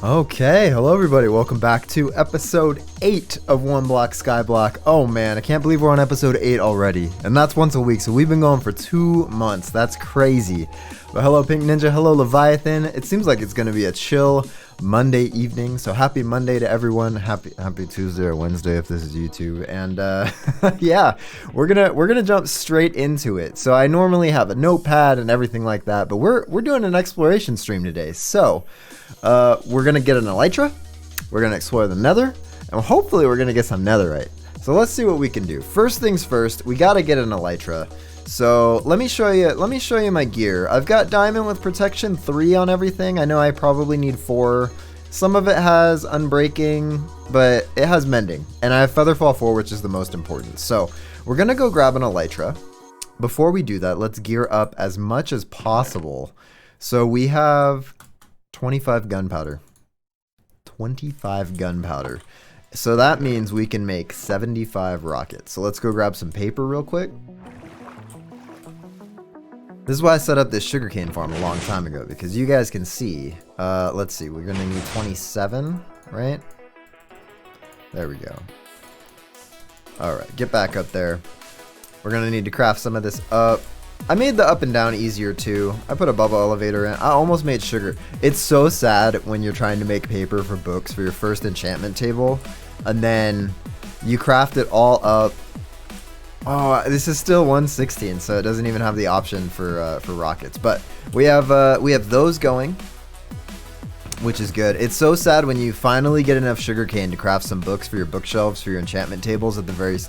Okay, hello everybody. Welcome back to episode 8 of Oneblock Skyblock. Oh man, I can't believe we're on episode 8 already. And that's once a week, so we've been going for 2 months. That's crazy. But hello Pink Ninja, hello Leviathan. It seems like it's going to be a chill Monday evening. So happy Monday to everyone. Happy Tuesday or Wednesday if this is YouTube. And yeah, we're gonna jump straight into it. So I normally have a notepad and everything like that, but we're doing an exploration stream today. So we're gonna get an Elytra, we're gonna explore the Nether, and hopefully we're gonna get some Netherite. So let's see what we can do. First things first, we gotta get an Elytra. So let me show you my gear. I've got diamond with protection 3 on everything. I know I probably need 4. Some of it has unbreaking, but it has mending, and I have featherfall 4, which is the most important. So we're gonna go grab an Elytra. Before we do that, let's gear up as much as possible. So we have 25 gunpowder. 25 gunpowder. So that means we can make 75 rockets. So let's go grab some paper real quick. This is why I set up this sugarcane farm a long time ago, because you guys can see. Let's see, we're gonna need 27, right? There we go. Alright, get back up there. We're gonna need to craft some of this up. I made the up and down easier too. I put a bubble elevator in. I almost made sugar. It's so sad when you're trying to make paper for books for your first enchantment table, and then you craft it all up. Oh, this is still 116, so it doesn't even have the option for rockets. But we have those going, which is good. It's so sad when you finally get enough sugarcane to craft some books for your bookshelves for your enchantment tables at the very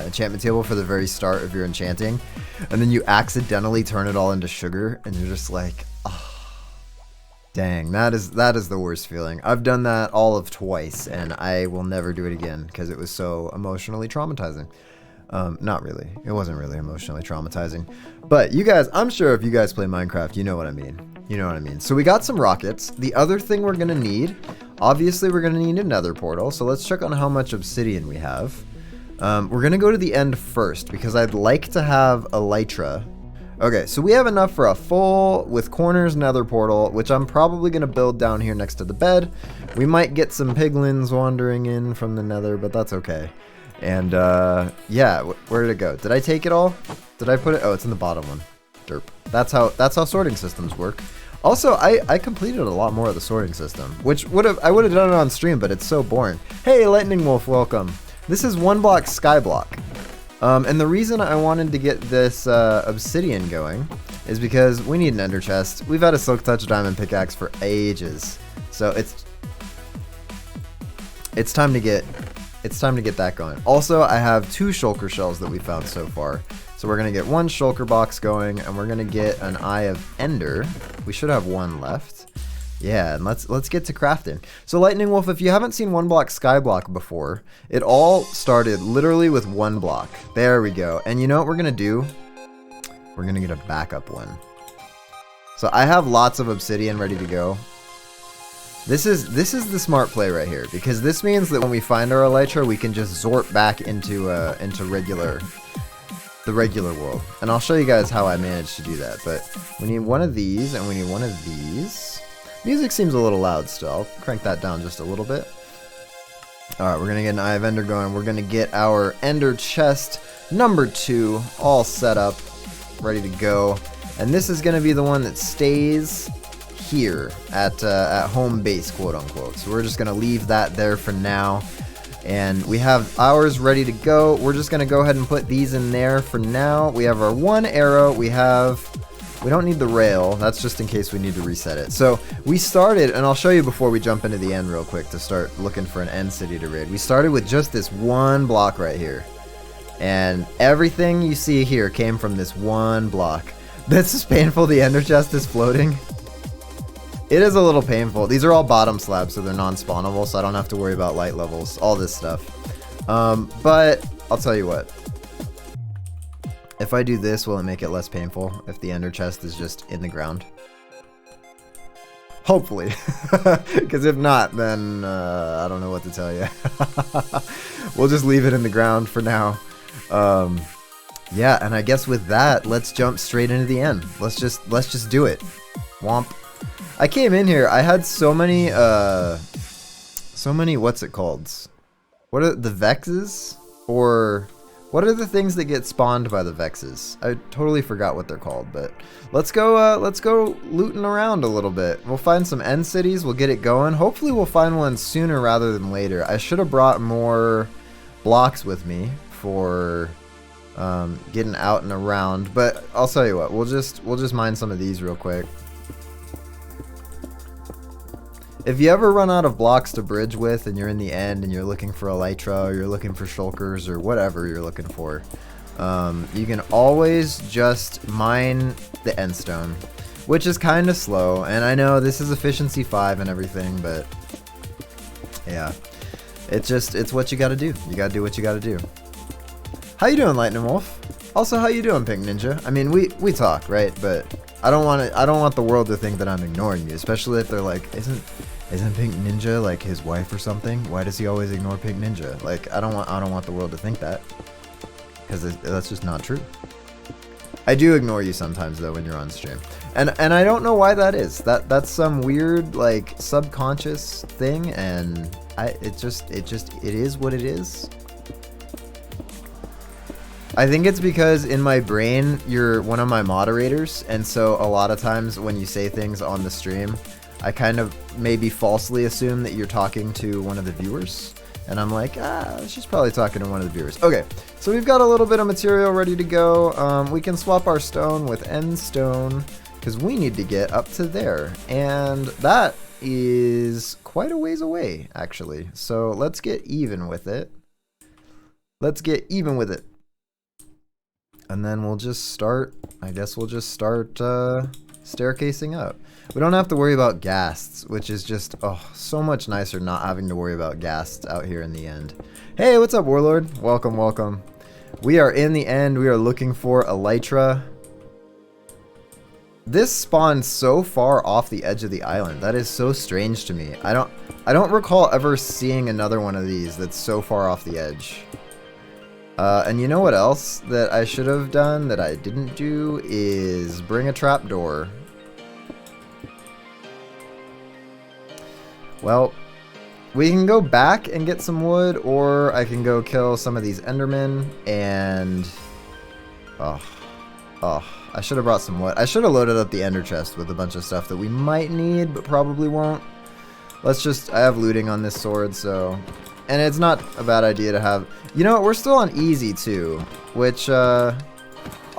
enchantment table for the very start of your enchanting, and then you accidentally turn it all into sugar, and you're just like, oh, dang, that is the worst feeling. I've done that all of twice, and I will never do it again because it was so emotionally traumatizing. Not really. It wasn't really emotionally traumatizing. But you guys, I'm sure if you guys play Minecraft, you know what I mean. You know what I mean. So we got some rockets. The other thing we're going to need, obviously we're going to need a Nether portal. So let's check on how much obsidian we have. We're going to go to the end first because I'd like to have Elytra. Okay, so we have enough for a full with corners Nether portal, which I'm probably going to build down here next to the bed. We might get some piglins wandering in from the Nether, but that's okay. And yeah, where did it go? Did I take it all? Did I put it? Oh, it's in the bottom one. Derp. That's how sorting systems work. Also, I completed a lot more of the sorting system, which I would have done it on stream, but it's so boring. Hey, Lightning Wolf, welcome. This is Oneblock Skyblock. And the reason I wanted to get this obsidian going is because we need an ender chest. We've had a silk touch diamond pickaxe for ages, so it's time to get that going. Also, I have 2 shulker shells that we found so far. So we're going to get 1 shulker box going, and we're going to get an eye of ender. We should have 1 left. Yeah, and let's get to crafting. So Lightning Wolf, if you haven't seen Oneblock Skyblock before, it all started literally with 1 block. There we go. And you know what we're going to do? We're going to get a backup one. So I have lots of obsidian ready to go. This is the smart play right here, because this means that when we find our Elytra, we can just zort back into the regular world. And I'll show you guys how I managed to do that. But we need one of these, and we need one of these. Music seems a little loud still. I'll crank that down just a little bit. Alright, we're going to get an Eye of Ender going. We're going to get our Ender chest number 2 all set up, ready to go. And this is going to be the one that stays here at home base, quote unquote. So we're just gonna leave that there for now, and we have ours ready to go. We're just gonna go ahead and put these in there for now. We have our 1 arrow. We don't need the rail. That's just in case we need to reset it. So we started, and I'll show you before we jump into the end real quick to start looking for an end city to raid. We started with just this 1 block right here, and everything you see here came from this 1 block. This is painful. The ender chest is floating. It is a little painful. These are all bottom slabs, so they're non-spawnable, so I don't have to worry about light levels, all this stuff. But I'll tell you what. If I do this, will it make it less painful if the ender chest is just in the ground? Hopefully. Because if not, then I don't know what to tell you. We'll just leave it in the ground for now. Yeah, and I guess with that, let's jump straight into the end. Let's just do it. Womp. I came in here, I had so many, what's it called? What are the vexes? Or what are the things that get spawned by the vexes? I totally forgot what they're called, but let's go looting around a little bit. We'll find some end cities, we'll get it going. Hopefully we'll find one sooner rather than later. I should have brought more blocks with me for getting out and around, but I'll tell you what, we'll just mine some of these real quick. If you ever run out of blocks to bridge with and you're in the end and you're looking for Elytra or you're looking for shulkers or whatever you're looking for, you can always just mine the endstone, which is kind of slow. And I know this is efficiency 5 and everything, but yeah, it's what you gotta do. You gotta do what you gotta do. How you doing, Lightning Wolf? Also, how you doing, Pink Ninja? I mean, we talk, right? But I don't want the world to think that I'm ignoring you, especially if they're like, isn't Pink Ninja like his wife or something? Why does he always ignore Pink Ninja? Like, I don't want the world to think that, because that's just not true. I do ignore you sometimes though when you're on stream, and I don't know why that is. That's some weird like subconscious thing, and it is what it is. I think it's because in my brain you're one of my moderators, and so a lot of times when you say things on the stream, I kind of maybe falsely assume that you're talking to one of the viewers, and I'm like, she's probably talking to one of the viewers. Okay, so we've got a little bit of material ready to go. We can swap our stone with end stone because we need to get up to there, and that is quite a ways away actually. So let's get even with it. And then we'll just start, I guess we'll just start staircasing up. We don't have to worry about ghasts, which is just, oh, so much nicer not having to worry about ghasts out here in the end. Hey, what's up, Warlord? Welcome, welcome. We are in the end. We are looking for Elytra. This spawned so far off the edge of the island. That is so strange to me. I don't recall ever seeing another one of these that's so far off the edge. And you know what else that I should have done that I didn't do is bring a trapdoor. Well, we can go back and get some wood, or I can go kill some of these endermen and... Oh, I should have brought some wood. I should have loaded up the ender chest with a bunch of stuff that we might need, but probably won't. Let's just... I have looting on this sword, so... And it's not a bad idea to have... You know what? We're still on easy, too. Which, I'll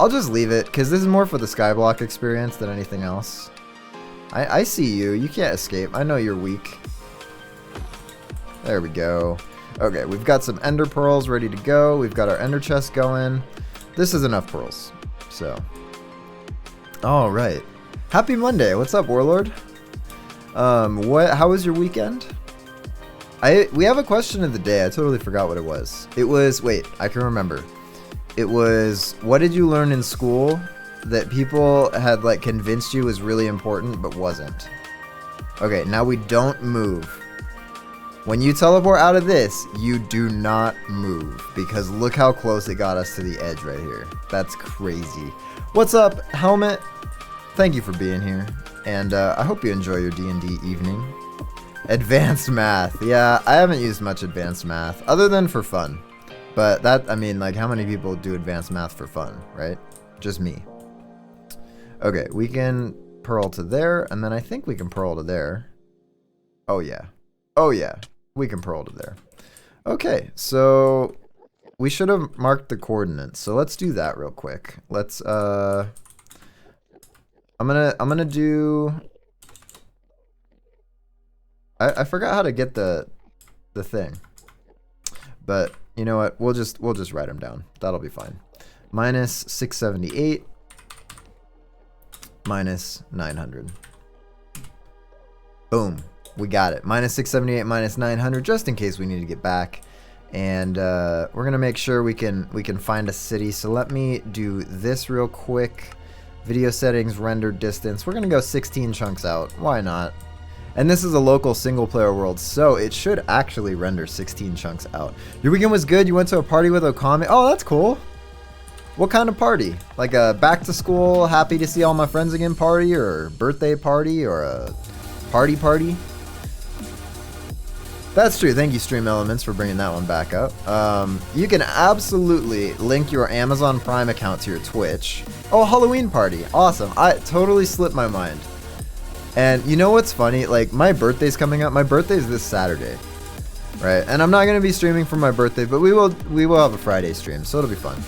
just leave it, because this is more for the skyblock experience than anything else. I see you. You can't escape. I know you're weak. There we go. Okay, we've got some ender pearls ready to go. We've got our ender chest going. This is enough pearls. So. Alright. Happy Monday. What's up, Warlord? How was your weekend? We have a question of the day. I totally forgot what it was. It was, wait, I can remember. It was, what did you learn in school that people had like convinced you was really important but wasn't? Okay, now we don't move. When you teleport out of this, you do not move, because look how close it got us to the edge right here. That's crazy. What's up, Helmet? Thank you for being here, and I hope you enjoy your D&D evening. Advanced math. Yeah, I haven't used much advanced math, other than for fun. But that, I mean, like, how many people do advanced math for fun, right? Just me. Okay, we can pearl to there, and then I think we can pearl to there. Oh, yeah. Oh, yeah. We can pearl to there. Okay, so we should have marked the coordinates. So let's do that real quick. Let's, I'm gonna do... I forgot how to get the thing, but you know what? We'll just write them down. That'll be fine. Minus 678, minus 900. Boom, we got it. Minus 678, minus 900, just in case we need to get back. And we're gonna make sure we can find a city. So let me do this real quick. Video settings, render distance. We're gonna go 16 chunks out. Why not? And this is a local single player world, so it should actually render 16 chunks out. Your weekend was good? You went to a party with Okami? Oh, that's cool. What kind of party? Like a back to school, happy to see all my friends again party, or birthday party, or a Party. That's true. Thank you, Stream Elements, for bringing that one back up. You can absolutely link your Amazon Prime account to your Twitch. Oh, Halloween party. Awesome. I totally slipped my mind. And you know what's funny? Like, my birthday's coming up. My birthday's this Saturday. Right? And I'm not going to be streaming for my birthday, but we will have a Friday stream, so it'll be fun.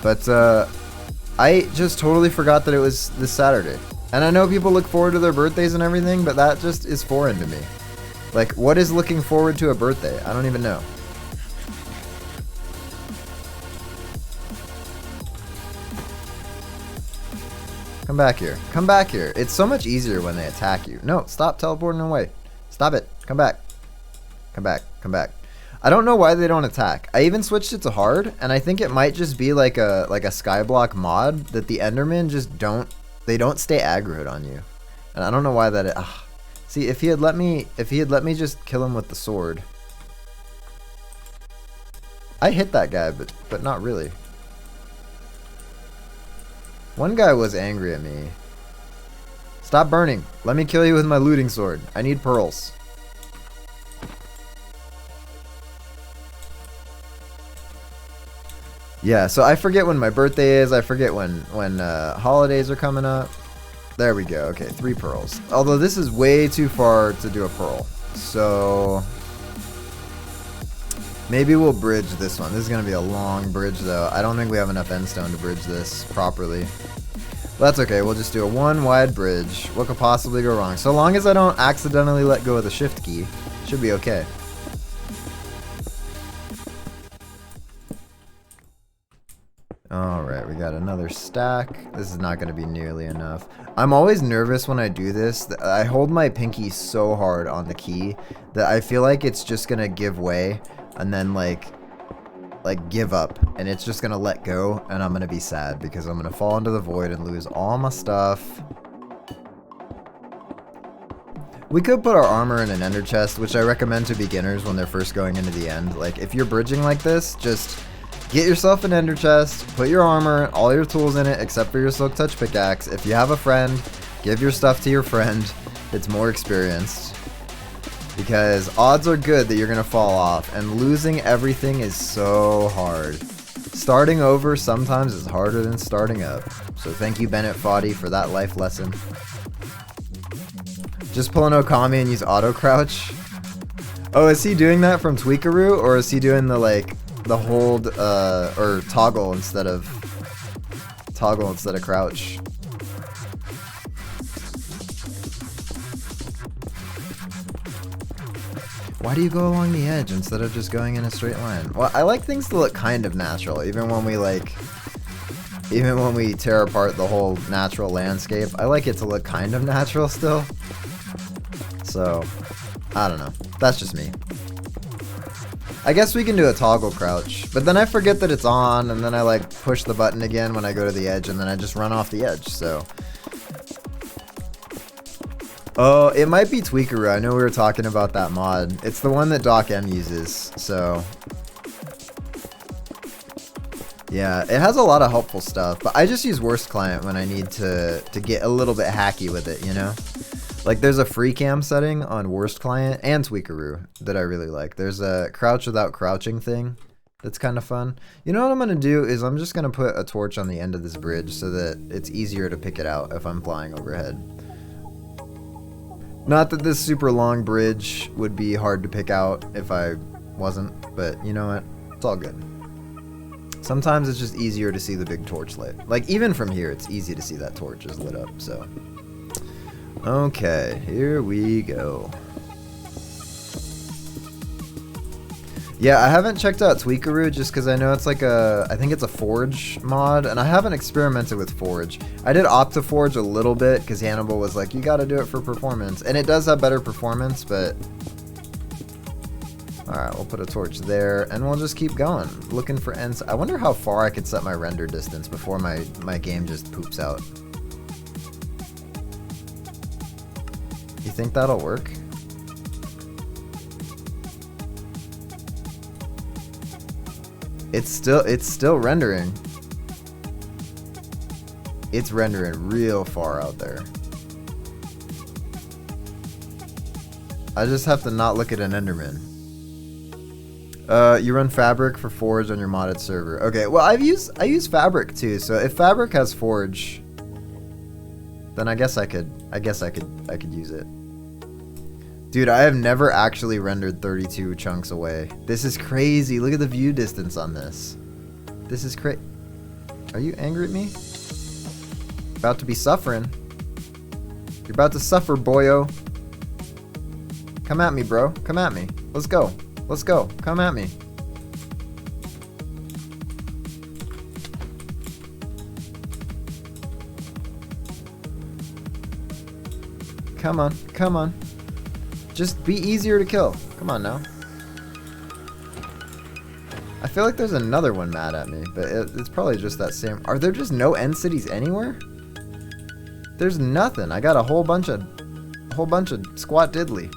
But I just totally forgot that it was this Saturday. And I know people look forward to their birthdays and everything, but that just is foreign to me. Like, what is looking forward to a birthday? I don't even know. Come back here. Come back here. It's so much easier when they attack you. No, stop teleporting away. Stop it. Come back. Come back. Come back. I don't know why they don't attack. I even switched it to hard, and I think it might just be like a Skyblock mod that the Endermen just don't stay aggroed on you. And I don't know why that is. See, if he had let me just kill him with the sword. I hit that guy, but not really. One guy was angry at me. Stop burning. Let me kill you with my looting sword. I need pearls. Yeah, so I forget when my birthday is. I forget when holidays are coming up. There we go. Okay, 3 pearls. Although this is way too far to do a pearl. So maybe we'll bridge this one. This is going to be a long bridge, though. I don't think we have enough endstone to bridge this properly. But that's okay. We'll just do a 1 wide bridge. What could possibly go wrong? So long as I don't accidentally let go of the shift key, should be okay. Alright, we got another stack. This is not going to be nearly enough. I'm always nervous when I do this. I hold my pinky so hard on the key that I feel like it's just going to give way and then like give up. And it's just going to let go, and I'm going to be sad because I'm going to fall into the void and lose all my stuff. We could put our armor in an ender chest, which I recommend to beginners when they're first going into the end. Like, if you're bridging like this, just get yourself an ender chest, put your armor, all your tools in it except for your silk touch pickaxe. If you have a friend, give your stuff to your friend that's more experienced. Because odds are good that you're going to fall off, and losing everything is so hard. Starting over sometimes is harder than starting up. So thank you, Bennett Foddy, for that life lesson. Just pull an Okami and use auto crouch. Oh, is he doing that from Tweakaroo, or is he doing the the hold or toggle instead of crouch? Why do you go along the edge instead of just going in a straight line? Well, I like things to look kind of natural, even when we tear apart the whole natural landscape. I like it to look kind of natural still. So, I don't know. That's just me. I guess we can do a toggle crouch, but then I forget that it's on, and then I push the button again when I go to the edge, and then I just run off the edge, so. Oh, it might be Tweakaroo. I know we were talking about that mod. It's the one that Doc M uses, so. Yeah, it has a lot of helpful stuff, but I just use Worst Client when I need to get a little bit hacky with it, you know? Like, there's a free cam setting on Worst Client and Tweakaroo that I really like. There's a crouch without crouching thing that's kind of fun. You know what I'm going to do is I'm just going to put a torch on the end of this bridge so that it's easier to pick it out if I'm flying overhead. Not that this super long bridge would be hard to pick out if I wasn't, but you know what? It's all good. Sometimes it's just easier to see the big torch lit. Like, even from here, it's easy to see that torch is lit up, so. Okay, here we go. Yeah, I haven't checked out Tweakaroo just because I know it's I think it's a Forge mod, and I haven't experimented with Forge. I did Optiforge a little bit because Hannibal was like, you gotta do it for performance. And it does have better performance, but. Alright, we'll put a torch there, and we'll just keep going. Looking for ends. I wonder how far I could set my render distance before my game just poops out. You think that'll work? It's still rendering. It's rendering real far out there. I just have to not look at an Enderman. You run Fabric for Forge on your modded server. Okay, well I use Fabric too, so if Fabric has Forge, then I guess I could use it. Dude, I have never actually rendered 32 chunks away. This is crazy. Look at the view distance on this. This is crazy. Are you angry at me? About to be suffering. You're about to suffer, boyo. Come at me, bro. Come at me. Let's go. Let's go. Come at me. Come on. Come on. Just be easier to kill. Come on now. I feel like there's another one mad at me, but it's probably just that same. Are there just no end cities anywhere? There's nothing. I got a whole bunch of squat diddly.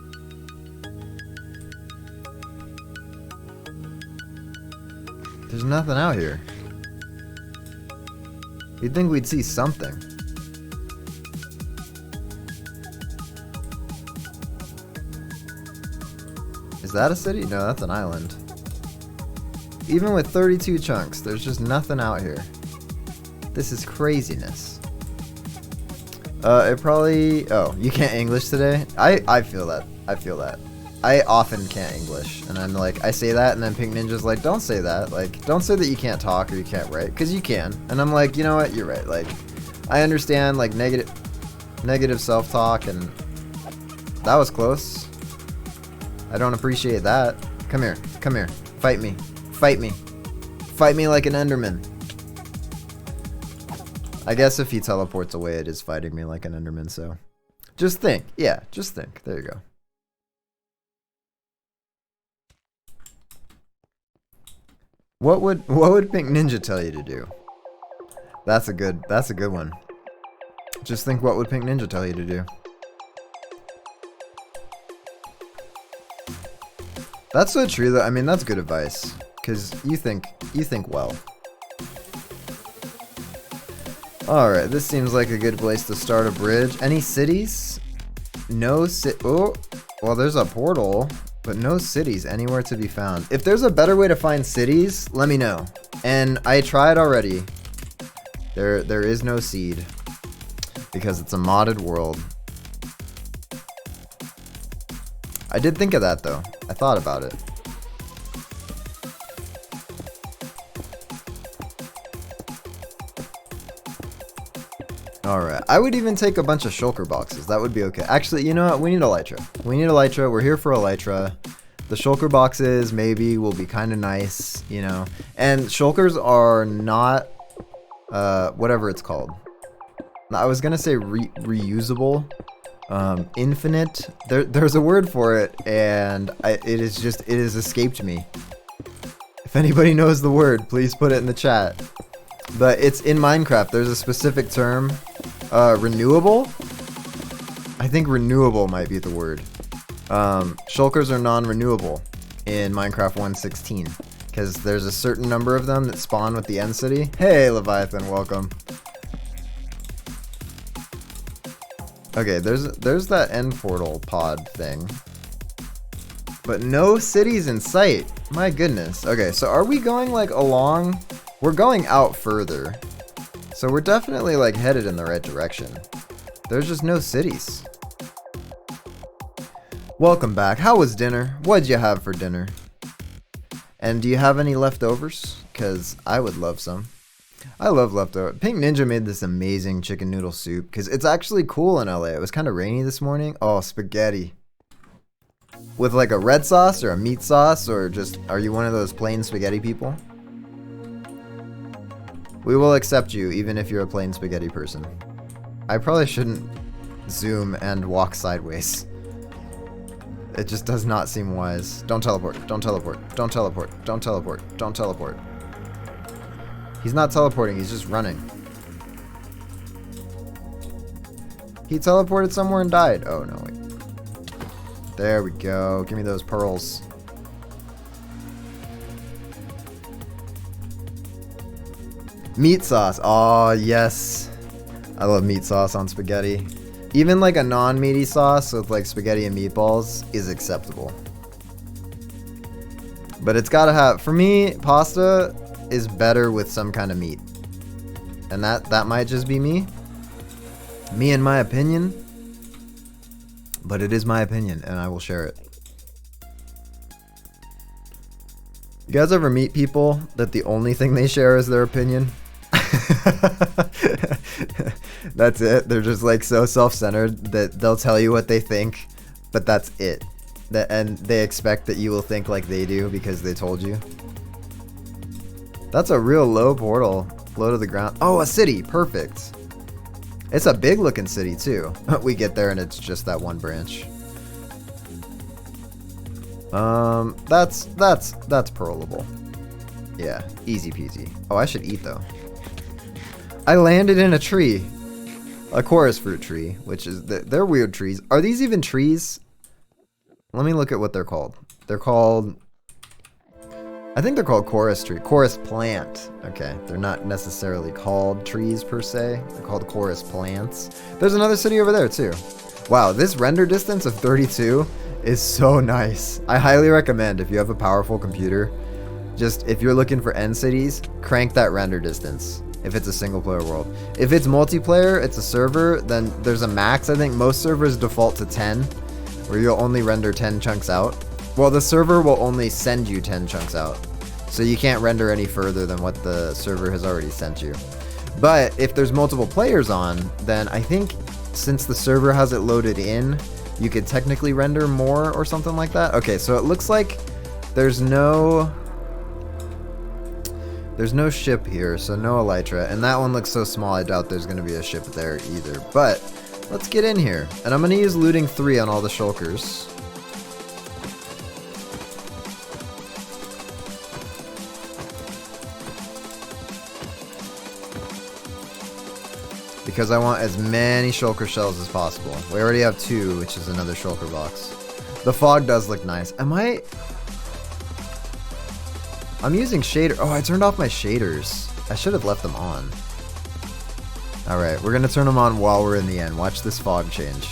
There's nothing out here. You'd think we'd see something. Is that a city? No, that's an island. Even with 32 chunks, there's just nothing out here. This is craziness. It probably... Oh, you can't English today? I feel that. I feel that. I often can't English. And I'm like, I say that, and then Pink Ninja's like, don't say that. Like, don't say that you can't talk or you can't write. Because you can. And I'm like, you know what? You're right. Like, I understand, like, negative self-talk, and that was close. I don't appreciate that. Come here. Come here. Fight me. Fight me. Fight me like an Enderman. I guess if he teleports away, it is fighting me like an Enderman, so. Just think. Yeah, just think. There you go. What would Pink Ninja tell you to do? That's a good one. Just think, what would Pink Ninja tell you to do? That's so true though. I mean, that's good advice. Cause you think well. Alright, this seems like a good place to start a bridge. Any cities? No oh, well there's a portal, but no cities anywhere to be found. If there's a better way to find cities, let me know. And I tried already. There is no seed. Because it's a modded world. I did think of that though. I thought about it. Alright, I would even take a bunch of shulker boxes. That would be okay. Actually, you know what? We need Elytra. We need Elytra. We're here for Elytra. The shulker boxes maybe will be kind of nice, you know. And shulkers are not, whatever it's called. I was going to say reusable. Infinite. There's a word for it, and it has escaped me. If anybody knows the word, please put it in the chat. But it's in Minecraft. There's a specific term. Renewable? I think renewable might be the word. Shulkers are non-renewable in Minecraft 1.16 because there's a certain number of them that spawn with the end city. Hey, Leviathan, welcome. Okay, there's that end portal pod thing. But no cities in sight. My goodness. Okay, so are we going like along? We're going out further. So we're definitely like headed in the right direction. There's just no cities. Welcome back. How was dinner? What'd you have for dinner? And do you have any leftovers? Because I would love some. I love leftovers. Pink Ninja made this amazing chicken noodle soup because it's actually cool in LA. It was kind of rainy this morning. Oh, spaghetti. With like a red sauce or a meat sauce, or just, are you one of those plain spaghetti people? We will accept you even if you're a plain spaghetti person. I probably shouldn't zoom and walk sideways. It just does not seem wise. Don't teleport. Don't teleport. Don't teleport. Don't teleport. Don't teleport. He's not teleporting, he's just running. He teleported somewhere and died. Oh, no, wait. There we go. Give me those pearls. Meat sauce. Oh, yes. I love meat sauce on spaghetti. Even like a non-meaty sauce with like spaghetti and meatballs is acceptable. But it's gotta have, for me, pasta is better with some kind of meat. And that might just be me. Me and my opinion. But it is my opinion, and I will share it. You guys ever meet people that the only thing they share is their opinion? That's it. They're just like so self-centered that they'll tell you what they think, but that's it. And they expect that you will think like they do because they told you. That's a real low portal. Low to the ground. Oh, a city. Perfect. It's a big looking city too. We get there and it's just that one branch. That's pearlable. Yeah, easy peasy. Oh, I should eat though. I landed in a tree. A chorus fruit tree, which is, they're weird trees. Are these even trees? Let me look at what they're called. They're called, I think they're called chorus tree. Chorus plant. Okay, they're not necessarily called trees per se. They're called chorus plants. There's another city over there too. Wow, this render distance of 32 is so nice. I highly recommend if you have a powerful computer, just if you're looking for end cities, crank that render distance. If it's a single player world. If it's multiplayer, it's a server, then there's a max. I think most servers default to 10, where you'll only render 10 chunks out. Well, the server will only send you 10 chunks out. So you can't render any further than what the server has already sent you. But if there's multiple players on, then I think since the server has it loaded in, you could technically render more or something like that. Okay, so it looks like there's no ship here, so no Elytra. And that one looks so small, I doubt there's going to be a ship there either. But let's get in here. And I'm going to use looting 3 on all the shulkers. Because I want as many shulker shells as possible. We already have 2, which is another shulker box. The fog does look nice. I'm using shader. Oh, I turned off my shaders. I should have left them on. Alright, we're going to turn them on while we're in the end. Watch this fog change.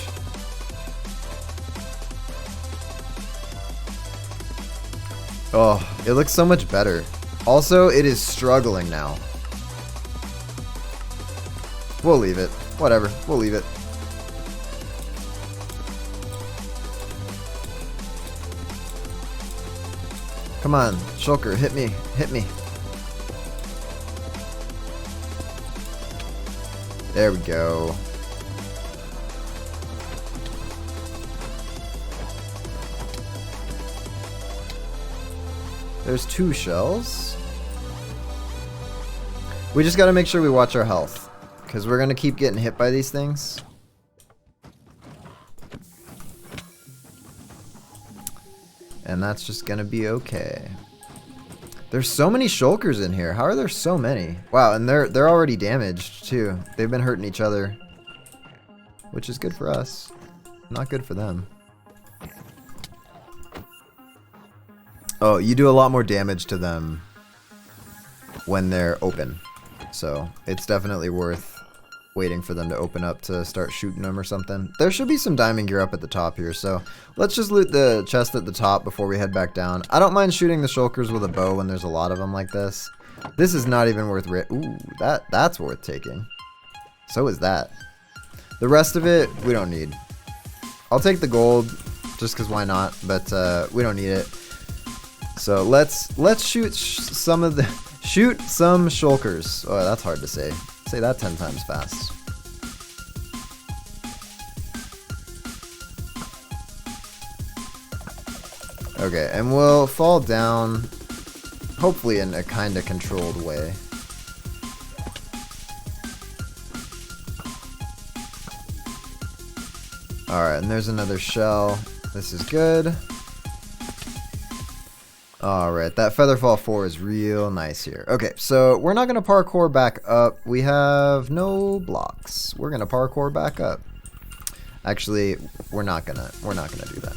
Oh, it looks so much better. Also, it is struggling now. We'll leave it. Whatever. We'll leave it. Come on, shulker, hit me. Hit me. There we go. There's 2 shells. We just gotta make sure we watch our health, because we're gonna keep getting hit by these things. And that's just gonna be okay. There's so many shulkers in here. How are there so many? Wow, and they're already damaged too. They've been hurting each other, which is good for us. Not good for them. Oh, you do a lot more damage to them when they're open. So it's definitely worth waiting for them to open up to start shooting them or something. There should be some diamond gear up at the top here, so let's just loot the chest at the top before we head back down. I don't mind shooting the shulkers with a bow when there's a lot of them like this. This is not even worth ooh, that's worth taking. So is that. The rest of it, we don't need. I'll take the gold, just because why not, but we don't need it. So let's shoot some of the... Shoot some shulkers. Oh, that's hard to say. Say that 10 times fast. Okay, and we'll fall down, hopefully in a kind of controlled way. Alright, and there's another shell. This is good. Alright, that Featherfall 4 is real nice here. Okay, so we're not going to parkour back up. We have no blocks. We're going to parkour back up. Actually, we're not gonna do that.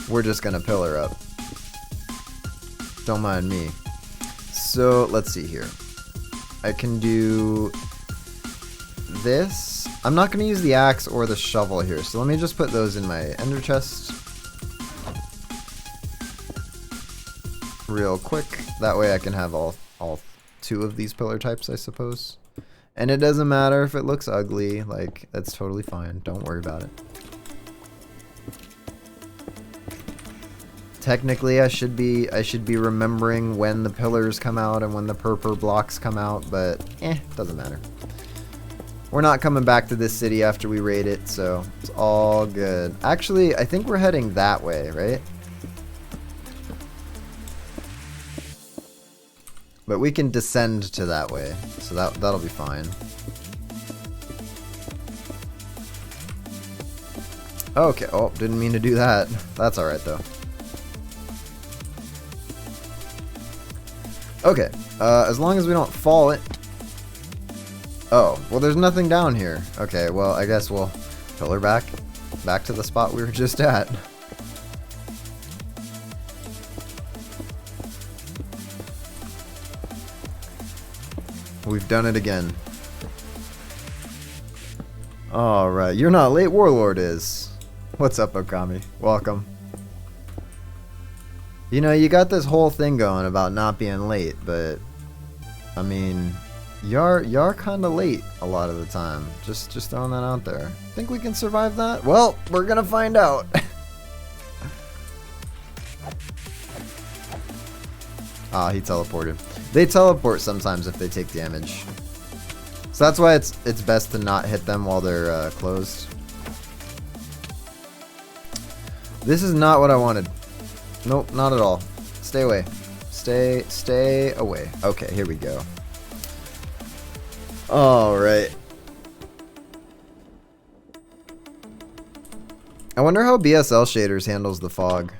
We're just going to pillar up. Don't mind me. So, let's see here. I can do this I'm not going to use the axe or the shovel here, so let me just put those in my ender chest. Real quick. That way I can have all 2 of these pillar types, I suppose. And it doesn't matter if it looks ugly, like, that's totally fine. Don't worry about it. Technically, I should be remembering when the pillars come out and when the purple blocks come out, but doesn't matter. We're not coming back to this city after we raid it, so it's all good. Actually, I think we're heading that way, right? But we can descend to that way, so that'll be fine. Okay, oh, didn't mean to do that. That's alright though. Okay, as long as we don't fall it. Oh, well there's nothing down here. Okay, well I guess we'll pillar back to the spot we were just at. We've done it again. Alright, you're not late, Warlord is. What's up, Okami? Welcome. You know, you got this whole thing going about not being late, but I mean, you're kind of late a lot of the time. Just throwing that out there. Think we can survive that? Well, we're gonna find out. Ah, he teleported. They teleport sometimes if they take damage. So that's why it's best to not hit them while they're closed. This is not what I wanted. Nope, not at all. Stay away. Stay away. Okay, here we go. Alright. I wonder how BSL shaders handles the fog.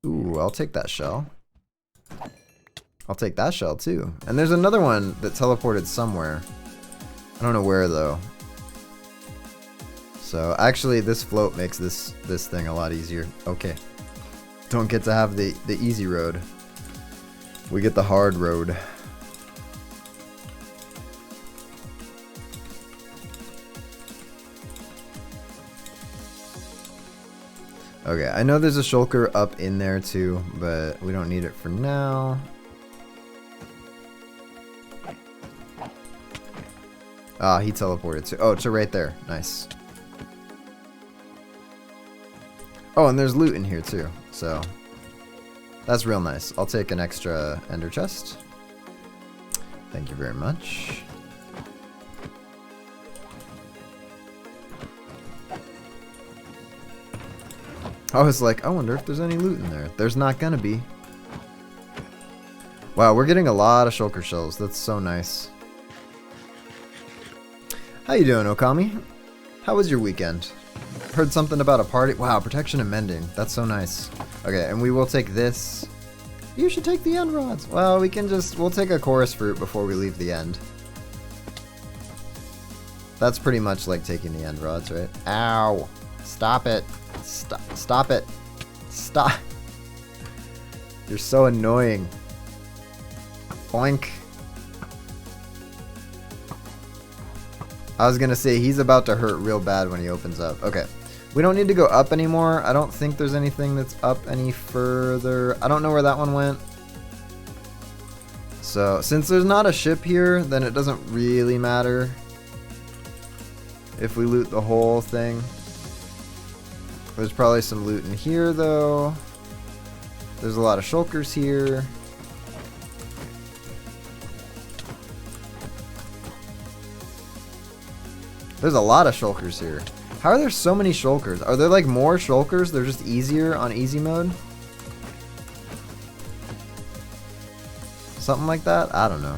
Ooh, I'll take that shell. I'll take that shell too. And there's another one that teleported somewhere. I don't know where though. So actually this float makes this thing a lot easier. Okay. Don't get to have the easy road. We get the hard road. Okay, I know there's a shulker up in there too, but we don't need it for now. Ah, he teleported to, oh, to right there. Nice. Oh, and there's loot in here too, so that's real nice. I'll take an extra ender chest. Thank you very much. I was like, I wonder if there's any loot in there. There's not gonna be. Wow, we're getting a lot of shulker shells. That's so nice. How you doing, Okami? How was your weekend? Heard something about a party. Wow, protection and mending. That's so nice. Okay, and we will take this. You should take the end rods. Well, we'll take a chorus fruit before we leave the end. That's pretty much like taking the end rods, right? Ow. Stop it. Stop it. Stop. You're so annoying. Boink. I was gonna say, he's about to hurt real bad when he opens up. Okay. We don't need to go up anymore. I don't think there's anything that's up any further. I don't know where that one went. So, since there's not a ship here, then it doesn't really matter if we loot the whole thing. There's probably some loot in here, though. There's a lot of shulkers here. There's a lot of shulkers here. How are there so many shulkers? Are there like more shulkers? They're just easier on easy mode? Something like that? I don't know.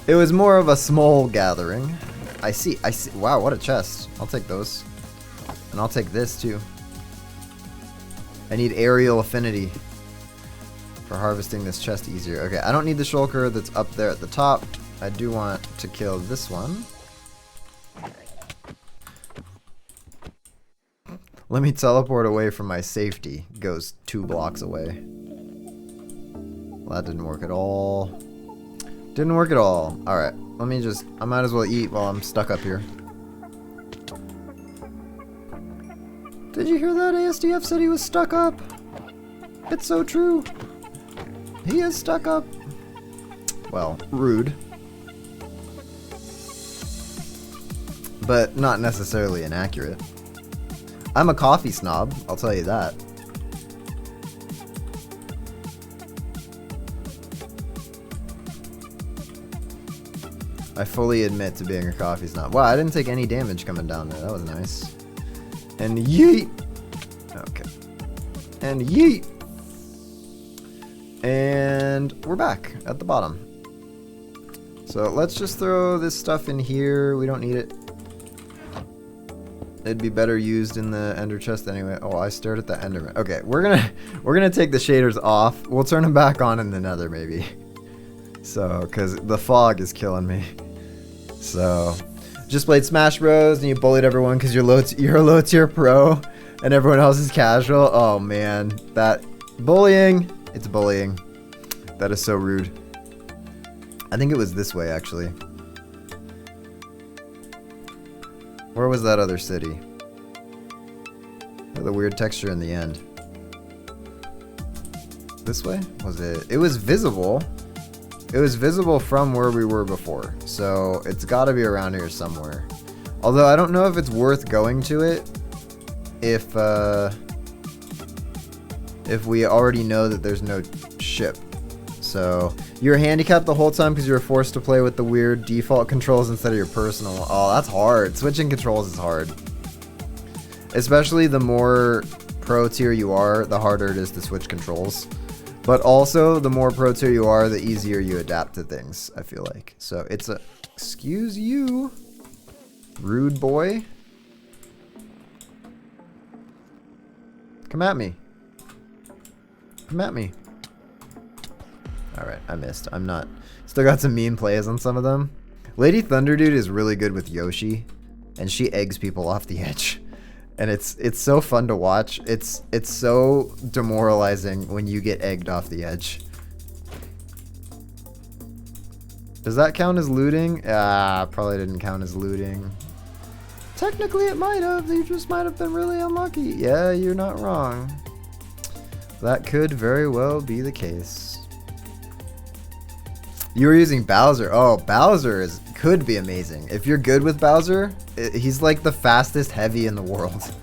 It was more of a small gathering. I see. Wow, what a chest. I'll take those. And I'll take this too. I need aerial affinity for harvesting this chest easier. Okay, I don't need the shulker that's up there at the top. I do want to kill this one. Let me teleport away from my safety. Goes 2 blocks away. Well, that didn't work at all. Didn't work at all. Alright, let me just... I might as well eat while I'm stuck up here. Did you hear that? ASDF said he was stuck up. It's so true. He is stuck up. Well, rude. But not necessarily inaccurate. I'm a coffee snob, I'll tell you that. I fully admit to being a coffee snob. Wow, I didn't take any damage coming down there. That was nice. And yeet! Okay. And yeet! And we're back at the bottom. So let's just throw this stuff in here. We don't need it. It'd be better used in the ender chest anyway. Oh, I stared at the enderman. Okay, we're gonna take the shaders off. We'll turn them back on in the nether maybe. So, cause the fog is killing me. So, just played Smash Bros. And you bullied everyone because you're a low tier pro, and everyone else is casual. Oh man, that bullying. It's bullying. That is so rude. I think it was this way actually. Where was that other city? The weird texture in the end. This way? Was it? It was visible. It was visible from where we were before. So it's got to be around here somewhere. Although I don't know if it's worth going to it if we already know that there's no ship. So you were handicapped the whole time because you were forced to play with the weird default controls instead of your personal. Oh, that's hard. Switching controls is hard. Especially the more pro tier you are, the harder it is to switch controls. But also, the more pro tier you are, the easier you adapt to things, I feel like. So it's a... Excuse you, rude boy. Come at me. Come at me. Alright, I missed. I'm not... Still got some mean plays on some of them. Lady Thunderdude is really good with Yoshi, and she eggs people off the edge. And it's so fun to watch. It's so demoralizing when you get egged off the edge. Does that count as looting? Ah, probably didn't count as looting. Technically it might have. You just might have been really unlucky. Yeah, you're not wrong. That could very well be the case. You were using Bowser. Oh, Bowser could be amazing. If you're good with Bowser, he's like the fastest heavy in the world.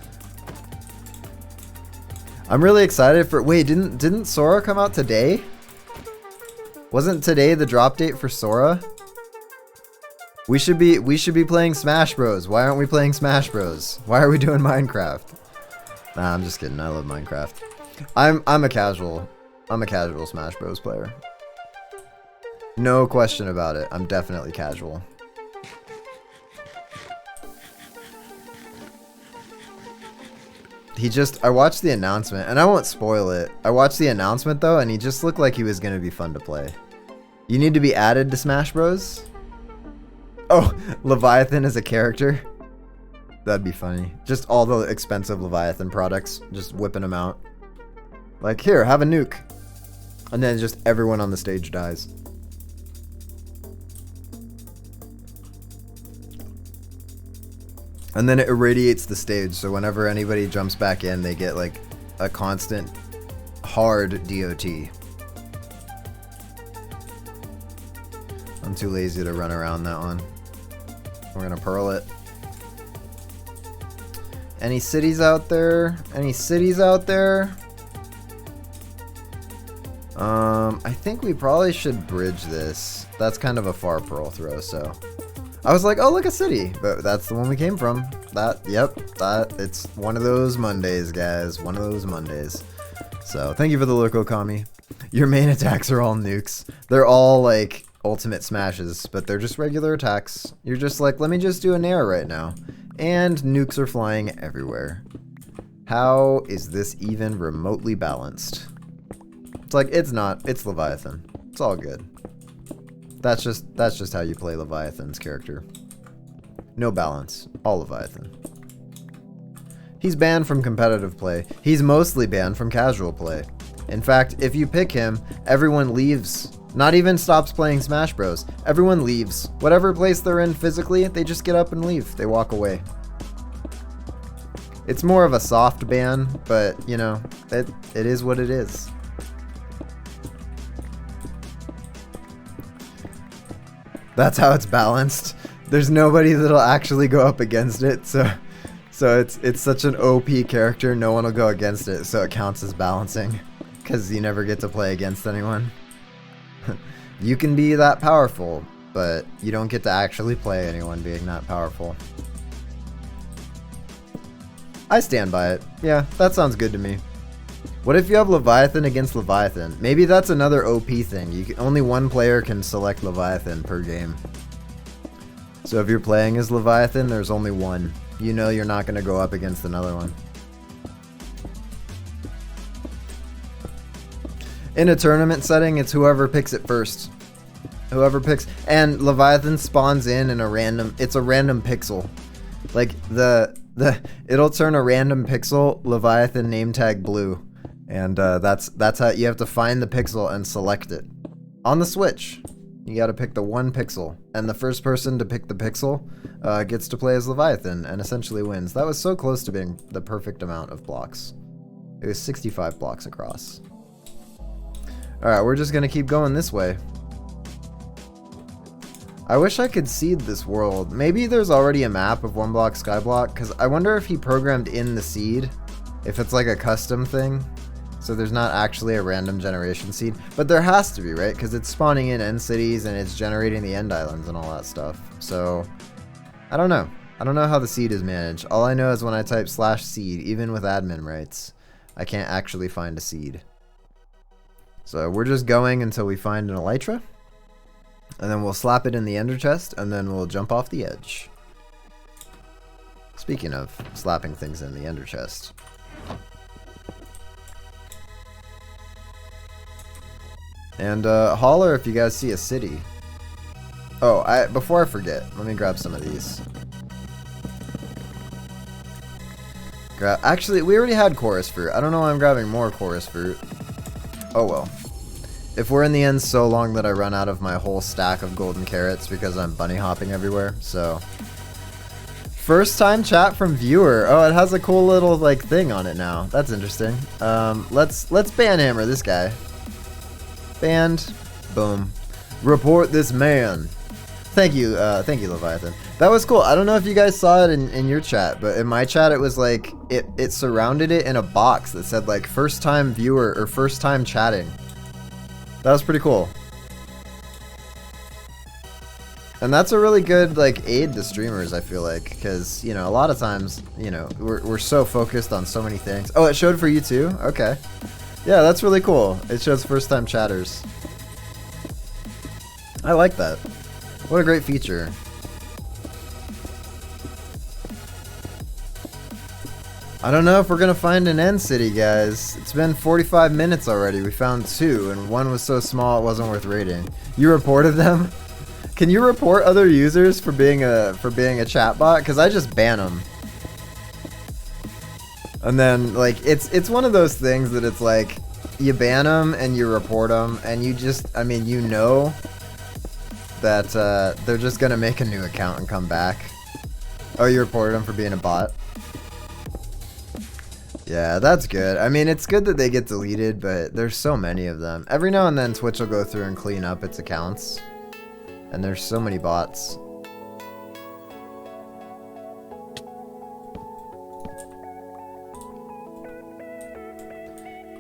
I'm really excited for... Wait, didn't Sora come out today? Wasn't today the drop date for Sora? We should be playing Smash Bros. Why aren't we playing Smash Bros? Why are we doing Minecraft? Nah, I'm just kidding. I love Minecraft. I'm a casual Smash Bros player. No question about it. I'm definitely casual. I watched the announcement, and I won't spoil it. I watched the announcement though, and he just looked like he was gonna be fun to play. You need to be added to Smash Bros. Oh, Leviathan as a character. That'd be funny. Just all the expensive Leviathan products, just whipping them out. Like, here, have a nuke. And then just everyone on the stage dies. And then it irradiates the stage, so whenever anybody jumps back in, they get like a constant hard DOT. I'm too lazy to run around that one. We're gonna pearl it. Any cities out there? Any cities out there? I think we probably should bridge this. That's kind of a far pearl throw, so... I was like, oh, look, a city. But that's the one we came from. It's one of those Mondays, guys. One of those Mondays. So, thank you for the loco, Kami. Your main attacks are all nukes. They're all, like, ultimate smashes, but they're just regular attacks. You're just like, let me just do a Nair right now. And nukes are flying everywhere. How is this even remotely balanced? It's like, it's not. It's Leviathan. It's all good. That's just how you play Leviathan's character. No balance. All Leviathan. He's banned from competitive play. He's mostly banned from casual play. In fact, if you pick him, everyone leaves. Not even stops playing Smash Bros. Everyone leaves. Whatever place they're in physically, they just get up and leave. They walk away. It's more of a soft ban, but, you know, it is what it is. That's how it's balanced. There's nobody that'll actually go up against it, so it's such an OP character, no one will go against it, so it counts as balancing. Because you never get to play against anyone. You can be that powerful, but you don't get to actually play anyone being that powerful. I stand by it. Yeah, that sounds good to me. What if you have Leviathan against Leviathan? Maybe that's another OP thing. Only one player can select Leviathan per game. So if you're playing as Leviathan, there's only one. You know you're not going to go up against another one. In a tournament setting, it's whoever picks it first. Whoever picks, and Leviathan spawns in a random, it's a random pixel. Like it'll turn a random pixel Leviathan name tag blue. And that's how you have to find the pixel and select it. On the Switch, you gotta pick the one pixel. And the first person to pick the pixel gets to play as Leviathan and essentially wins. That was so close to being the perfect amount of blocks. It was 65 blocks across. Alright, we're just gonna keep going this way. I wish I could seed this world. Maybe there's already a map of Oneblock Skyblock, because I wonder if he programmed in the seed. If it's like a custom thing. So there's not actually a random generation seed. But there has to be, right? Because it's spawning in end cities and it's generating the end islands and all that stuff. So, I don't know. I don't know how the seed is managed. All I know is when I type /seed, even with admin rights, I can't actually find a seed. So we're just going until we find an Elytra. And then we'll slap it in the ender chest, and then we'll jump off the edge. Speaking of slapping things in the ender chest. And holler if you guys see a city. Oh, before I forget, let me grab some of these. Actually, we already had chorus fruit. I don't know why I'm grabbing more chorus fruit. Oh well. If we're in the end so long that I run out of my whole stack of golden carrots because I'm bunny hopping everywhere, so. First time chat from viewer. Oh, it has a cool little like thing on it now. That's interesting. Let's banhammer this guy. Banned. Boom. Report this man. Thank you, Leviathan. That was cool. I don't know if you guys saw it in your chat, but in my chat it was like, it surrounded it in a box that said like first time viewer or first time chatting. That was pretty cool. And that's a really good like aid to streamers, I feel like, because, you know, a lot of times, you know, we're so focused on so many things. Oh, it showed for you too? Okay. Yeah, that's really cool. It shows first time chatters. I like that. What a great feature. I don't know if we're gonna find an end city, guys. It's been 45 minutes already. We found 2, and one was so small it wasn't worth rating. You reported them? Can you report other users for being a chatbot? Because I just ban them. And then like it's one of those things that it's like you ban them and you report them, and you just, I mean, you know that they're just gonna make a new account and come back. Oh, you reported them for being a bot? Yeah, that's good. I mean, it's good that they get deleted, but there's so many of them. Every now and then Twitch will go through and clean up its accounts. And there's so many bots.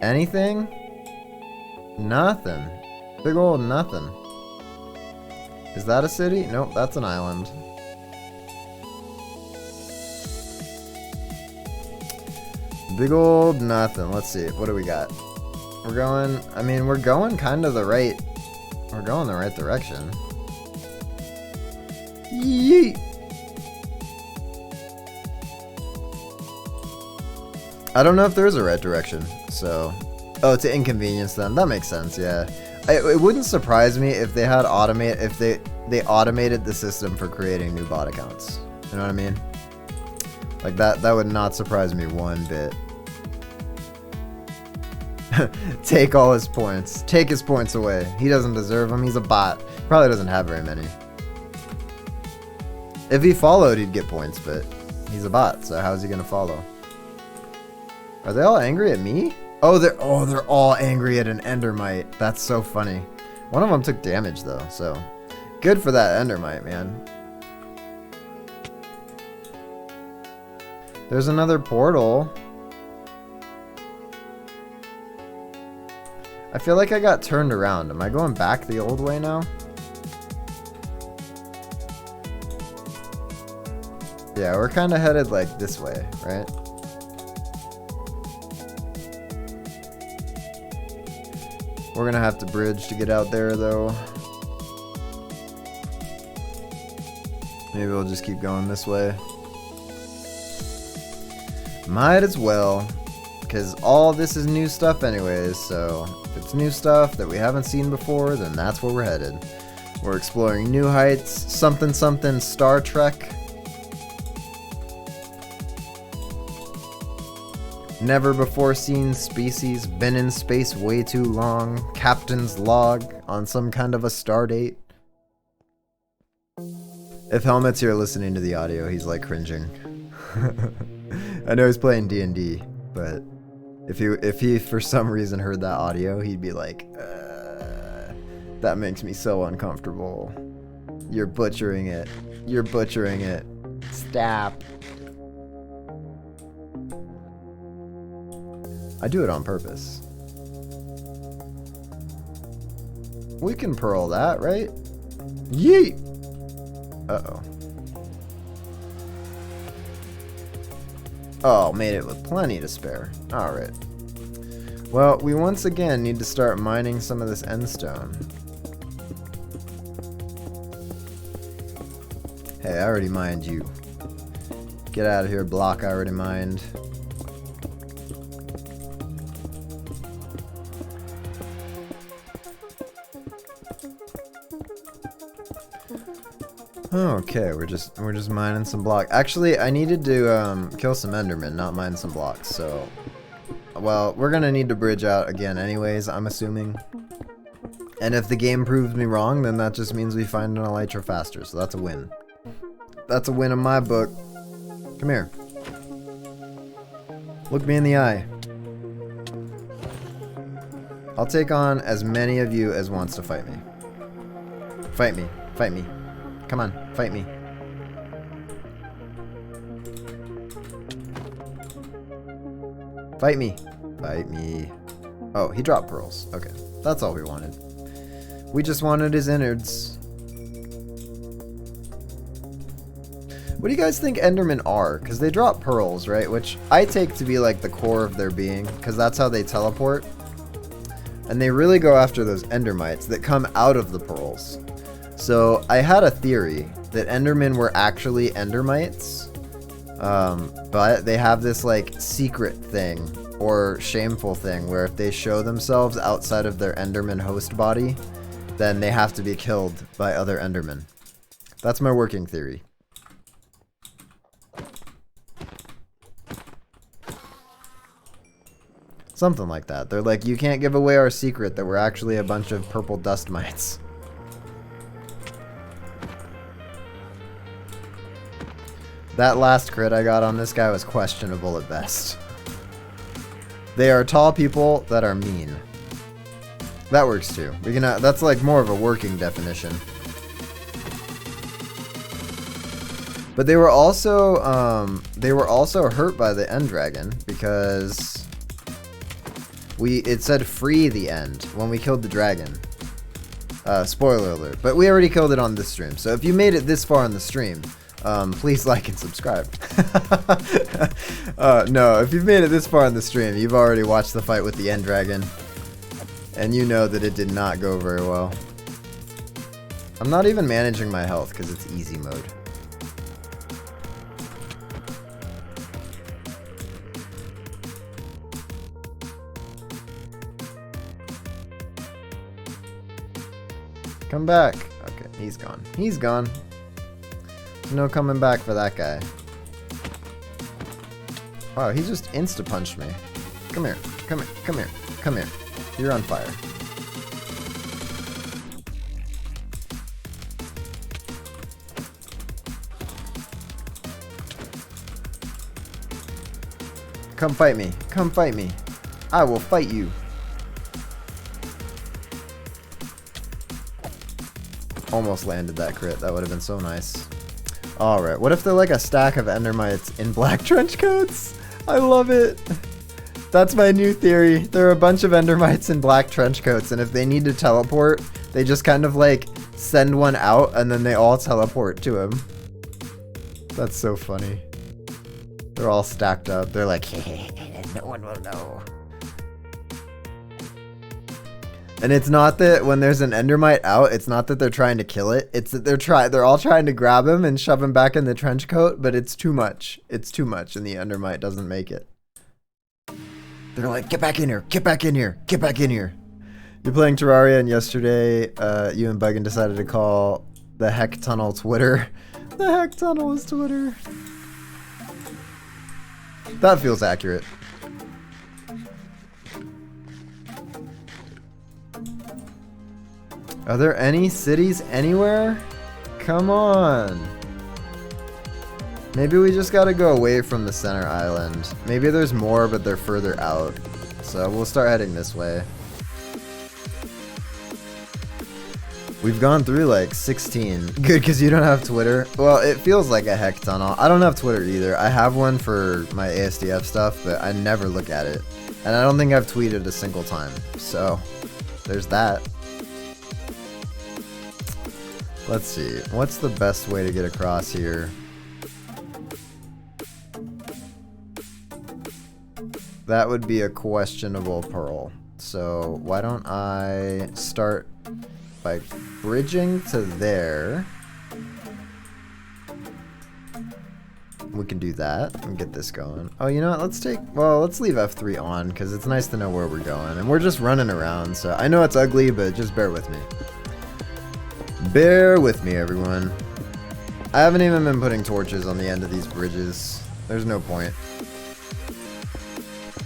Anything? Nothing. Big old nothing. Is that a city? Nope, that's an island. Big old nothing. Let's see. What do we got? We're going, I mean, we're going kind of the right, we're going the right direction. Yeet. I don't know if there is a right direction, so. Oh, to inconvenience them. That makes sense, yeah. It wouldn't surprise me if they had they automated the system for creating new bot accounts. You know what I mean? Like that would not surprise me one bit. Take all his points. Take his points away. He doesn't deserve them. He's a bot. Probably doesn't have very many. If he followed, he'd get points, but he's a bot, so how's he gonna follow? Are they all angry at me? Oh, they're all angry at an endermite. That's so funny. One of them took damage though, so good for that endermite, man. There's another portal. I feel like I got turned around. Am I going back the old way now? Yeah, we're kind of headed like this way, right? We're gonna have to bridge to get out there though. Maybe we'll just keep going this way. Might as well, because all this is new stuff anyways, so if it's new stuff that we haven't seen before, then that's where we're headed. We're exploring new heights, something something Star Trek. Never before seen species, been in space way too long, captain's log on some kind of a star date. If Helmet's here listening to the audio, he's like cringing. I know he's playing D&D, but if he for some reason heard that audio, he'd be like, that makes me so uncomfortable. You're butchering it. You're butchering it. Stop. I do it on purpose. We can pearl that, right? Yeet! Uh-oh. Oh, made it with plenty to spare. Alright. Well, we once again need to start mining some of this endstone. Hey, I already mined you. Get out of here, block I already mined. Okay, we're just mining some blocks. Actually, I needed to kill some endermen, not mine some blocks. So, well, we're gonna need to bridge out again, anyways. I'm assuming. And if the game proves me wrong, then that just means we find an elytra faster. So that's a win. That's a win in my book. Come here. Look me in the eye. I'll take on as many of you as wants to fight me. Fight me. Fight me. Come on, fight me. Fight me. Fight me. Oh, he dropped pearls. Okay, that's all we wanted. We just wanted his innards. What do you guys think endermen are? Because they drop pearls, right? Which I take to be like the core of their being, because that's how they teleport. And they really go after those endermites that come out of the pearls. So I had a theory that endermen were actually endermites, but they have this like secret thing or shameful thing where if they show themselves outside of their enderman host body, then they have to be killed by other endermen. That's my working theory. Something like that. They're like, you can't give away our secret that we're actually a bunch of purple dust mites. That last crit I got on this guy was questionable at best. They are tall people that are mean. That works too. We can. That's like more of a working definition. But they were also hurt by the end dragon because it said free the end when we killed the dragon. Spoiler alert. But we already killed it on this stream. So if you made it this far on the stream, please like and subscribe. No, if you've made it this far in the stream, you've already watched the fight with the end dragon. And you know that it did not go very well. I'm not even managing my health because it's easy mode. Come back. Okay, he's gone. He's gone. No coming back for that guy. Wow, he just insta-punched me. Come here. Come here. Come here. Come here. You're on fire. Come fight me. Come fight me. I will fight you. Almost landed that crit. That would have been so nice. Alright, what if they're like a stack of endermites in black trench coats? I love it. That's my new theory. There are a bunch of endermites in black trench coats, and if they need to teleport, they just kind of like send one out and then they all teleport to him. That's so funny. They're all stacked up. They're like, no one will know. And it's not that when there's an endermite out, it's not that they're trying to kill it. It's that they're all trying to grab him and shove him back in the trench coat, but it's too much. It's too much, and the endermite doesn't make it. They're like, get back in here, get back in here, get back in here. You're playing Terraria, and yesterday, you and Buggin decided to call the heck tunnel Twitter. The heck tunnel is Twitter. That feels accurate. Are there any cities anywhere? Come on. Maybe we just gotta go away from the center island. Maybe there's more, but they're further out. So we'll start heading this way. We've gone through like 16. Good, because you don't have Twitter. Well, it feels like a heck tunnel. I don't have Twitter either. I have one for my ASDF stuff, but I never look at it. And I don't think I've tweeted a single time. So, there's that. Let's see. What's the best way to get across here? That would be a questionable pearl. So, why don't I start by bridging to there. We can do that and get this going. Oh, you know what? Let's leave F3 on because it's nice to know where we're going. And we're just running around, so I know it's ugly, but just bear with me. Bear with me, everyone. I haven't even been putting torches on the end of these bridges. There's no point.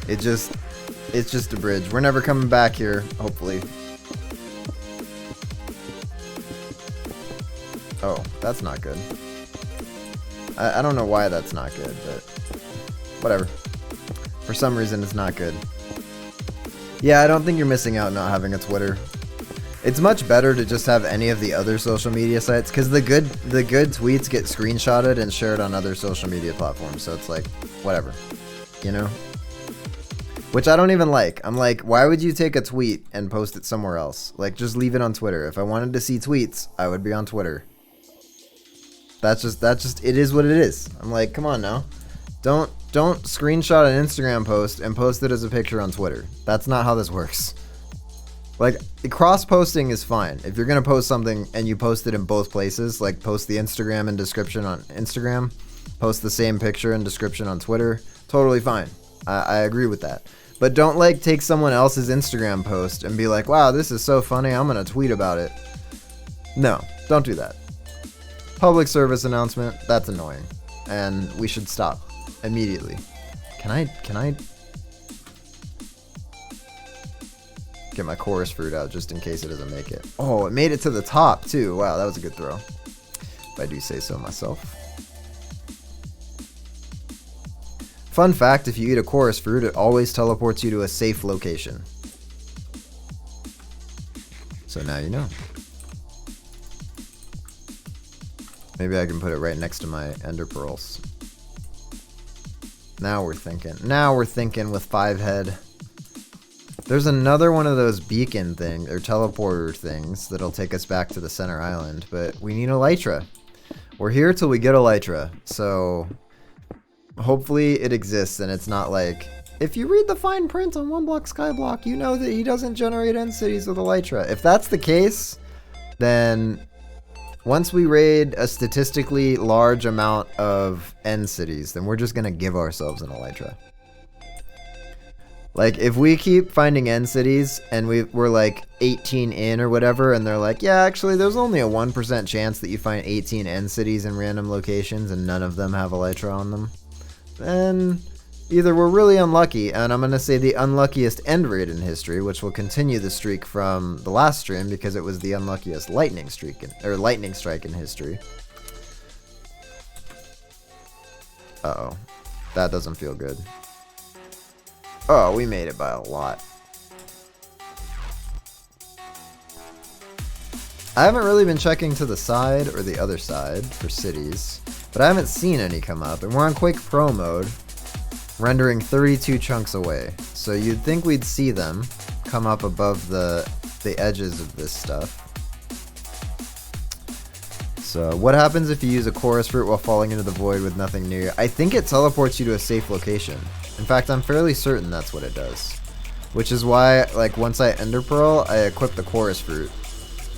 It's just a bridge. We're never coming back here, hopefully. Oh, that's not good. I don't know why that's not good, but whatever. For some reason, it's not good. Yeah, I don't think you're missing out not having a Twitter. It's much better to just have any of the other social media sites, because the good tweets get screenshotted and shared on other social media platforms, so it's like, whatever. You know? Which I don't even like. I'm like, why would you take a tweet and post it somewhere else? Like, just leave it on Twitter. If I wanted to see tweets, I would be on Twitter. That's just, it is what it is. I'm like, come on now. Don't screenshot an Instagram post and post it as a picture on Twitter. That's not how this works. Like, cross-posting is fine. If you're going to post something and you post it in both places, like post the Instagram and description on Instagram, post the same picture and description on Twitter, totally fine. I agree with that. But don't, like, take someone else's Instagram post and be like, wow, this is so funny, I'm going to tweet about it. No, don't do that. Public service announcement, that's annoying. And we should stop immediately. Can I get my chorus fruit out just in case it doesn't make it? Oh, it made it to the top too. Wow, that was a good throw. If I do say so myself. Fun fact, if you eat a chorus fruit, it always teleports you to a safe location. So now you know. Maybe I can put it right next to my ender pearls. Now we're thinking. Now we're thinking with 5 head. There's another one of those beacon things, or teleporter things, that'll take us back to the center island, but we need Elytra. We're here till we get Elytra, so hopefully it exists and it's not like, if you read the fine print on Oneblock Skyblock, you know that he doesn't generate end cities with Elytra. If that's the case, then once we raid a statistically large amount of end cities, then we're just going to give ourselves an Elytra. Like, if we keep finding end cities and we're like 18 in or whatever, and they're like, yeah, actually, there's only a 1% chance that you find 18 end cities in random locations and none of them have Elytra on them, then Either we're really unlucky, and I'm going to say the unluckiest end raid in history, which will continue the streak from the last stream because it was the unluckiest lightning strike in history. Uh-oh. That doesn't feel good. Oh, we made it by a lot. I haven't really been checking to the side or the other side for cities, but I haven't seen any come up, and we're on Quake Pro mode, rendering 32 chunks away. So you'd think we'd see them come up above the edges of this stuff. So what happens if you use a chorus fruit while falling into the void with nothing near you? I think it teleports you to a safe location. In fact, I'm fairly certain that's what it does. Which is why, like, once I ender pearl, I equip the chorus fruit.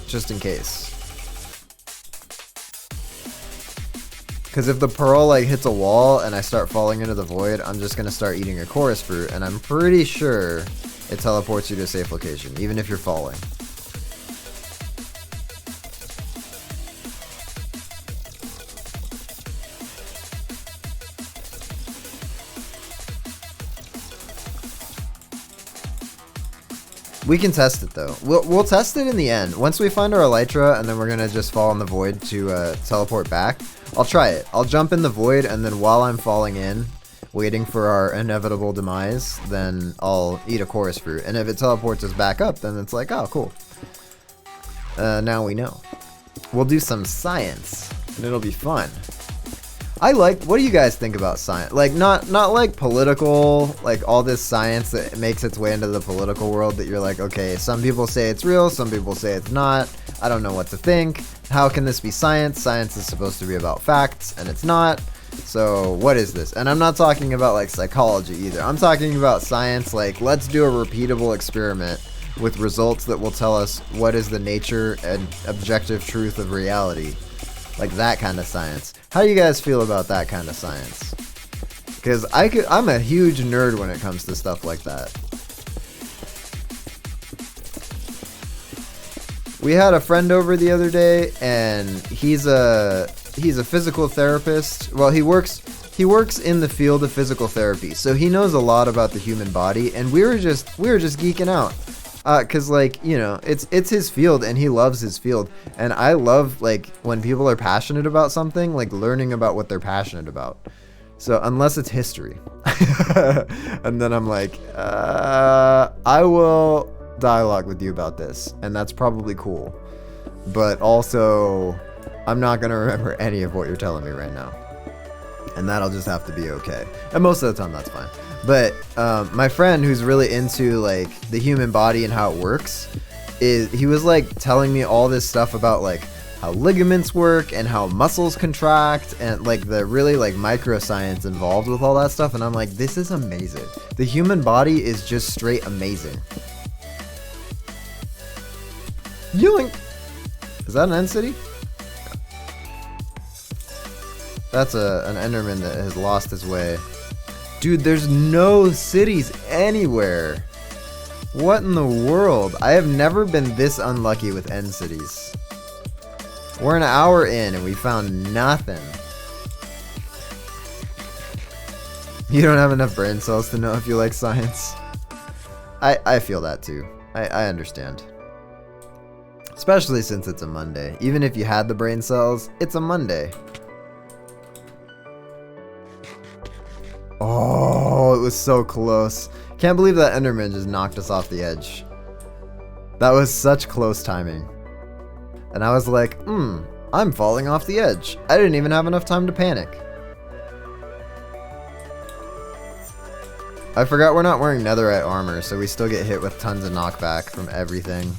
Just in case. Because if the pearl like hits a wall and I start falling into the void, I'm just going to start eating a chorus fruit, and I'm pretty sure it teleports you to a safe location, even if you're falling. We can test it though. We'll test it in the end. Once we find our Elytra, and then we're gonna just fall in the void to teleport back. I'll try it. I'll jump in the void, and then while I'm falling in, waiting for our inevitable demise, then I'll eat a chorus fruit. And if it teleports us back up, then it's like, oh, cool. Now we know. We'll do some science, and it'll be fun. What do you guys think about science? Like, not like political, like all this science that makes its way into the political world that you're like, okay, some people say it's real, some people say it's not. I don't know what to think. How can this be science? Science is supposed to be about facts, and it's not. So what is this? And I'm not talking about like psychology either. I'm talking about science, like let's do a repeatable experiment with results that will tell us what is the nature and objective truth of reality. Like that kind of science. How do you guys feel about that kind of science? Because I'm a huge nerd when it comes to stuff like that. We had a friend over the other day, and he's a physical therapist. Well, he works in the field of physical therapy, so he knows a lot about the human body, and we were just geeking out. Cause like, you know, it's his field and he loves his field. And I love like when people are passionate about something, like learning about what they're passionate about. So unless it's history. And then I'm like, I will dialogue with you about this. And that's probably cool. But also, I'm not going to remember any of what you're telling me right now. And that'll just have to be okay. And most of the time that's fine. But my friend who's really into like the human body and how it works, he was like telling me all this stuff about like how ligaments work and how muscles contract and like the really like microscience involved with all that stuff. And I'm like, this is amazing. The human body is just straight amazing. Yoink! Is that an end city? That's an Enderman that has lost his way. Dude, there's no cities anywhere. What in the world? I have never been this unlucky with end cities. We're an hour in and we found nothing. You don't have enough brain cells to know if you like science. I feel that too. I understand. Especially since it's a Monday. Even if you had the brain cells, it's a Monday. Oh, it was so close. Can't believe that Enderman just knocked us off the edge. That was such close timing. And I was like, I'm falling off the edge. I didn't even have enough time to panic. I forgot we're not wearing netherite armor, so we still get hit with tons of knockback from everything.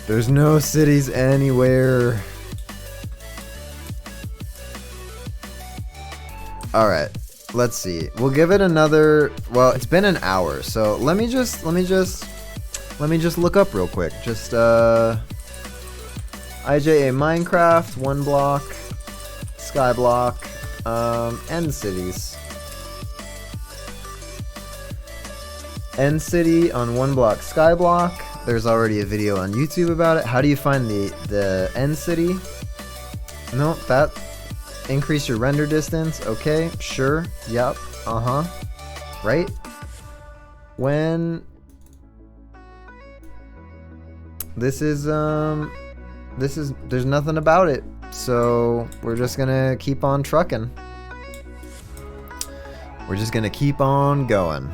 There's no cities anywhere. Alright, let's see. We'll give it another, well, it's been an hour, so let me just look up real quick. Just IJA Minecraft, Oneblock Skyblock, end cities. End city on Oneblock Skyblock. There's already a video on YouTube about it. How do you find the end city? No, Increase your render distance. Okay, sure. Yep. Uh-huh. Right? When... there's nothing about it. So, we're just gonna keep on trucking. We're just gonna keep on going.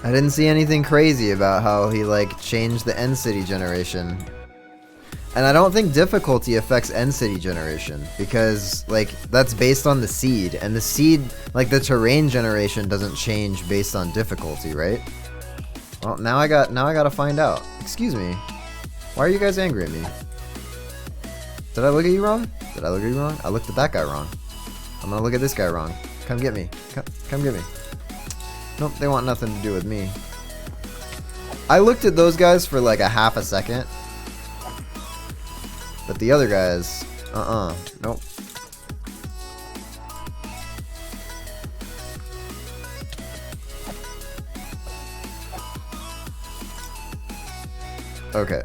I didn't see anything crazy about how he, like, changed the end city generation. And I don't think difficulty affects end city generation, because, like, that's based on the seed, and the seed, like, the terrain generation doesn't change based on difficulty, right? Well, now I gotta find out. Excuse me. Why are you guys angry at me? Did I look at you wrong? Did I look at you wrong? I looked at that guy wrong. I'm gonna look at this guy wrong. Come get me. Come get me. Nope, they want nothing to do with me. I looked at those guys for like a half a second. But the other guys, nope. Okay.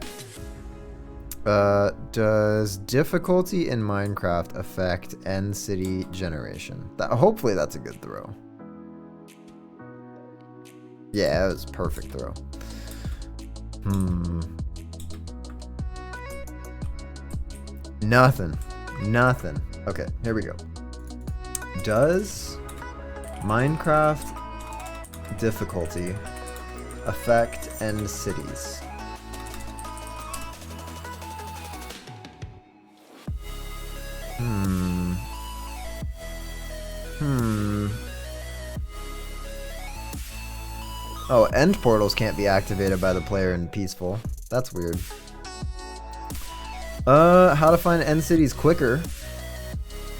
Does difficulty in Minecraft affect end city generation? Hopefully that's a good throw. Yeah, it was a perfect throw. Nothing. Okay, here we go. Does Minecraft difficulty affect end cities? Oh, end portals can't be activated by the player in peaceful. That's weird. How to find end cities quicker.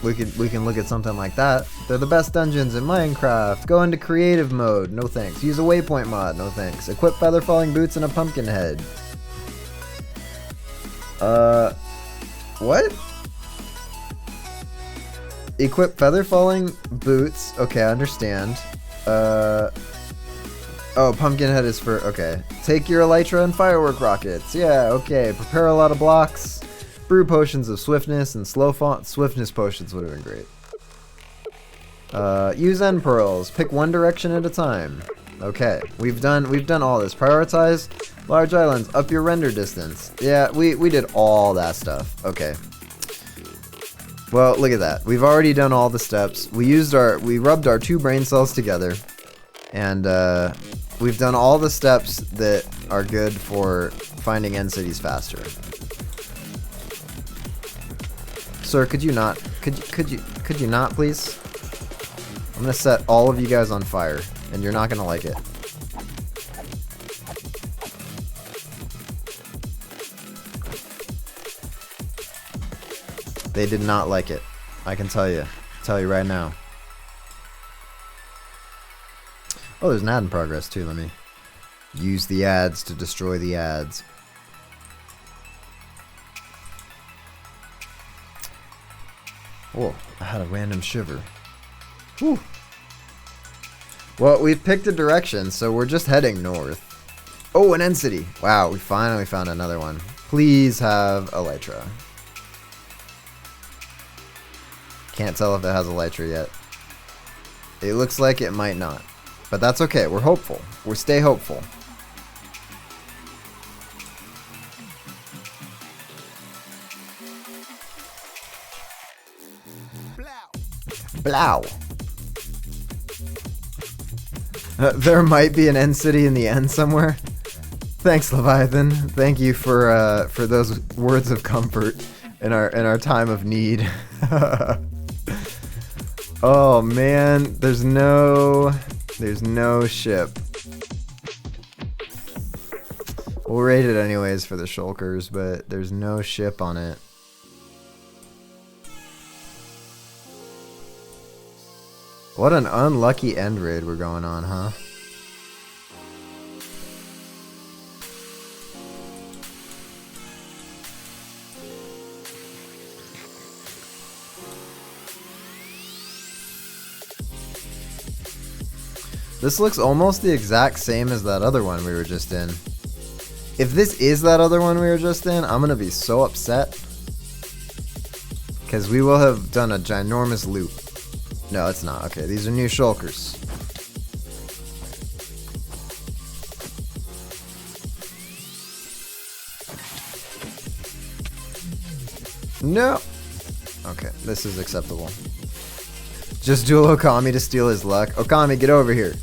We can look at something like that. They're the best dungeons in Minecraft. Go into creative mode. No thanks. Use a waypoint mod. No thanks. Equip feather falling boots and a pumpkin head. What? Equip feather falling boots. Okay, I understand. Oh, pumpkin head is for, okay. Take your elytra and firework rockets. Yeah, okay. Prepare a lot of blocks. Brew potions of swiftness and swiftness potions would have been great. Use end pearls. Pick one direction at a time. Okay, we've done all this. Prioritize large islands. Up your render distance. Yeah, we did all that stuff. Okay. Well, look at that. We've already done all the steps. We rubbed our 2 brain cells together, and we've done all the steps that are good for finding end cities faster. Sir, could you not please? I'm gonna set all of you guys on fire, and you're not gonna like it. They did not like it. I can tell you right now. Oh, there's an ad in progress too. Let me use the ads to destroy the ads. Whoa, I had a random shiver. Whew. Well, we've picked a direction, so we're just heading north. Oh, an end city. Wow, we finally found another one. Please have Elytra. Can't tell if it has Elytra yet. It looks like it might not. But that's okay. We're hopeful. We stay hopeful. Blow. There might be an end city in the end somewhere. Thanks, Leviathan. Thank you for those words of comfort in our time of need. Oh man, there's no ship. We'll rate it anyways for the shulkers, but there's no ship on it. What an unlucky end raid we're going on, huh? This looks almost the exact same as that other one we were just in. If this is that other one we were just in, I'm gonna be so upset. Because we will have done a ginormous loop. No, it's not. Okay, these are new shulkers. No! Okay, this is acceptable. Just duel Okami to steal his luck. Okami, get over here.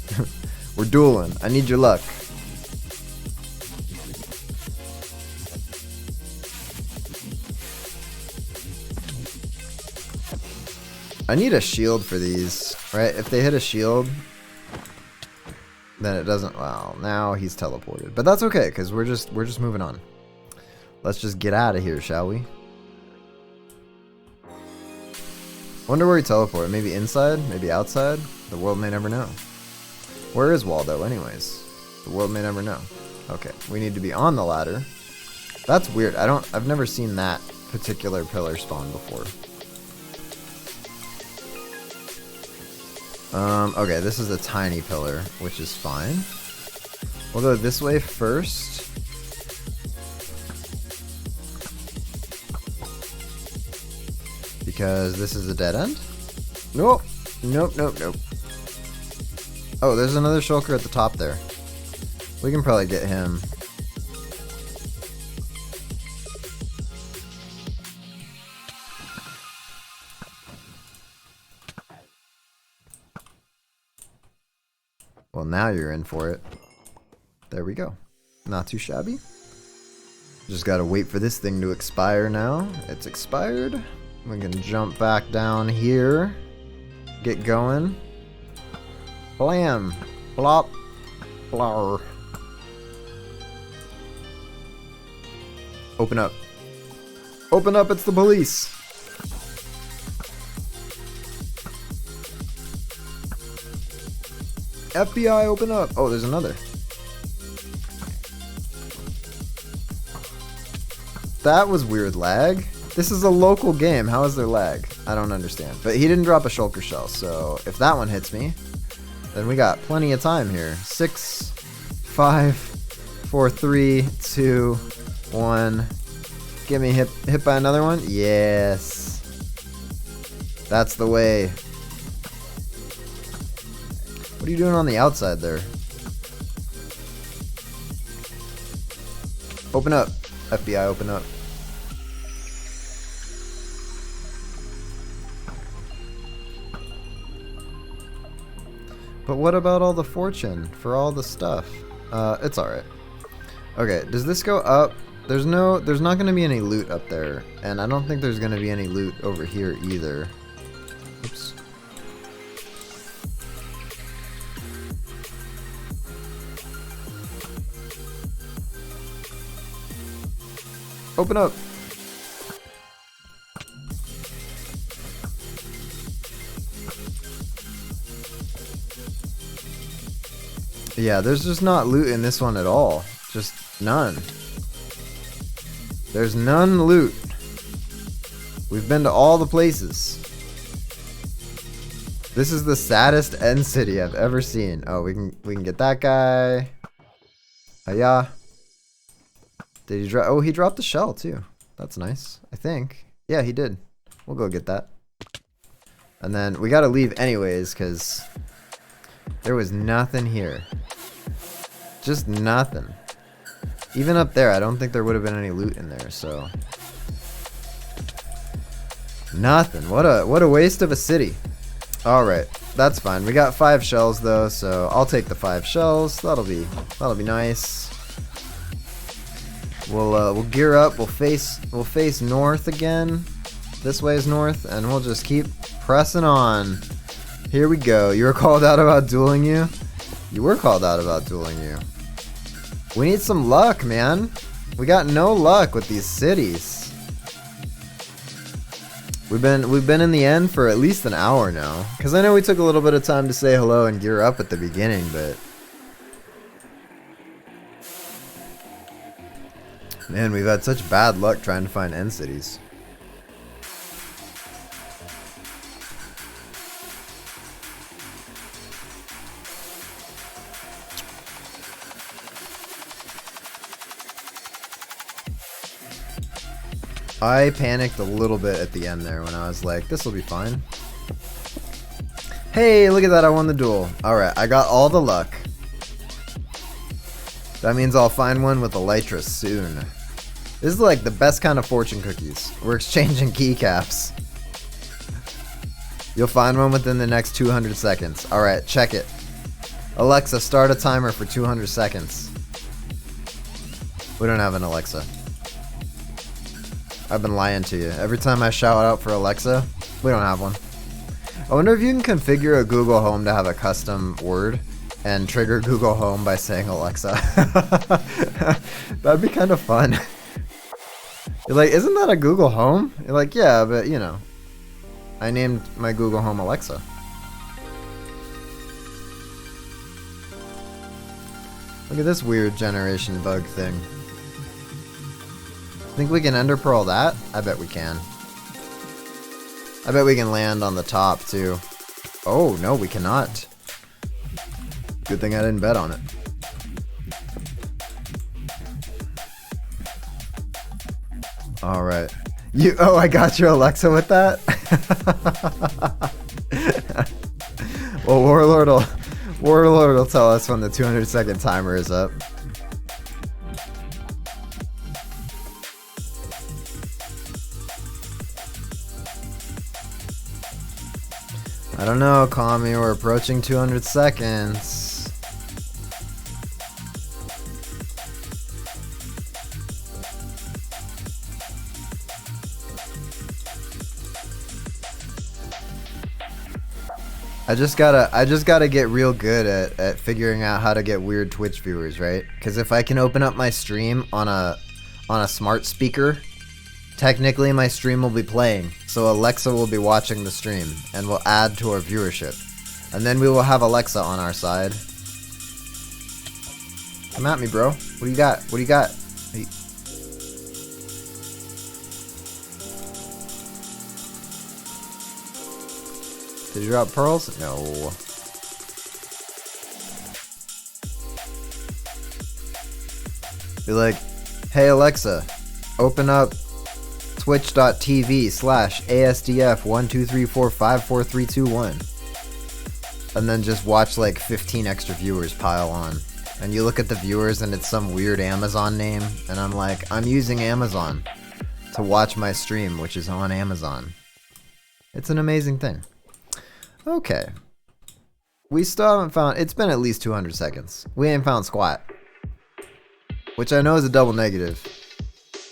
We're dueling. I need your luck. I need a shield for these, right? If they hit a shield, then it doesn't. Well, now he's teleported, but that's okay because we're just moving on. Let's just get out of here, shall we? Wonder where he teleported. Maybe inside? Maybe outside? The world may never know. Where is Waldo, anyways? The world may never know. Okay, we need to be on the ladder. That's weird. I've never seen that particular pillar spawn before. Okay, this is a tiny pillar, which is fine. We'll go this way first. Because this is a dead end? Nope. Nope, nope, nope. Oh, there's another shulker at the top there. We can probably get him. Well, now you're in for it. There we go. Not too shabby. Just gotta wait for this thing to expire now. It's expired. We can jump back down here. Get going. Blam. Blop. Blar. Open up. Open up, it's the police. FBI, open up. Oh, there's another. That was weird lag. This is a local game. How is there lag? I don't understand. But he didn't drop a shulker shell, so if that one hits me, then we got plenty of time here. 6, 5, 4, 3, 2, 1. Get me hit by another one? Yes. That's the way. What are you doing on the outside there? Open up. FBI, open up. But what about all the fortune for all the stuff? It's alright. Okay, does this go up? There's not going to be any loot up there. And I don't think there's going to be any loot over here either. Oops. Open up. Yeah, there's just not loot in this one at all. Just none. There's none loot. We've been to all the places. This is the saddest end city I've ever seen. Oh, we can get that guy. Hiya. Did he drop? Oh, he dropped the shell too. That's nice. I think. Yeah, he did. We'll go get that. And then we gotta leave anyways, because there was nothing here. Just nothing. Even up there, I don't think there would have been any loot in there, so. Nothing. What a waste of a city. Alright, that's fine. We got 5 shells though, so I'll take the 5 shells. That'll be nice. We'll gear up. We'll face north again. This way is north, and we'll just keep pressing on. Here we go. You were called out about dueling you? You were called out about dueling you. We need some luck, man. We got no luck with these cities. We've been in the end for at least an hour now. Because I know we took a little bit of time to say hello and gear up at the beginning, but man, we've had such bad luck trying to find end cities. I panicked a little bit at the end there when I was like, this will be fine. Hey, look at that, I won the duel. Alright, I got all the luck. That means I'll find one with Elytra soon. This is like the best kind of fortune cookies. We're exchanging keycaps. You'll find one within the next 200 seconds. Alright, check it. Alexa, start a timer for 200 seconds. We don't have an Alexa. I've been lying to you. Every time I shout out for Alexa, we don't have one. I wonder if you can configure a Google Home to have a custom word and trigger Google Home by saying Alexa. That'd be kind of fun. You're like, isn't that a Google Home? You're like, yeah, but you know, I named my Google Home Alexa. Look at this weird generation bug thing. Think we can ender pearl that? I bet we can. I bet we can land on the top too. Oh, no, we cannot. Good thing I didn't bet on it. Alright. Oh, I got your Alexa with that? Well, Warlord will tell us when the 200-second timer is up. I don't know, Kami, we're approaching 200 seconds. I just gotta get real good at figuring out how to get weird Twitch viewers, right? Because if I can open up my stream on a smart speaker, technically my stream will be playing, so Alexa will be watching the stream and will add to our viewership. And then we will have Alexa on our side. Come at me, bro. What do you got? What do you got? Hey. Did you drop pearls? No. Be like, hey Alexa, open up twitch.tv/asdf123454321, and then just watch like 15 extra viewers pile on, and you look at the viewers and it's some weird Amazon name, and I'm like, I'm using Amazon to watch my stream, which is on Amazon. It's an amazing thing. Okay, we still haven't found, it's been at least 200 seconds, we ain't found squat, which I know is a double negative.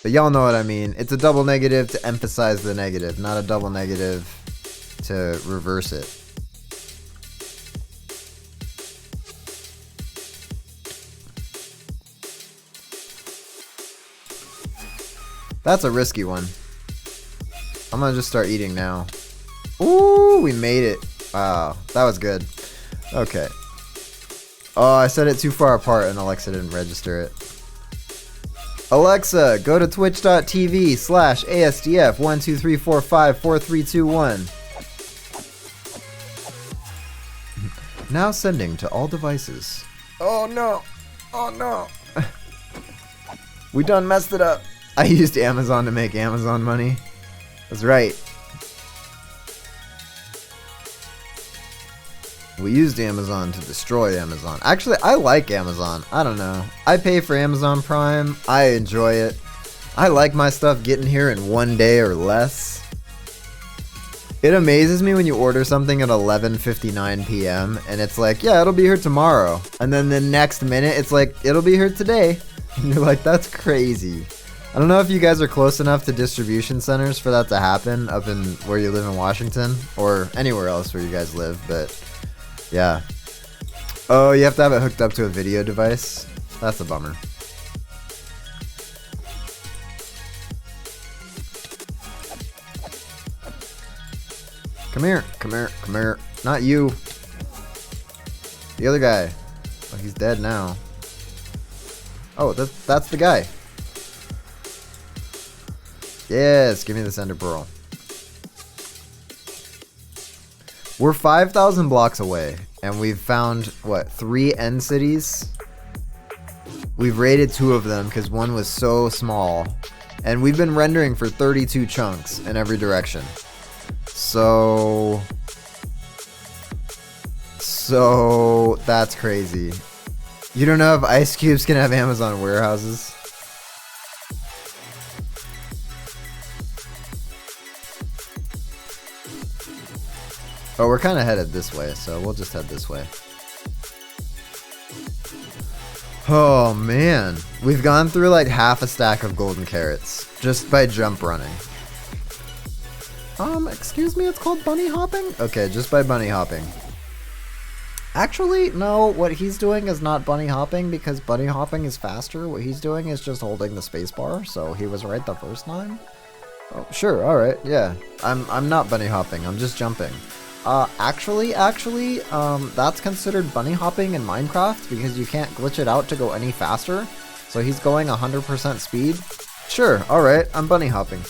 But y'all know what I mean. It's a double negative to emphasize the negative, not a double negative to reverse it. That's a risky one. I'm gonna just start eating now. Ooh, we made it. Wow, that was good. Okay. Oh, I set it too far apart and Alexa didn't register it. Alexa, go to twitch.tv/asdf123454321. Now sending to all devices. Oh no! Oh no! We done messed it up. I used Amazon to make Amazon money. That's right. We used Amazon to destroy Amazon. Actually, I like Amazon. I don't know. I pay for Amazon Prime. I enjoy it. I like my stuff getting here in 1 day or less. It amazes me when you order something at 11:59 p.m. and it's like, yeah, it'll be here tomorrow. And then the next minute, it's like, it'll be here today. And you're like, that's crazy. I don't know if you guys are close enough to distribution centers for that to happen up in where you live in Washington or anywhere else where you guys live, but yeah. Oh, you have to have it hooked up to a video device? That's a bummer. Come here, come here, come here. Not you. The other guy. Oh, he's dead now. Oh, that's the guy. Yes, give me this ender pearl. We're 5,000 blocks away, and we've found, what, 3 end cities? We've raided 2 of them, because one was so small And we've been rendering for 32 chunks in every direction. So that's crazy. You don't know if ice cubes can have Amazon warehouses? Oh, we're kind of headed this way, so we'll just head this way. Oh man, we've gone through like half a stack of golden carrots just by jump running. Excuse me, it's called bunny hopping? Okay, just by bunny hopping. Actually, no, what he's doing is not bunny hopping because bunny hopping is faster. What he's doing is just holding the spacebar, so he was right the first time. Oh, sure, alright, yeah. I'm not bunny hopping, I'm just jumping. Actually, that's considered bunny hopping in Minecraft because you can't glitch it out to go any faster. So he's going 100% speed. Sure, alright, I'm bunny hopping.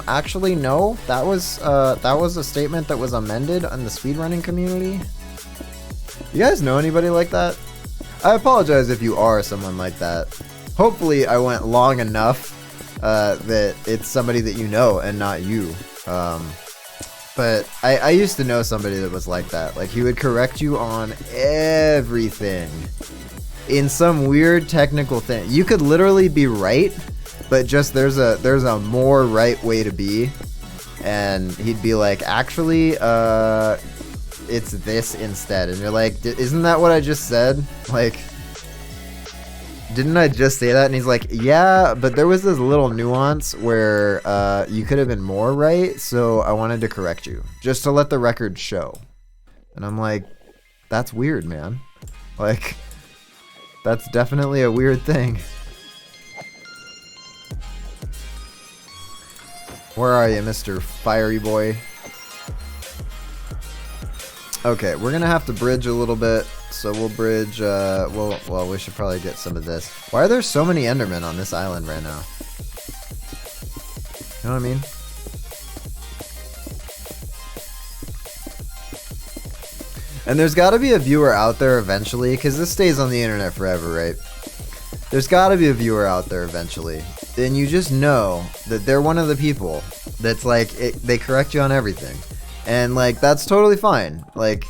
Actually, no, that was a statement that was amended in the speedrunning community. You guys know anybody like that? I apologize if you are someone like that. Hopefully I went long enough that it's somebody that you know and not you. But I used to know somebody that was like that. Like, he would correct you on everything in some weird technical thing. You could literally be right, but just there's a more right way to be. And he'd be like, actually, it's this instead. And you're like, isn't that what I just said? Like, didn't I just say that? And he's like, yeah, but there was this little nuance where you could have been more right, so I wanted to correct you, just to let the record show. And I'm like, that's weird, man. Like, that's definitely a weird thing. Where are you, Mr. Fiery Boy? Okay, we're gonna have to bridge a little bit. So we'll bridge, well, we should probably get some of this. Why are there so many Endermen on this island right now? You know what I mean? And there's gotta be a viewer out there eventually, because this stays on the internet forever, right? There's gotta be a viewer out there eventually. And you just know that they're one of the people that's like, they correct you on everything. And like, that's totally fine. Like,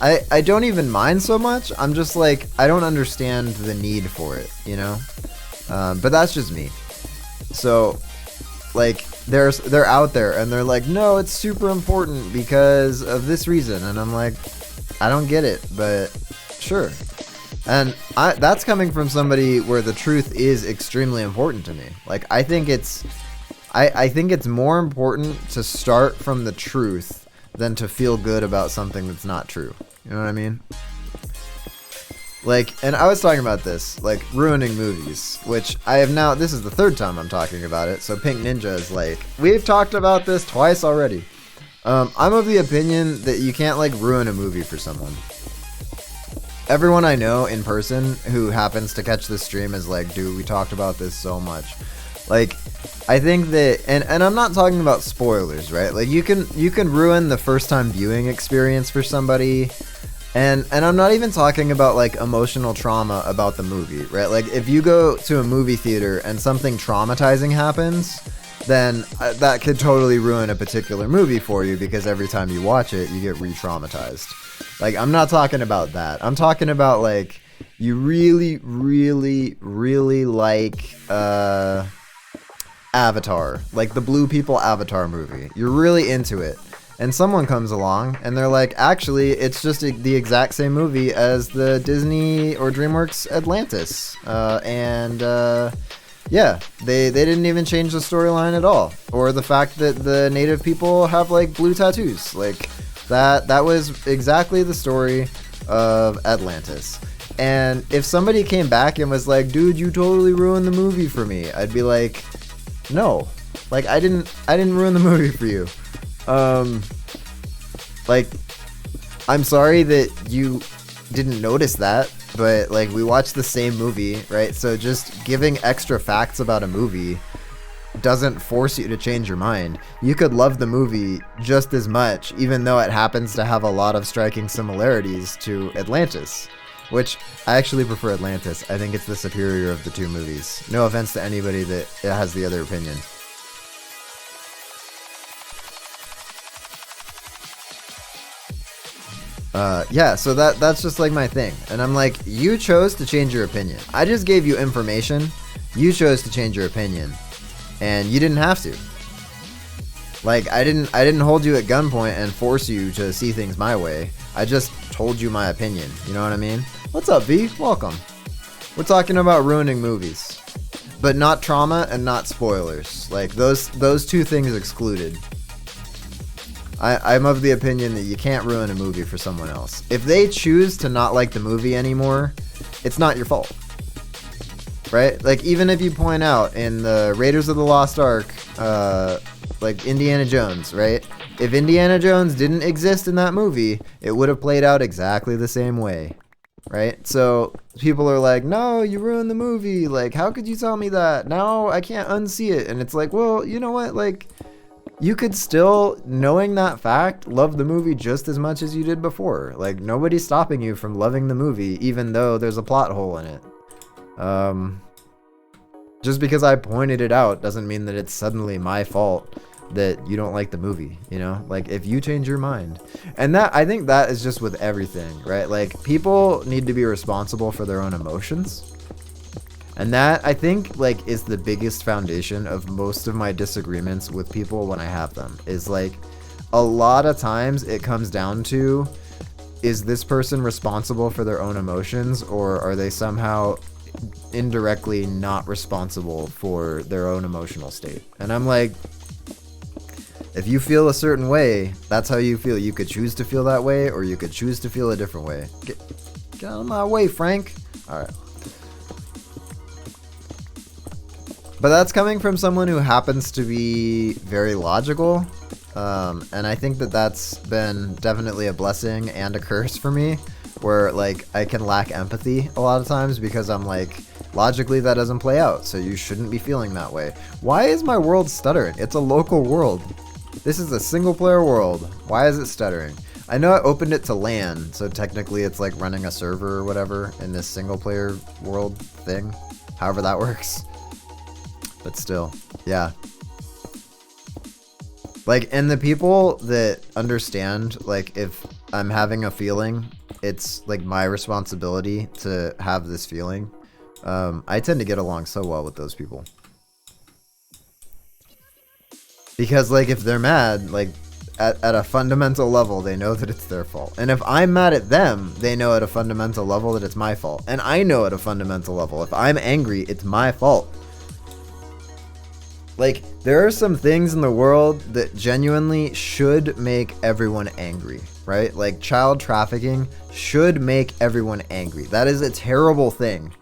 I don't even mind so much. I'm just like, I don't understand the need for it, you know? But that's just me. So, like, they're out there and they're like, no, it's super important because of this reason. And I'm like, I don't get it, but sure. And that's coming from somebody where the truth is extremely important to me. Like, I think it's more important to start from the truth than to feel good about something that's not true. You know what I mean? Like, and I was talking about this, like, ruining movies, which I have now, this is the third time I'm talking about it, so Pink Ninja is like, we've talked about this twice already. I'm of the opinion that you can't, like, ruin a movie for someone. Everyone I know in person who happens to catch this stream is like, dude, we talked about this so much. Like, I think that, and I'm not talking about spoilers, right? Like, you can ruin the first time viewing experience for somebody, and I'm not even talking about like emotional trauma about the movie, right? Like, if you go to a movie theater and something traumatizing happens, then that could totally ruin a particular movie for you because every time you watch it, you get re-traumatized. Like, I'm not talking about that. I'm talking about like, you really, really, really like Avatar, like the Blue People Avatar movie. You're really into it, and someone comes along and they're like, actually, it's just the exact same movie as the Disney or DreamWorks Atlantis, yeah, they didn't even change the storyline at all, or the fact that the native people have like blue tattoos. Like, that was exactly the story of Atlantis. And if somebody came back and was like, dude, you totally ruined the movie for me, I'd be like, no, like, I didn't ruin the movie for you. Like, I'm sorry that you didn't notice that, but like, we watched the same movie, right? So just giving extra facts about a movie doesn't force you to change your mind. You could love the movie just as much, even though it happens to have a lot of striking similarities to Atlantis. Which, I actually prefer Atlantis. I think it's the superior of the two movies. No offense to anybody that has the other opinion. Yeah, so that's just like my thing. And I'm like, you chose to change your opinion. I just gave you information. You chose to change your opinion. And you didn't have to. Like, I didn't hold you at gunpoint and force you to see things my way. I just told you my opinion. You know what I mean? What's up, V? Welcome. We're talking about ruining movies. But not trauma and not spoilers. Like, those two things excluded. I'm of the opinion that you can't ruin a movie for someone else. If they choose to not like the movie anymore, it's not your fault. Right? Like, even if you point out in the Raiders of the Lost Ark, like Indiana Jones, right? If Indiana Jones didn't exist in that movie, it would have played out exactly the same way. Right? So people are like, no, you ruined the movie. Like, how could you tell me that? Now I can't unsee it. And it's like, well, you know what? Like, you could still, knowing that fact, love the movie just as much as you did before. Like, nobody's stopping you from loving the movie, even though there's a plot hole in it. Just because I pointed it out doesn't mean that it's suddenly my fault that you don't like the movie, you know? Like, if you change your mind. And that, I think that is just with everything, right? Like, people need to be responsible for their own emotions. And that, I think, like, is the biggest foundation of most of my disagreements with people when I have them. Is, like, a lot of times it comes down to, is this person responsible for their own emotions, or are they somehow indirectly not responsible for their own emotional state? And I'm like, if you feel a certain way, that's how you feel. You could choose to feel that way, or you could choose to feel a different way. Get out of my way, Frank. All right. But that's coming from someone who happens to be very logical. And I think that that's been definitely a blessing and a curse for me, where, like, I can lack empathy a lot of times because I'm like, logically that doesn't play out, so you shouldn't be feeling that way. Why is my world stuttering? It's a local world. This is a single player world. Why is it stuttering? I know I opened it to LAN, so technically it's like running a server or whatever in this single player world thing. However that works. But still, yeah. Like, and the people that understand, like, if I'm having a feeling, it's like my responsibility to have this feeling. I tend to get along so well with those people. Because, like, if they're mad, like, at a fundamental level, they know that it's their fault. And if I'm mad at them, they know at a fundamental level that it's my fault. And I know at a fundamental level, if I'm angry, it's my fault. Like, there are some things in the world that genuinely should make everyone angry, right? Like, child trafficking should make everyone angry. That is a terrible thing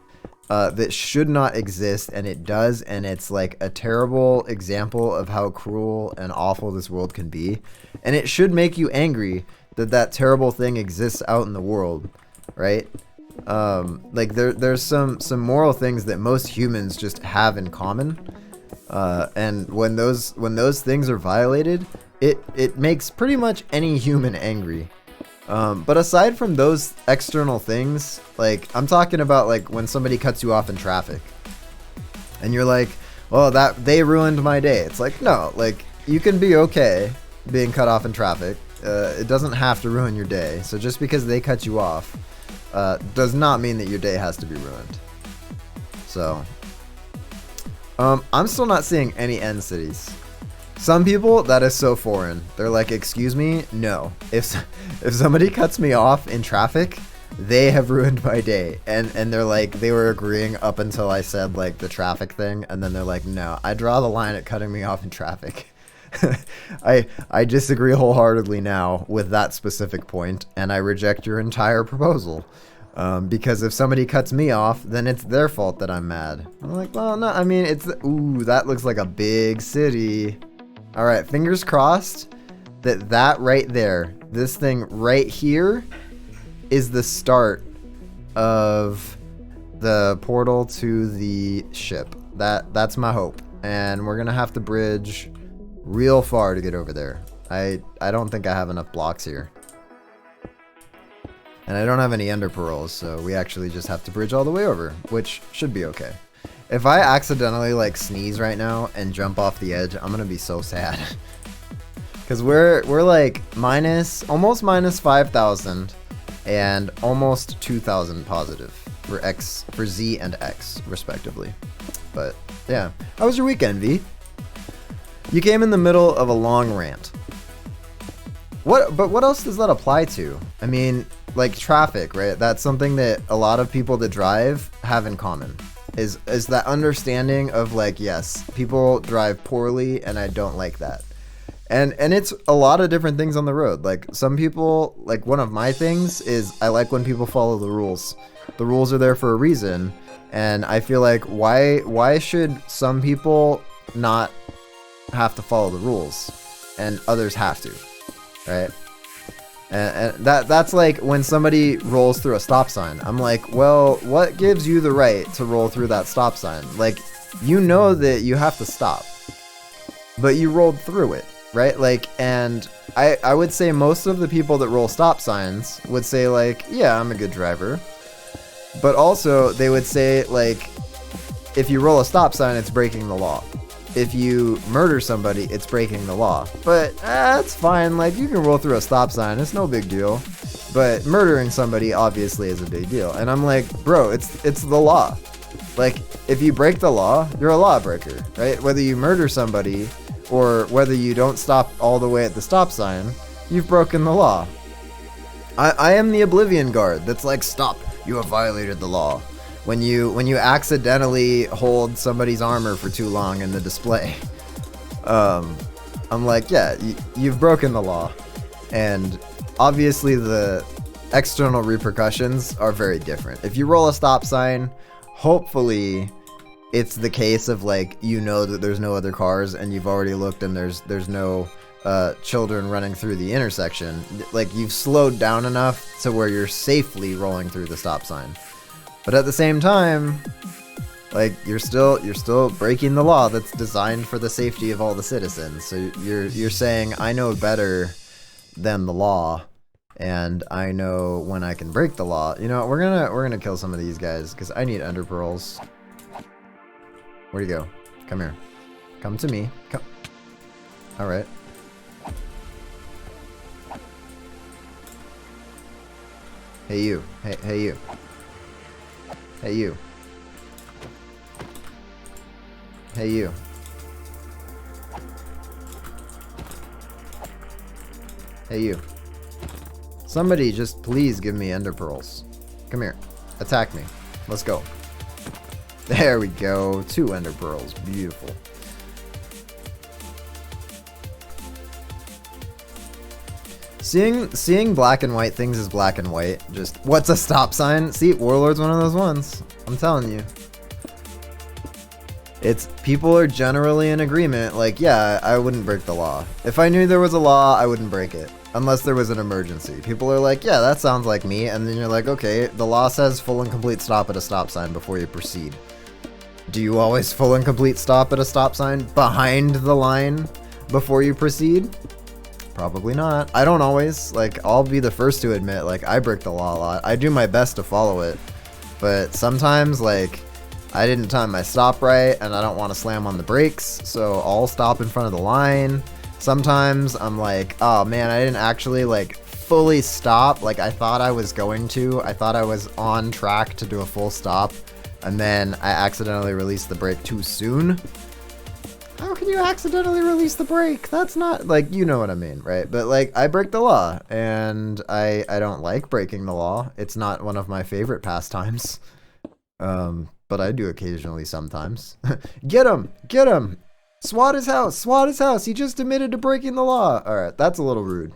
that should not exist, and it does, and it's like a terrible example of how cruel and awful this world can be. And it should make you angry that that terrible thing exists out in the world, right? Like, there's some moral things that most humans just have in common. And when those things are violated, it makes pretty much any human angry. But aside from those external things, like, I'm talking about, like, when somebody cuts you off in traffic and you're like, well, that they ruined my day. It's like, no, like, you can be okay being cut off in traffic. It doesn't have to ruin your day. So just because they cut you off, does not mean that your day has to be ruined. So, I'm still not seeing any end cities. Some people, that is so foreign. They're like, excuse me? No. If somebody cuts me off in traffic, they have ruined my day. And they're like, they were agreeing up until I said, like, the traffic thing. And then they're like, no, I draw the line at cutting me off in traffic. I disagree wholeheartedly now with that specific point, and I reject your entire proposal. Because if somebody cuts me off, then it's their fault that I'm mad. I'm like, well, no, I mean, ooh, that looks like a big city. All right, fingers crossed that right there, this thing right here, is the start of the portal to the ship. That's my hope. And we're gonna have to bridge real far to get over there. I don't think I have enough blocks here. And I don't have any ender pearls, so we actually just have to bridge all the way over, which should be okay. If I accidentally like sneeze right now and jump off the edge, I'm gonna be so sad. Cause we're like almost minus 5,000 and almost 2,000 positive for Z and X respectively. But yeah, how was your weekend, V? You came in the middle of a long rant. But what else does that apply to? I mean, like traffic, right? That's something that a lot of people that drive have in common. Is that understanding of like, yes, people drive poorly and I don't like that. And it's a lot of different things on the road. Like some people, like one of my things is I like when people follow the rules. The rules are there for a reason. And I feel like why should some people not have to follow the rules and others have to? Right? And that's like when somebody rolls through a stop sign. I'm like, well, what gives you the right to roll through that stop sign? Like, you know that you have to stop, but you rolled through it, right? Like, and I would say most of the people that roll stop signs would say like, yeah, I'm a good driver. But also they would say like, if you roll a stop sign, it's breaking the law. If you murder somebody, it's breaking the law. But that's fine. Like, you can roll through a stop sign. It's no big deal. But murdering somebody obviously is a big deal. And I'm like, bro, it's the law. Like, if you break the law, you're a lawbreaker, right? Whether you murder somebody or whether you don't stop all the way at the stop sign, you've broken the law. I am the Oblivion Guard that's like, stop, you have violated the law. When you accidentally hold somebody's armor for too long in the display, I'm like, yeah, you've broken the law. And obviously the external repercussions are very different. If you roll a stop sign, hopefully it's the case of like, you know that there's no other cars and you've already looked and there's no children running through the intersection. Like, you've slowed down enough to where you're safely rolling through the stop sign. But at the same time, like, you're still breaking the law that's designed for the safety of all the citizens. So you're saying, I know better than the law, and I know when I can break the law. You know, we're gonna kill some of these guys because I need ender pearls. Where'd you go? Come here. Come to me. Come. All right. Hey you. Hey you. Hey you. Hey you. Hey you. Somebody just please give me ender pearls. Come here. Attack me. Let's go. There we go. 2 ender pearls. Beautiful. Seeing black and white things as black and white. Just, what's a stop sign? See, Warlord's one of those ones. I'm telling you. It's, people are generally in agreement, like, yeah, I wouldn't break the law. If I knew there was a law, I wouldn't break it. Unless there was an emergency. People are like, yeah, that sounds like me. And then you're like, okay, the law says full and complete stop at a stop sign before you proceed. Do you always full and complete stop at a stop sign behind the line before you proceed? Probably not. I don't always. Like, I'll be the first to admit, like, I break the law a lot. I do my best to follow it. But sometimes, like, I didn't time my stop right, and I don't want to slam on the brakes, so I'll stop in front of the line. Sometimes I'm like, oh man, I didn't actually, like, fully stop like I thought I was going to. I thought I was on track to do a full stop, and then I accidentally released the brake too soon. How can you accidentally release the brake? That's not, like, you know what I mean, right? But, like, I break the law, and I don't like breaking the law. It's not one of my favorite pastimes. But I do occasionally sometimes. Get him! Get him! Swat his house! Swat his house! He just admitted to breaking the law! Alright, that's a little rude.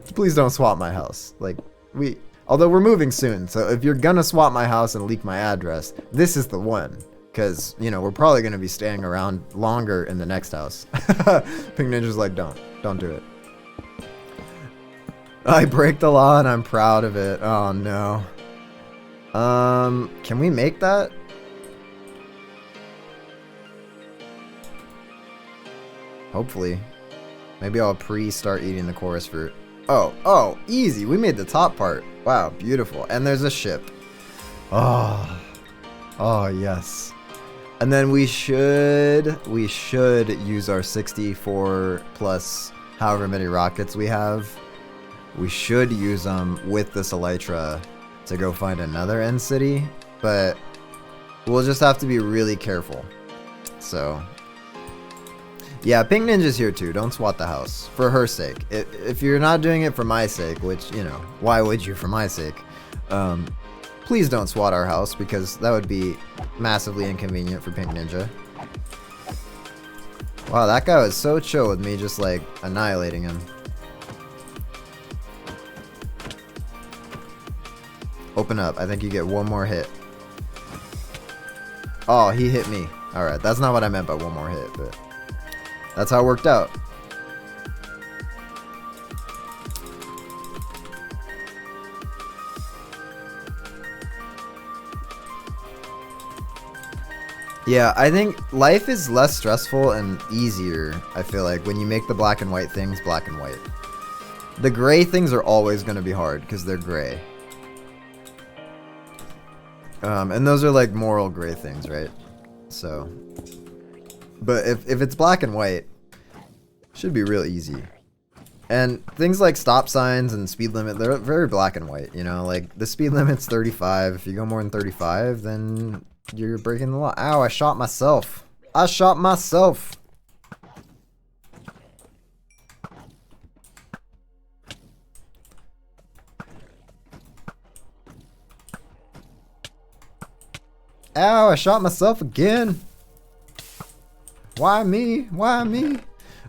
Please don't swat my house. Like, although we're moving soon, so if you're gonna swat my house and leak my address, this is the one. Because, you know, we're probably going to be staying around longer in the next house. Pink Ninja's like, don't do it. I break the law and I'm proud of it. Oh, no. Can we make that? Hopefully. Maybe I'll start eating the chorus fruit. Oh, easy. We made the top part. Wow, beautiful. And there's a ship. Oh, yes. And then we should use our 64 plus however many rockets we have. We should use them with this Elytra to go find another end city, but we'll just have to be really careful. So, yeah, Pink Ninja's here too. Don't swat the house. For her sake. If you're not doing it for my sake, which, you know, why would you for my sake? Please don't swat our house, because that would be massively inconvenient for Pink Ninja. Wow, that guy was so chill with me just, like, annihilating him. Open up. I think you get one more hit. Oh, he hit me. Alright, that's not what I meant by one more hit, but that's how it worked out. Yeah, I think life is less stressful and easier, I feel like, when you make the black and white things black and white. The gray things are always going to be hard, because they're gray. And those are like moral gray things, right? So, but if it's black and white, it should be real easy. And things like stop signs and speed limit, they're very black and white, you know? Like, the speed limit's 35. If you go more than 35, then you're breaking the law. Ow, I shot myself. I shot myself. Ow, I shot myself again. Why me? Why me?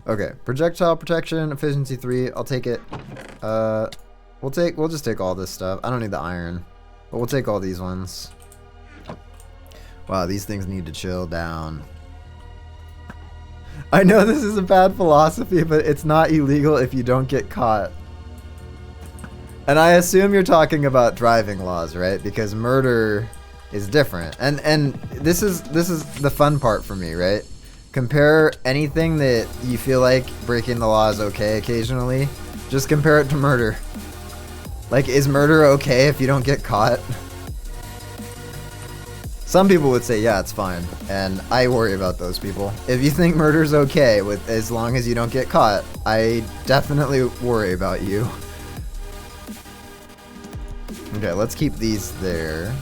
Okay, projectile protection, efficiency 3. I'll take it. We'll just take all this stuff. I don't need the iron, but we'll take all these ones. Wow, these things need to chill down. I know this is a bad philosophy, but it's not illegal if you don't get caught. And I assume you're talking about driving laws, right? Because murder is different. And this is the fun part for me, right? Compare anything that you feel like breaking the law is okay occasionally. Just compare it to murder. Like, is murder okay if you don't get caught? Some people would say, yeah, it's fine. And I worry about those people. If you think murder's okay as long as you don't get caught, I definitely worry about you. Okay, let's keep these there.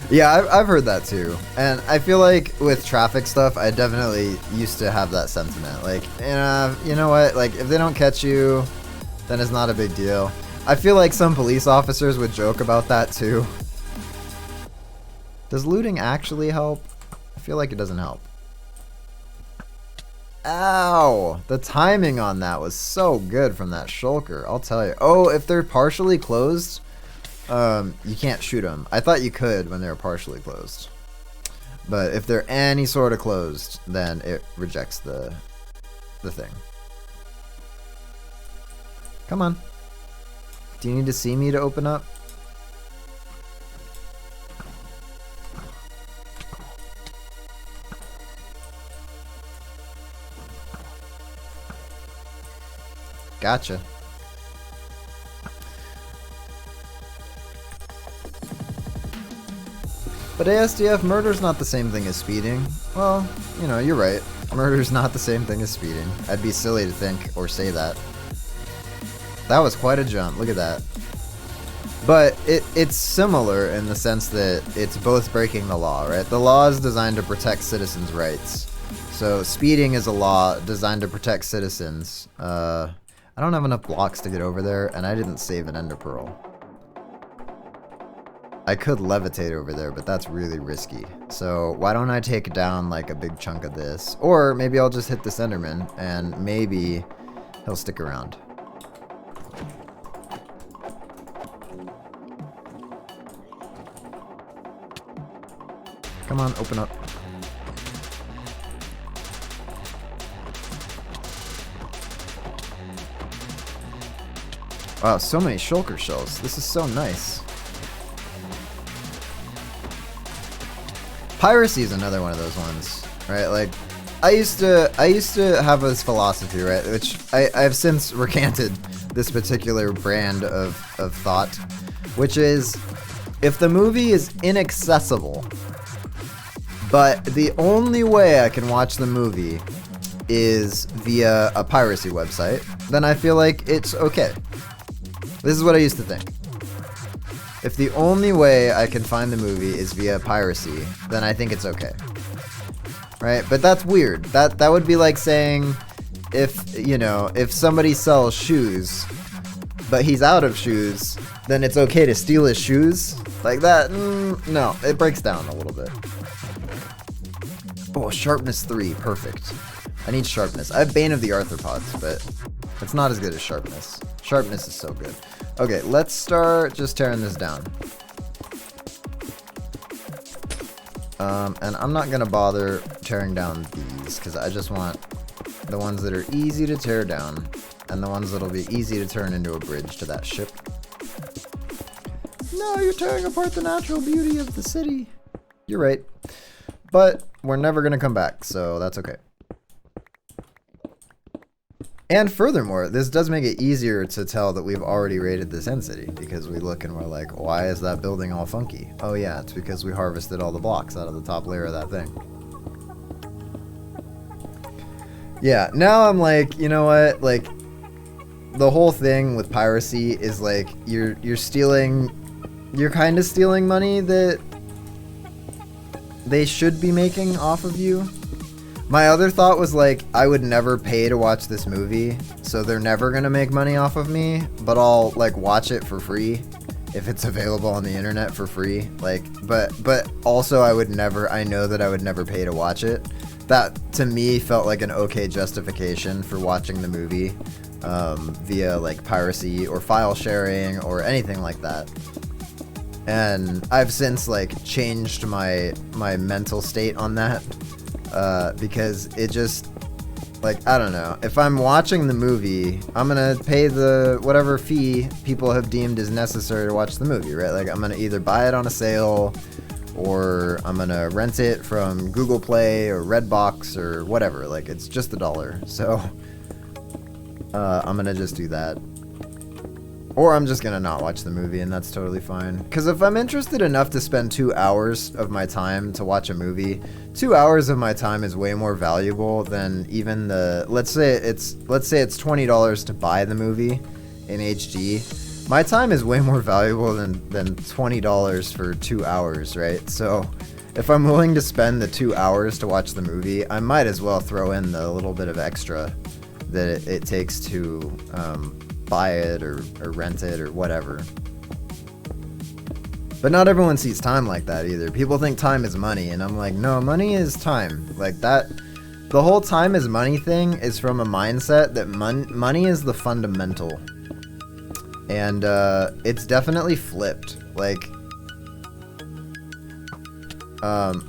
Yeah, I've heard that too. And I feel like with traffic stuff, I definitely used to have that sentiment. Like, you know what? Like, if they don't catch you, then it's not a big deal. I feel like some police officers would joke about that too. Does looting actually help? I feel like it doesn't help. Ow! The timing on that was so good from that shulker, I'll tell you. Oh, if they're partially closed, you can't shoot them. I thought you could when they're partially closed. But if they're any sort of closed, then it rejects the thing. Come on. Do you need to see me to open up? Gotcha. But asdf, murder's not the same thing as speeding. Well, you know, you're right. Murder's not the same thing as speeding. I'd be silly to think or say that. That was quite a jump. Look at that. But it's similar in the sense that it's both breaking the law, right? The law is designed to protect citizens' rights. So speeding is a law designed to protect citizens. I don't have enough blocks to get over there, and I didn't save an ender pearl. I could levitate over there, but that's really risky. So why don't I take down like a big chunk of this? Or maybe I'll just hit this enderman, and maybe he'll stick around. Come on, open up. Wow, so many shulker shells. This is so nice. Piracy is another one of those ones. right? Like, I used to have this philosophy, right, which I've since recanted this particular brand of thought, which is, if the movie is inaccessible, but the only way I can watch the movie is via a piracy website, then I feel like it's okay. This is what I used to think. If the only way I can find the movie is via piracy, then I think it's okay. Right? But that's weird. That would be like saying, if, you know, if somebody sells shoes, but he's out of shoes, then it's okay to steal his shoes? Like that? No, it breaks down a little bit. Oh, sharpness 3, perfect. I need sharpness. I have Bane of the Arthropods, but it's not as good as sharpness. Sharpness is so good. Okay, let's start just tearing this down. And I'm not gonna bother tearing down these, because I just want the ones that are easy to tear down, and the ones that'll be easy to turn into a bridge to that ship. No, you're tearing apart the natural beauty of the city. You're right. But we're never gonna come back, so that's okay. And furthermore, this does make it easier to tell that we've already raided this end city, because we look and we're like, why is that building all funky? Oh yeah, it's because we harvested all the blocks out of the top layer of that thing. Yeah, now I'm like, you know what, like, the whole thing with piracy is like, you're kind of stealing money that they should be making off of you. My other thought was like, I would never pay to watch this movie, so they're never gonna make money off of me, but I'll like watch it for free if it's available on the internet for free. Like, but also I know that I would never pay to watch it. That to me felt like an okay justification for watching the movie via like piracy or file sharing or anything like that. And I've since like changed my mental state on that. Because it just, like, I don't know. If I'm watching the movie, I'm gonna pay the whatever fee people have deemed is necessary to watch the movie, right? Like, I'm gonna either buy it on a sale, or I'm gonna rent it from Google Play or Redbox or whatever. Like, it's just $1. So, I'm gonna just do that. Or I'm just gonna not watch the movie, and that's totally fine. Because if I'm interested enough to spend 2 hours of my time to watch a movie, 2 hours of my time is way more valuable than even the, let's say it's $20 to buy the movie in HD. My time is way more valuable than $20 for 2 hours, right? So if I'm willing to spend the 2 hours to watch the movie, I might as well throw in the little bit of extra that it takes to buy it or rent it or whatever. But not everyone sees time like that either. People think time is money, and I'm like, no, money is time. Like that, the whole time is money thing is from a mindset that money is the fundamental. And it's definitely flipped. Like,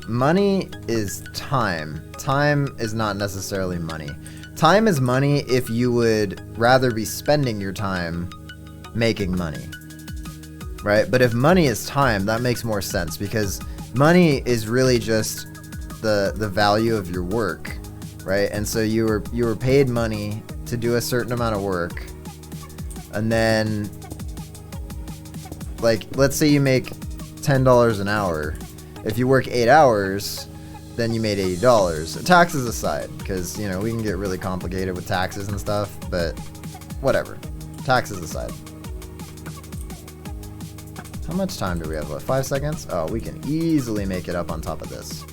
money is time. Time is not necessarily money. Time is money if you would rather be spending your time making money, right? But if money is time, that makes more sense, because money is really just the value of your work, right? And so you were paid money to do a certain amount of work, and then, like, let's say you make $10 an hour. If you work 8 hours, then you made $80. Taxes aside, because, you know, we can get really complicated with taxes and stuff, but whatever. Taxes aside. How much time do we have left? 5 seconds? Oh, we can easily make it up on top of this.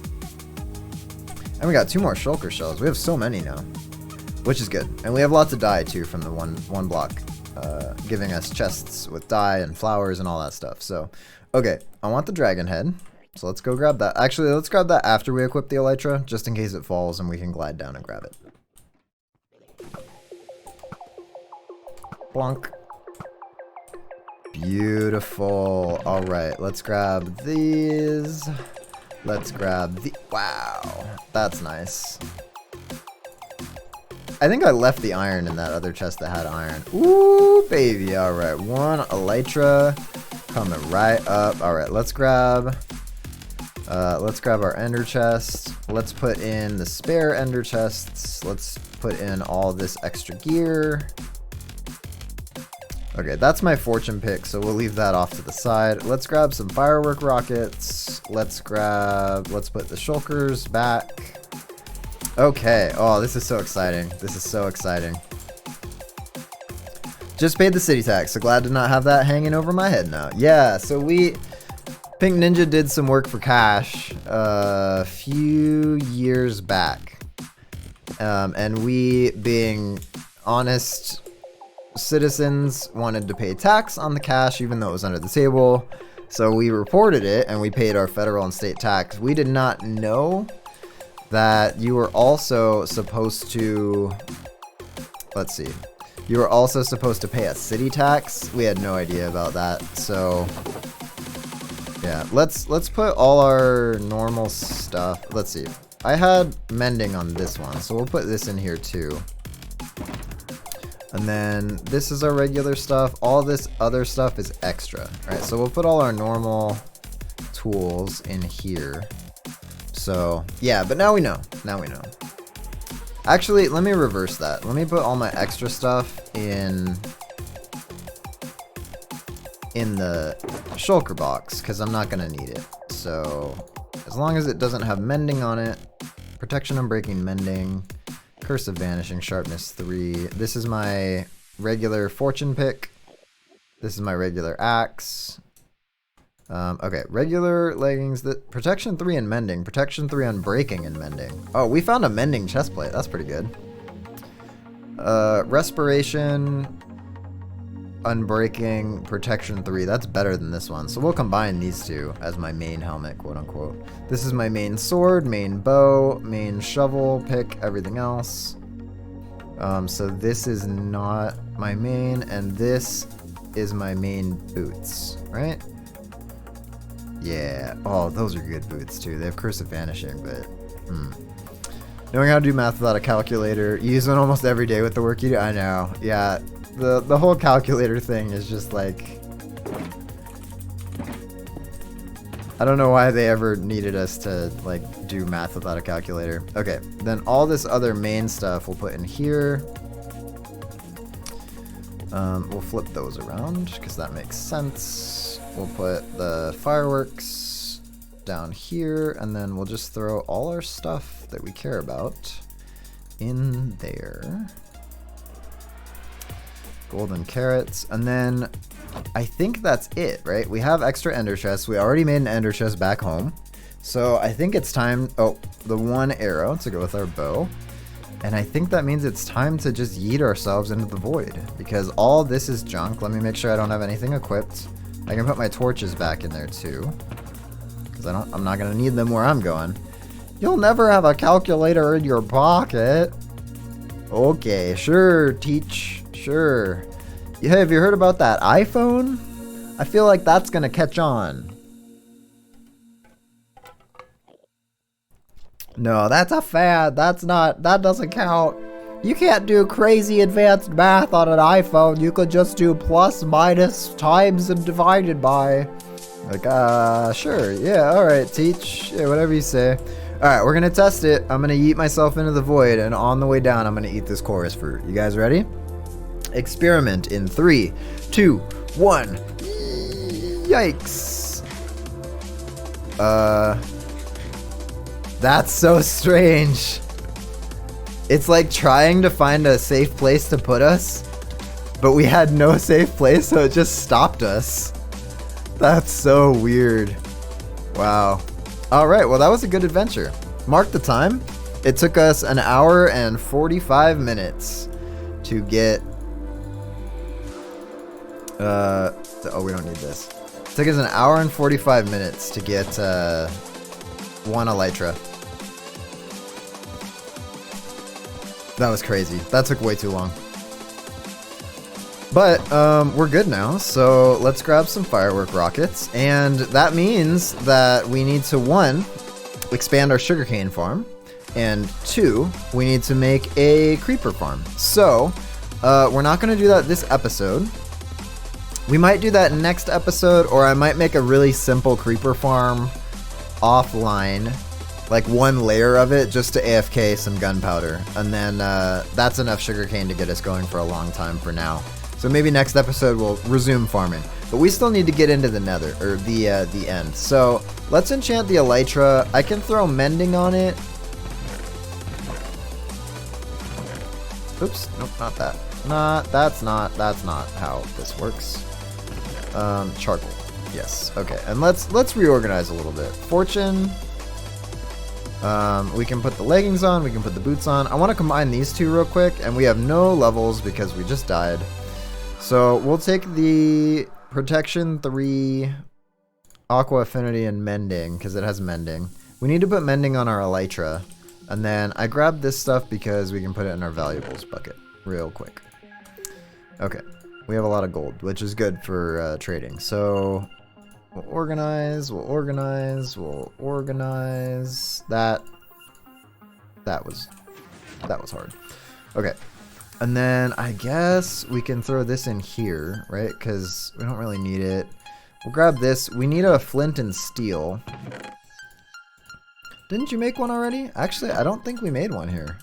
And we got 2 more shulker shells. We have so many now, which is good. And we have lots of dye, too, from the one block, giving us chests with dye and flowers and all that stuff. So, okay, I want the dragon head. So let's go grab that. Actually, let's grab that after we equip the Elytra, just in case it falls and we can glide down and grab it. Blonk. Beautiful. All right, let's grab these. Let's grab the... Wow, that's nice. I think I left the iron in that other chest that had iron. Ooh, baby. All right, 1 Elytra coming right up. All right, let's grab... Let's grab our ender chest. Let's put in the spare ender chests. Let's put in all this extra gear. Okay, that's my fortune pick, so we'll leave that off to the side. Let's grab some firework rockets. Let's put the shulkers back. Okay, oh, this is so exciting. This is so exciting. Just paid the city tax, so glad to not have that hanging over my head now. Yeah, so Pink Ninja did some work for cash a few years back. And we, being honest citizens, wanted to pay tax on the cash even though it was under the table. So we reported it and we paid our federal and state tax. We did not know that you were also supposed to, let's see, you were also supposed to pay a city tax. We had no idea about that. So yeah, let's put all our normal stuff. Let's see. I had mending on this one, so we'll put this in here too. And then this is our regular stuff. All this other stuff is extra. All right, so we'll put all our normal tools in here. So yeah, but now we know. Now we know. Actually, let me reverse that. Let me put all my extra stuff in the shulker box, because I'm not going to need it. So as long as it doesn't have mending on it, protection, unbreaking, mending, curse of vanishing, sharpness 3. This is my regular fortune pick. This is my regular axe. Okay, regular leggings, protection 3 and mending, protection 3 on breaking and mending. Oh, we found a mending chestplate. That's pretty good. Respiration, unbreaking, protection 3. That's better than this one. So we'll combine these two as my main helmet, quote unquote. This is my main sword, main bow, main shovel, pick, everything else. So this is not my main, and this is my main boots, right? Yeah. Oh, those are good boots too. They have curse of vanishing, but knowing how to do math without a calculator, you use one almost every day with the work you do. I know. Yeah. The whole calculator thing is just like, I don't know why they ever needed us to like do math without a calculator. Okay, then all this other main stuff we'll put in here. We'll flip those around because that makes sense. We'll put the fireworks down here, and then we'll just throw all our stuff that we care about in there. Golden carrots, and then I think that's it, right? We have extra ender chests. We already made an ender chest back home. So I think it's time, oh, the one arrow to go with our bow. And I think that means it's time to just yeet ourselves into the void, because all this is junk. Let me make sure I don't have anything equipped. I can put my torches back in there too, because I'm not gonna need them where I'm going. You'll never have a calculator in your pocket. Okay, sure, teach. Sure. Yeah, have you heard about that iPhone? I feel like that's gonna catch on. No, that's a fad. That doesn't count. You can't do crazy advanced math on an iPhone. You could just do plus, minus, times, and divided by. Like, sure. Yeah, alright, teach. Yeah, whatever you say. Alright, we're gonna test it. I'm gonna yeet myself into the void, and on the way down, I'm gonna eat this chorus fruit. You guys ready? Experiment in 3, 2, 1. Yikes. That's so strange. It's like trying to find a safe place to put us, but we had no safe place, so it just stopped us. That's so weird. Wow. Alright, well that was a good adventure. Mark the time. It took us 1 hour and 45 minutes to get... oh, we don't need this. It took us 1 hour and 45 minutes to get one Elytra. That was crazy. That took way too long. But we're good now, so let's grab some firework rockets. And that means that we need to, 1, expand our sugarcane farm, and 2, we need to make a creeper farm. So we're not going to do that this episode. We might do that next episode, or I might make a really simple creeper farm offline, like one layer of it, just to AFK some gunpowder. And then that's enough sugarcane to get us going for a long time for now. So maybe next episode we'll resume farming. But we still need to get into the nether, or the end. So let's enchant the elytra. I can throw mending on it. Oops, nope, not that. That's not how this works. Charcoal. Yes, okay. And let's reorganize a little bit. Fortune. We can put the leggings on, we can put the boots on. I want to combine these two real quick, and we have no levels because we just died. So we'll take the protection 3, aqua affinity, and mending, because it has mending. We need to put mending on our elytra. And then I grabbed this stuff because we can put it in our valuables bucket real quick. Okay, we have a lot of gold, which is good for trading. So we'll organize. That was hard. Okay, and then I guess we can throw this in here, right? Because we don't really need it. We'll grab this. We need a flint and steel. Didn't you make one already? Actually, I don't think we made one here.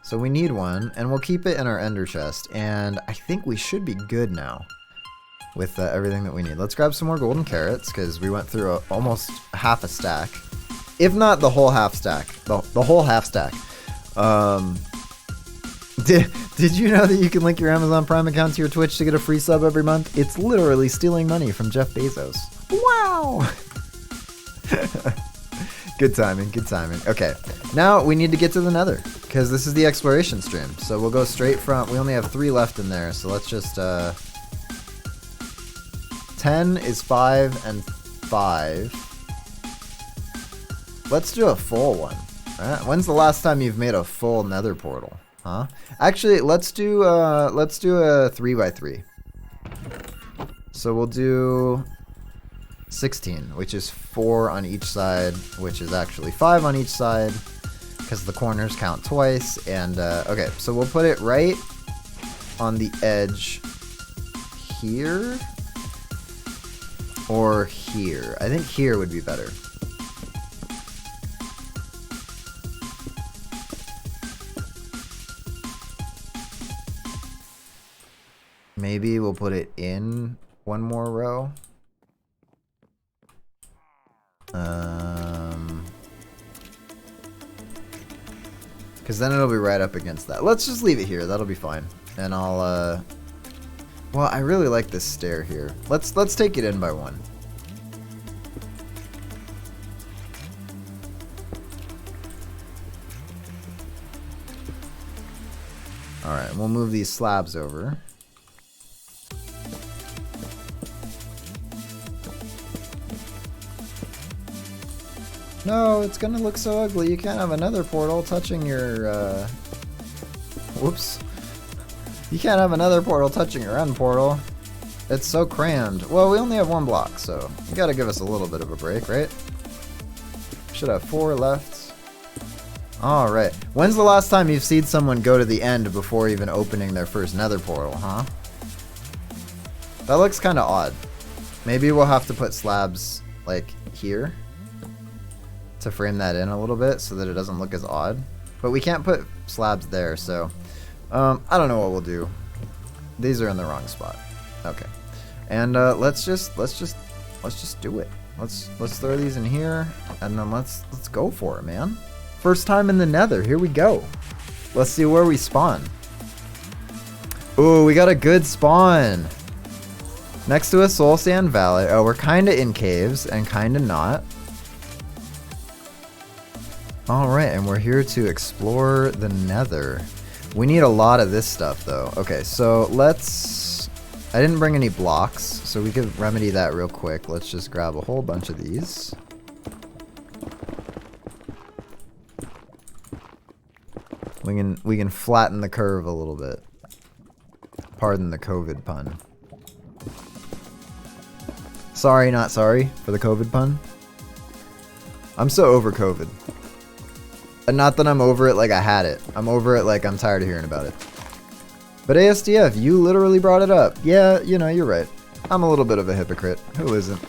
So we need one, and we'll keep it in our ender chest. And I think we should be good now with everything that we need. Let's grab some more golden carrots, because we went through almost half a stack. If not the whole half stack. The whole half stack. Did you know that you can link your Amazon Prime account to your Twitch to get a free sub every month? It's literally stealing money from Jeff Bezos. Wow! Good timing, good timing. Okay, now we need to get to the nether, because this is the exploration stream. So we'll go straight from, we only have 3 left in there, so let's just, 10 is 5 and 5. Let's do a full one. Alright, when's the last time you've made a full nether portal? Huh? Actually, let's do a 3x3. So we'll do 16, which is 4 on each side, which is actually 5 on each side, because the corners count twice. And okay, so we'll put it right on the edge here, or here. I think here would be better. Maybe we'll put it in one more row. Because then it'll be right up against that. Let's just leave it here. That'll be fine. And I'll, well, I really like this stair here. Let's take it in by one. Alright, we'll move these slabs over. No, it's gonna look so ugly. You can't have another portal touching your, whoops. You can't have another portal touching your end portal. It's so crammed. Well, we only have 1 block, so you gotta give us a little bit of a break, right? Should have 4 left. Alright. When's the last time you've seen someone go to the end before even opening their first nether portal, huh? That looks kinda odd. Maybe we'll have to put slabs, like, here to frame that in a little bit so that it doesn't look as odd. But we can't put slabs there, so I don't know what we'll do. These are in the wrong spot. Okay. And let's just do it. Let's throw these in here, and then let's go for it, man. First time in the nether. Here we go. Let's see where we spawn. Ooh, we got a good spawn. Next to a soul sand valley. Oh, we're kind of in caves and kind of not. Alright, and we're here to explore the nether. We need a lot of this stuff, though. Okay, so let's... I didn't bring any blocks, so we could remedy that real quick. Let's just grab a whole bunch of these. We can flatten the curve a little bit. Pardon the COVID pun. Sorry, not sorry for the COVID pun. I'm so over COVID. And not that I'm over it like I had it. I'm over it like I'm tired of hearing about it. But ASDF, you literally brought it up. Yeah, you know, you're right. I'm a little bit of a hypocrite. Who isn't?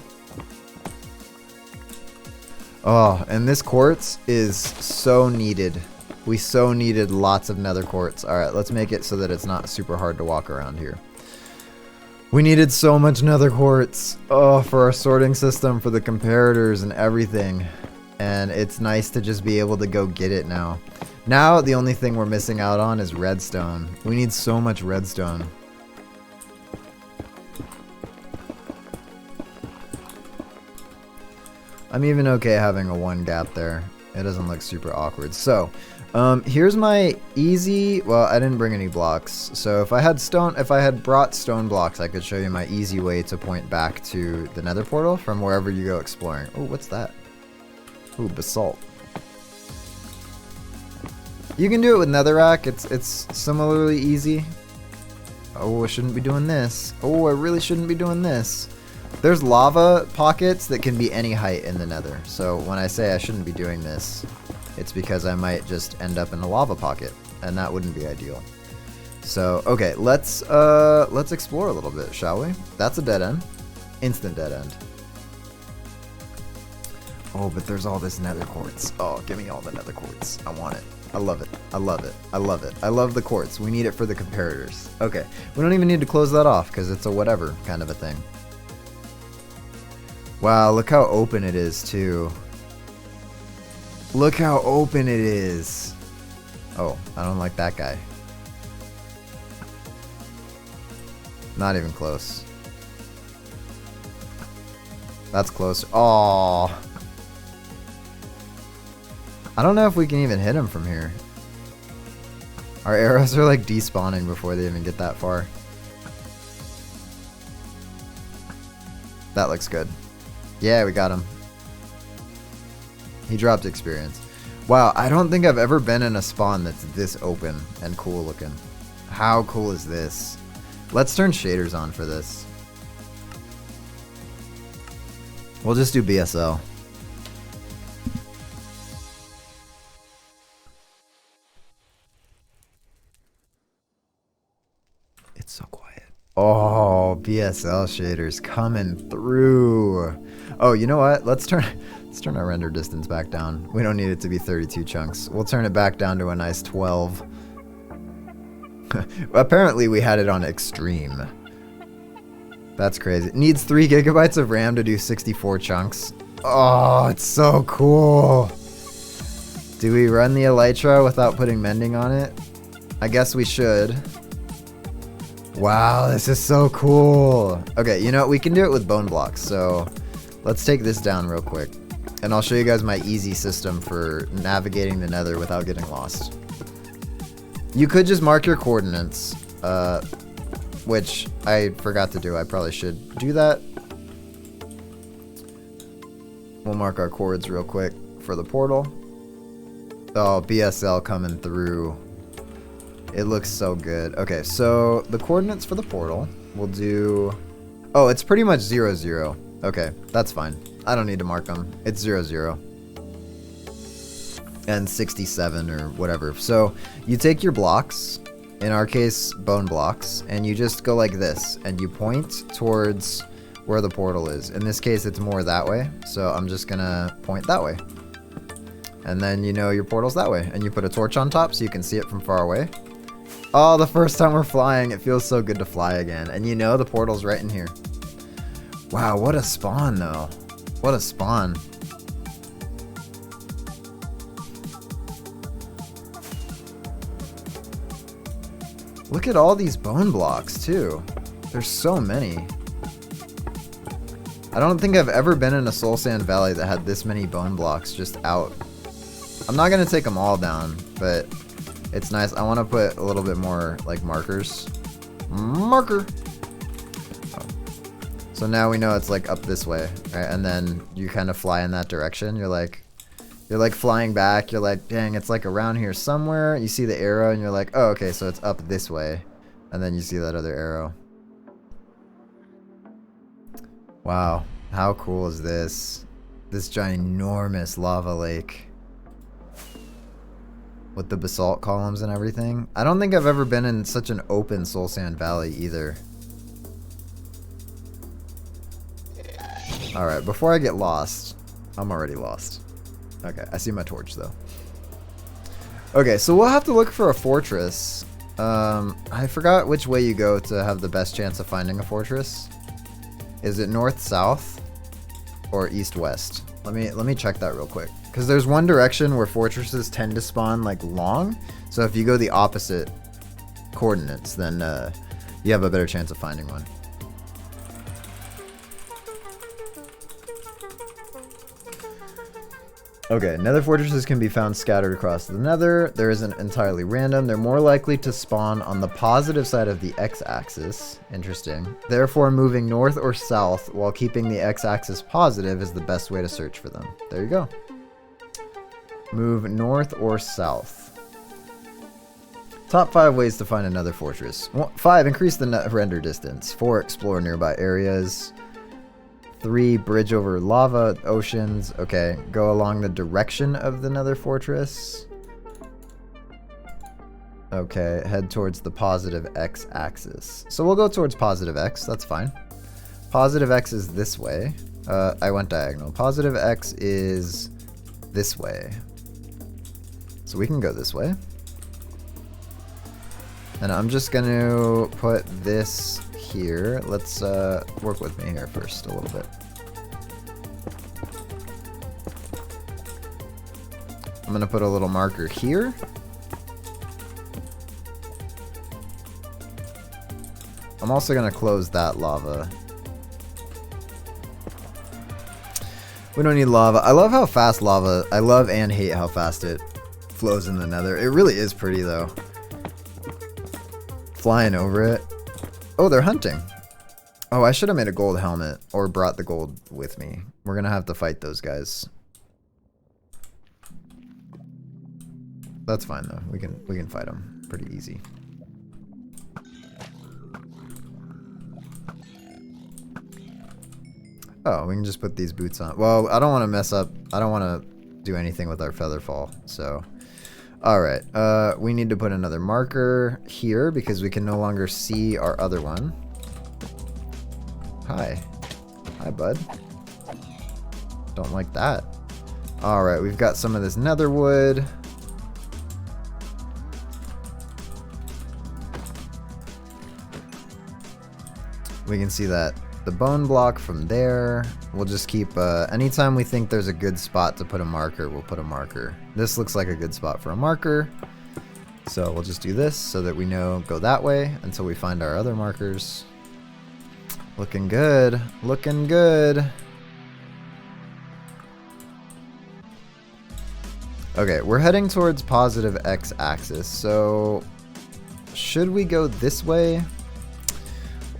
Oh, and this quartz is so needed. We so needed lots of nether quartz. Alright, let's make it so that it's not super hard to walk around here. We needed so much nether quartz. Oh, for our sorting system, for the comparators and everything. And it's nice to just be able to go get it now. Now, the only thing we're missing out on is redstone. We need so much redstone. I'm even okay having a 1 gap there. It doesn't look super awkward. So, here's my easy, well, I didn't bring any blocks. So if I had brought stone blocks, I could show you my easy way to point back to the nether portal from wherever you go exploring. Oh, what's that? Ooh, basalt. You can do it with netherrack. It's similarly easy. Oh, I shouldn't be doing this. Oh, I really shouldn't be doing this. There's lava pockets that can be any height in the nether. So when I say I shouldn't be doing this, it's because I might just end up in a lava pocket, and that wouldn't be ideal. So, okay, let's explore a little bit, shall we? That's a dead end. Instant dead end. Oh, but there's all this nether quartz. Oh, give me all the nether quartz. I want it. I love it. I love it. I love it. I love the quartz. We need it for the comparators. Okay, we don't even need to close that off because it's a whatever kind of a thing. Wow, look how open it is too. Look how open it is. Oh, I don't like that guy. Not even close. That's close. Oh. I don't know if we can even hit him from here. Our arrows are like despawning before they even get that far. That looks good. Yeah, we got him. He dropped experience. Wow, I don't think I've ever been in a spawn that's this open and cool looking. How cool is this? Let's turn shaders on for this. We'll just do BSL. It's so quiet. Oh, BSL shaders coming through. Oh, you know what? Let's turn our render distance back down. We don't need it to be 32 chunks. We'll turn it back down to a nice 12. Apparently we had it on extreme. That's crazy. It needs 3 gigabytes of RAM to do 64 chunks. Oh, it's so cool. Do we run the Elytra without putting mending on it? I guess we should. Wow, this is so cool. Okay, you know what? We can do it with bone blocks. So let's take this down real quick. And I'll show you guys my easy system for navigating the nether without getting lost. You could just mark your coordinates, which I forgot to do. I probably should do that. We'll mark our coords real quick for the portal. Oh, BSL coming through. It looks so good. Okay, so the coordinates for the portal, we'll do... Oh, it's pretty much 0, 0. Okay, that's fine. I don't need to mark them. It's 0, 0. And 67 or whatever. So you take your blocks, in our case, bone blocks, and you just go like this, and you point towards where the portal is. In this case, it's more that way, so I'm just gonna point that way. And then you know your portal's that way, and you put a torch on top so you can see it from far away. Oh, the first time we're flying, it feels so good to fly again. And you know the portal's right in here. Wow, what a spawn though. What a spawn. Look at all these bone blocks too. There's so many. I don't think I've ever been in a soul sand valley that had this many bone blocks just out. I'm not gonna take them all down, but it's nice. I want to put a little bit more like markers. Marker. Oh. So now we know it's like up this way, right? And then you kind of fly in that direction. You're like flying back. You're like, dang, it's like around here somewhere. You see the arrow and you're like, oh, okay, so it's up this way. And then you see that other arrow. Wow, how cool is this? This ginormous lava lake with the basalt columns and everything. I don't think I've ever been in such an open soul sand valley either. Alright, before I get lost, I'm already lost. Okay, I see my torch though. Okay, so we'll have to look for a fortress. I forgot which way you go to have the best chance of finding a fortress. Is it north-south or east-west? Let me check that real quick. Because there's one direction where fortresses tend to spawn like long. So if you go the opposite coordinates, then you have a better chance of finding one. Okay, nether fortresses can be found scattered across the nether. There isn't entirely random. They're more likely to spawn on the positive side of the x-axis. Interesting. Therefore, moving north or south while keeping the x-axis positive is the best way to search for them. There you go. Move north or south. Top 5 ways to find another fortress. 5. Increase the net render distance. 4. Explore nearby areas. 3. Bridge over lava, oceans. Okay, go along the direction of the nether fortress. Okay, head towards the positive x-axis. So we'll go towards positive x, that's fine. Positive x is this way. I went diagonal. Positive x is this way. So we can go this way. And I'm just going to put this here. Let's work with me here first a little bit. I'm going to put a little marker here. I'm also going to close that lava. We don't need lava. I love how fast lava, I love and hate how fast it flows in the nether. It really is pretty though. Flying over it. Oh, they're hunting. Oh, I should have made a gold helmet or brought the gold with me. We're gonna have to fight those guys. That's fine though. We can fight them pretty easy. Oh, we can just put these boots on. Well, I don't want to mess up. I don't want to do anything with our feather fall. So, all right. We need to put another marker here because we can no longer see our other one. Hi. Hi, bud. Don't like that. All right. We've got some of this nether wood. We can see that the bone block from there. We'll just keep, anytime we think there's a good spot to put a marker, we'll put a marker. This looks like a good spot for a marker. So we'll just do this so that we know go that way until we find our other markers. Looking good. Looking good. Okay, we're heading towards positive x-axis. So should we go this way?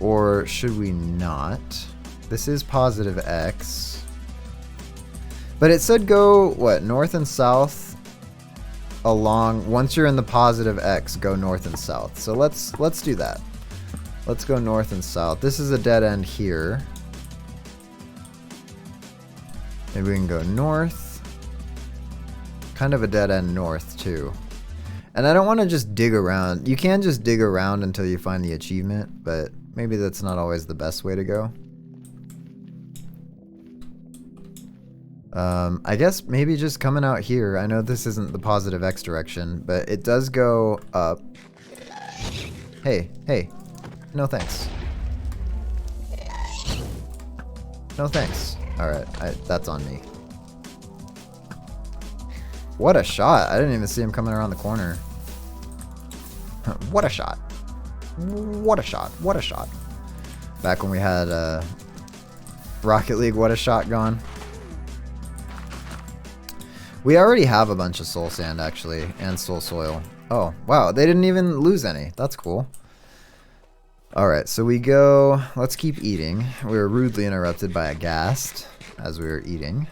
Or should we not? This is positive x. But it said go, what, north and south along, once you're in the positive x, go north and south. So let's do that. Let's go north and south. This is a dead end here. Maybe we can go north. Kind of a dead end north too. And I don't want to just dig around. You can just dig around until you find the achievement, but maybe that's not always the best way to go. I guess maybe just coming out here. I know this isn't the positive X direction, but it does go up. Hey, hey. No thanks. No thanks. Alright, that's on me. What a shot. I didn't even see him coming around the corner. What a shot. What a shot. What a shot. Back when we had Rocket League, what a shot gone. We already have a bunch of soul sand actually, and soul soil. Oh, wow, they didn't even lose any. That's cool. Alright, so we go, let's keep eating. We were rudely interrupted by a ghast as we were eating.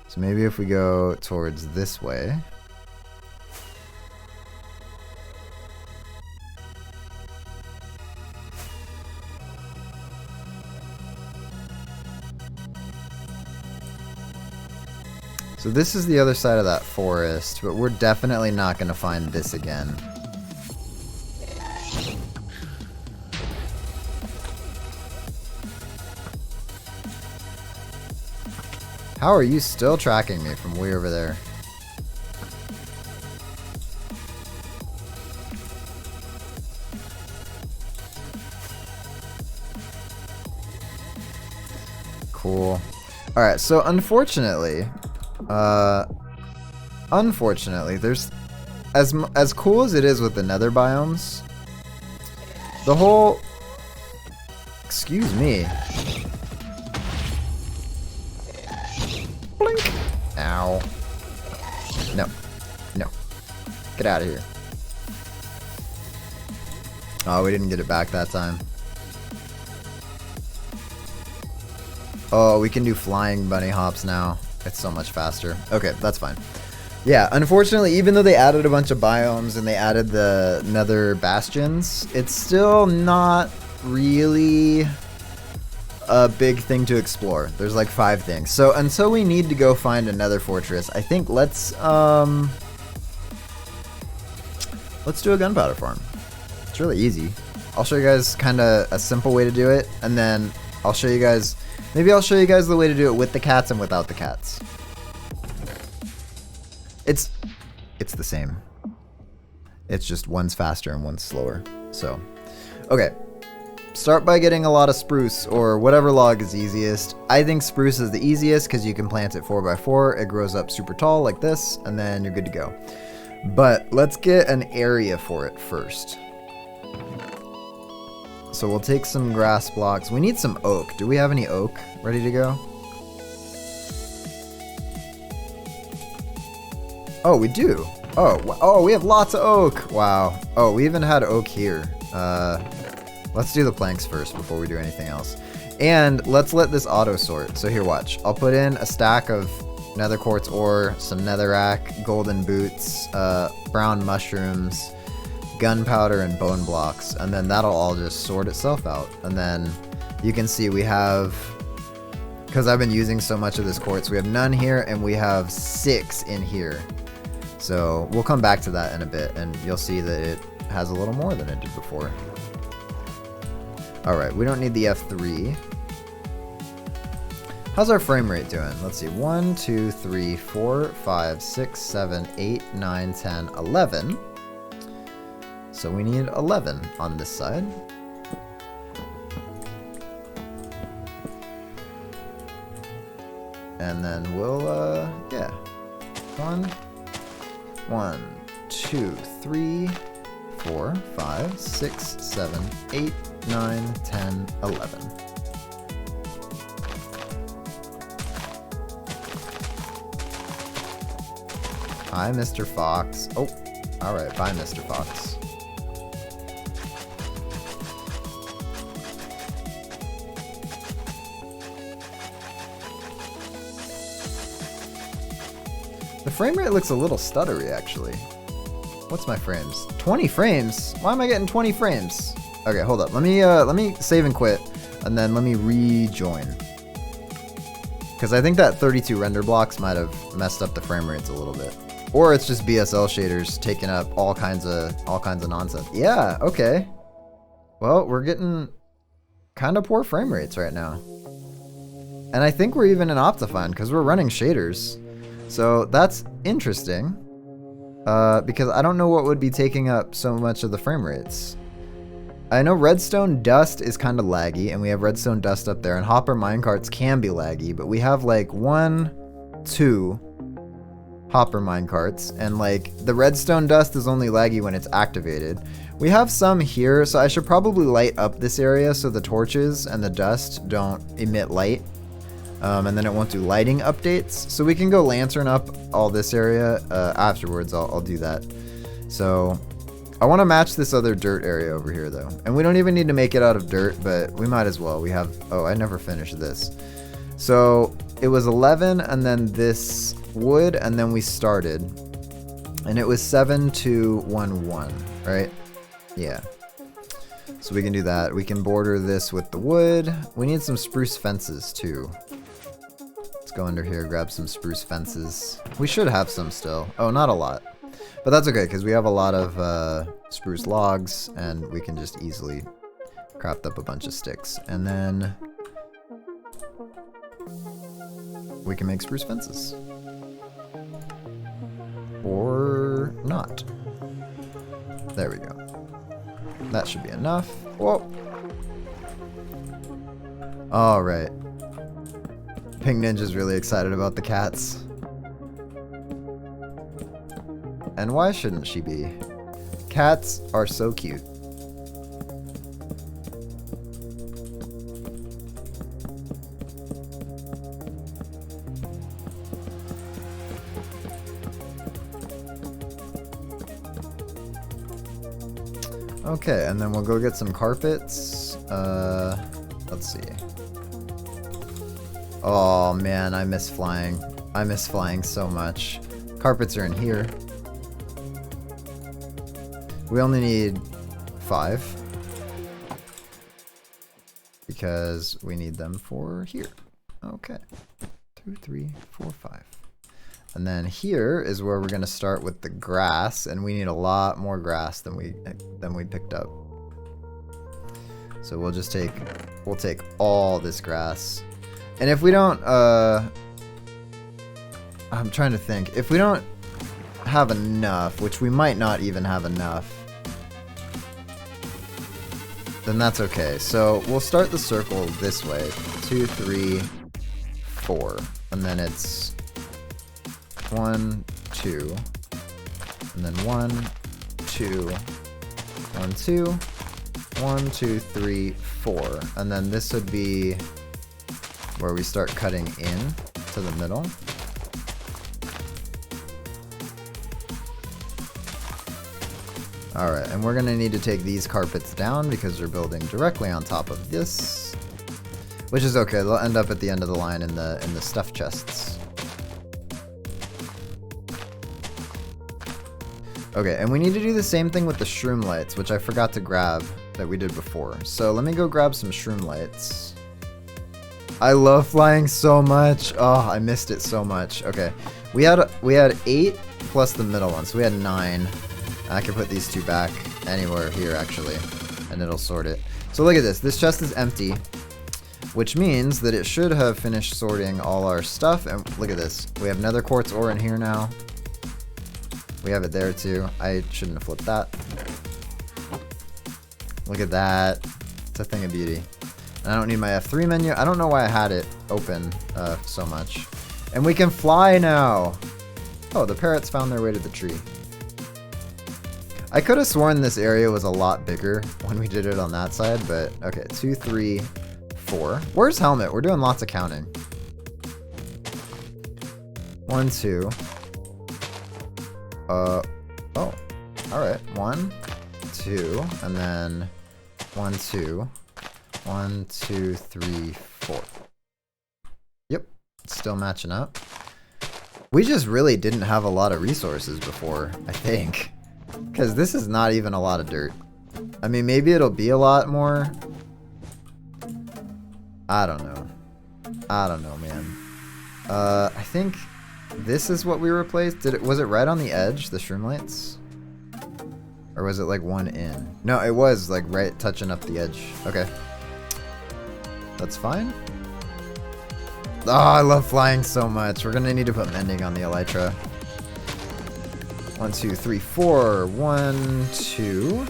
So maybe if we go towards this way. So this is the other side of that forest, but we're definitely not going to find this again. How are you still tracking me from way over there? Cool. Alright, so unfortunately, there's as cool as it is with the nether biomes, the whole, excuse me, blink, ow, no, get out of here. Oh, we didn't get it back that time. Oh, we can do flying bunny hops now. It's so much faster. Okay, that's fine. Yeah, unfortunately, even though they added a bunch of biomes and they added the nether bastions, it's still not really a big thing to explore. There's like 5 things. So until we need to go find another fortress, I think let's do a gunpowder farm. It's really easy. I'll show you guys kind of a simple way to do it, and then I'll show you guys, maybe I'll show you guys the way to do it with the cats and without the cats. It's the same. It's just one's faster and one's slower. So, okay. Start by getting a lot of spruce or whatever log is easiest. I think spruce is the easiest because you can plant it 4x4. It grows up super tall like this, and then you're good to go. But let's get an area for it first. So we'll take some grass blocks. We need some oak. Do we have any oak ready to go? Oh, we do. Oh, we have lots of oak. Wow. Oh, we even had oak here. Let's do the planks first before we do anything else. And let's let this auto sort. So here, watch. I'll put in a stack of nether quartz ore, some netherrack, golden boots, brown mushrooms, gunpowder, and bone blocks. And then that'll all just sort itself out. And then you can see we have, because I've been using so much of this quartz, we have none here and we have 6 in here. So we'll come back to that in a bit and you'll see that it has a little more than it did before. Alright, we don't need the F3. How's our frame rate doing? Let's see. 1, 2, 3, 4, 5, 6, 7, 8, 9, 10, 11. So we need 11 on this side. And then we'll, yeah. 1, 2, 3, 4, 5, 6, 7, 8, 9, 10, 11. Hi, Mr. Fox. Oh, alright, bye, Mr. Fox. The frame rate looks a little stuttery, actually. What's my frames? 20 frames? Why am I getting 20 frames? Okay, hold up. Let me save and quit, and then let me rejoin. Because I think that 32 render blocks might have messed up the frame rates a little bit. Or it's just BSL shaders taking up all kinds of nonsense. Yeah, okay. Well, we're getting kind of poor frame rates right now. And I think we're even in Optifine because we're running shaders. So that's interesting. Because I don't know what would be taking up so much of the frame rates. I know redstone dust is kind of laggy, and we have redstone dust up there, and hopper minecarts can be laggy, but we have like 1, 2 hopper minecarts, and like the redstone dust is only laggy when it's activated. We have some here, so I should probably light up this area so the torches and the dust don't emit light, and then it won't do lighting updates. So we can go lantern up all this area afterwards. I'll do that. So I want to match this other dirt area over here though, and we don't even need to make it out of dirt, but we might as well. We have, oh, I never finished this. So it was 11 and then this wood, and then we started, and it was 7, 2, 1, 1, right? Yeah. So we can do that. We can border this with the wood. We need some spruce fences too. Let's go under here, grab some spruce fences. We should have some still. Oh, not a lot. But that's okay, because we have a lot of spruce logs, and we can just easily craft up a bunch of sticks. And then we can make spruce fences. Or not. There we go. That should be enough. Whoa. Alright. Pink Ninja's really excited about the cats. And why shouldn't she be? Cats are so cute. Okay, and then we'll go get some carpets. Let's see. Oh man, I miss flying. I miss flying so much. Carpets are in here. We only need 5. Because we need them for here. Okay. 2, 3, 4, 5. And then here is where we're gonna start with the grass, and we need a lot more grass than we picked up. So we'll take all this grass. And if we don't I'm trying to think. If we don't have enough, which we might not even have enough, then that's okay. So we'll start the circle this way. 2, 3, 4. And then it's 1, 2, and then 1, 2, 1, 2, 1, 2, 3, 4, and then this would be where we start cutting in to the middle. Alright, and we're gonna need to take these carpets down because they're building directly on top of this, which is okay. They'll end up at the end of the line in the stuff chests. Okay, and we need to do the same thing with the shroom lights, which I forgot to grab that we did before. So let me go grab some shroom lights. I love flying so much. Oh, I missed it so much. Okay, we had 8 plus the middle one, so we had 9. I can put these 2 back anywhere here actually, and it'll sort it. So look at this. This chest is empty, which means that it should have finished sorting all our stuff. And look at this. We have nether quartz ore in here now. We have it there too. I shouldn't have flipped that. Look at that. It's a thing of beauty. And I don't need my F3 menu. I don't know why I had it open so much. And we can fly now. Oh, the parrots found their way to the tree. I could have sworn this area was a lot bigger when we did it on that side, but okay. 2, 3, 4. Where's Helmet? We're doing lots of counting. 1, 2. Oh, alright. 1, 2, and then 1, 2, 1, 2, 3, 4. Yep, still matching up. We just really didn't have a lot of resources before, I think. Because this is not even a lot of dirt. I mean, maybe it'll be a lot more. I don't know. I don't know, man. I think this is what we replaced. Was it right on the edge, the shroom lights? Or was it like one in? No, it was like right touching up the edge. Okay. That's fine. Oh, I love flying so much. We're gonna need to put mending on the Elytra. 1, 2, 3, 4. 1, 2.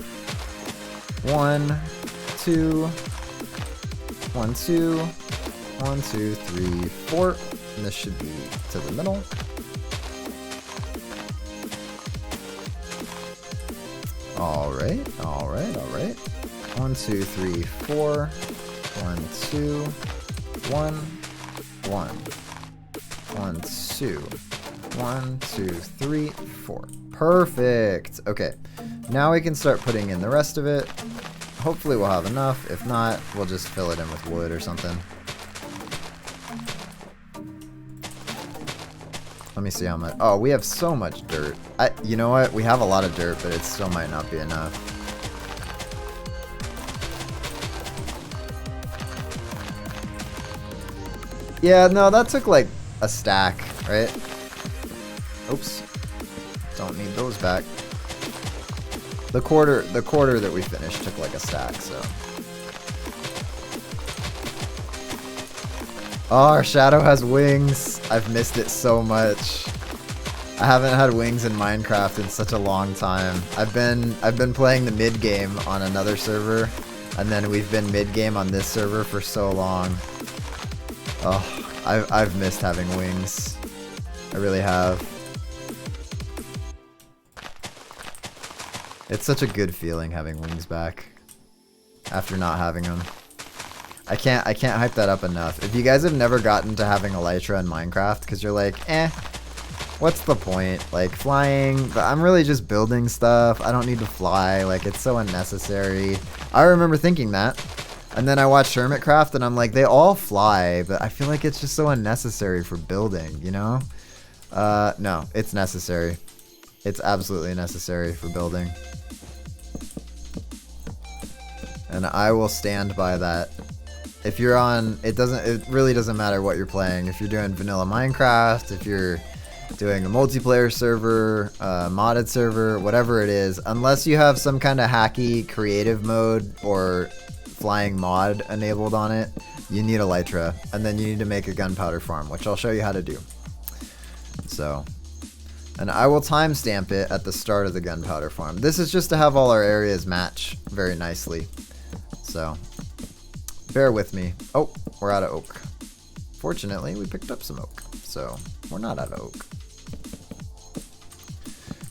1, 2. 1, 2. 1, 2, 3, 4. And this should be to the middle. Alright, alright, alright. 1, 2, 3, 4. 1, 2. 1. 1. 1, 2. 1, 2, 3, 4. Perfect. Okay. Now we can start putting in the rest of it. Hopefully we'll have enough. If not, we'll just fill it in with wood or something. Let me see how much. Oh, we have so much dirt. You know what? We have a lot of dirt, but it still might not be enough. Yeah, no, that took like a stack, right? Oops. Don't need those back. The quarter that we finished took like a stack, so. Oh, our shadow has wings. I've missed it so much. I haven't had wings in Minecraft in such a long time. I've been playing the mid game on another server, and then we've been mid game on this server for so long. Oh, I've missed having wings. I really have. It's such a good feeling having wings back after not having them. I can't hype that up enough. If you guys have never gotten to having Elytra in Minecraft because you're like, what's the point? Like flying, but I'm really just building stuff. I don't need to fly. Like it's so unnecessary. I remember thinking that. And then I watched Hermitcraft and I'm like, they all fly, but I feel like it's just so unnecessary for building, you know? No, it's necessary. It's absolutely necessary for building. And I will stand by that. If you're on, it really doesn't matter what you're playing. If you're doing vanilla Minecraft, if you're doing a multiplayer server, modded server, whatever it is, unless you have some kind of hacky creative mode or flying mod enabled on it, you need Elytra, and then you need to make a gunpowder farm, which I'll show you how to do. So, and I will timestamp it at the start of the gunpowder farm. This is just to have all our areas match very nicely. So, bear with me. Oh, we're out of oak. Fortunately, we picked up some oak, so we're not out of oak.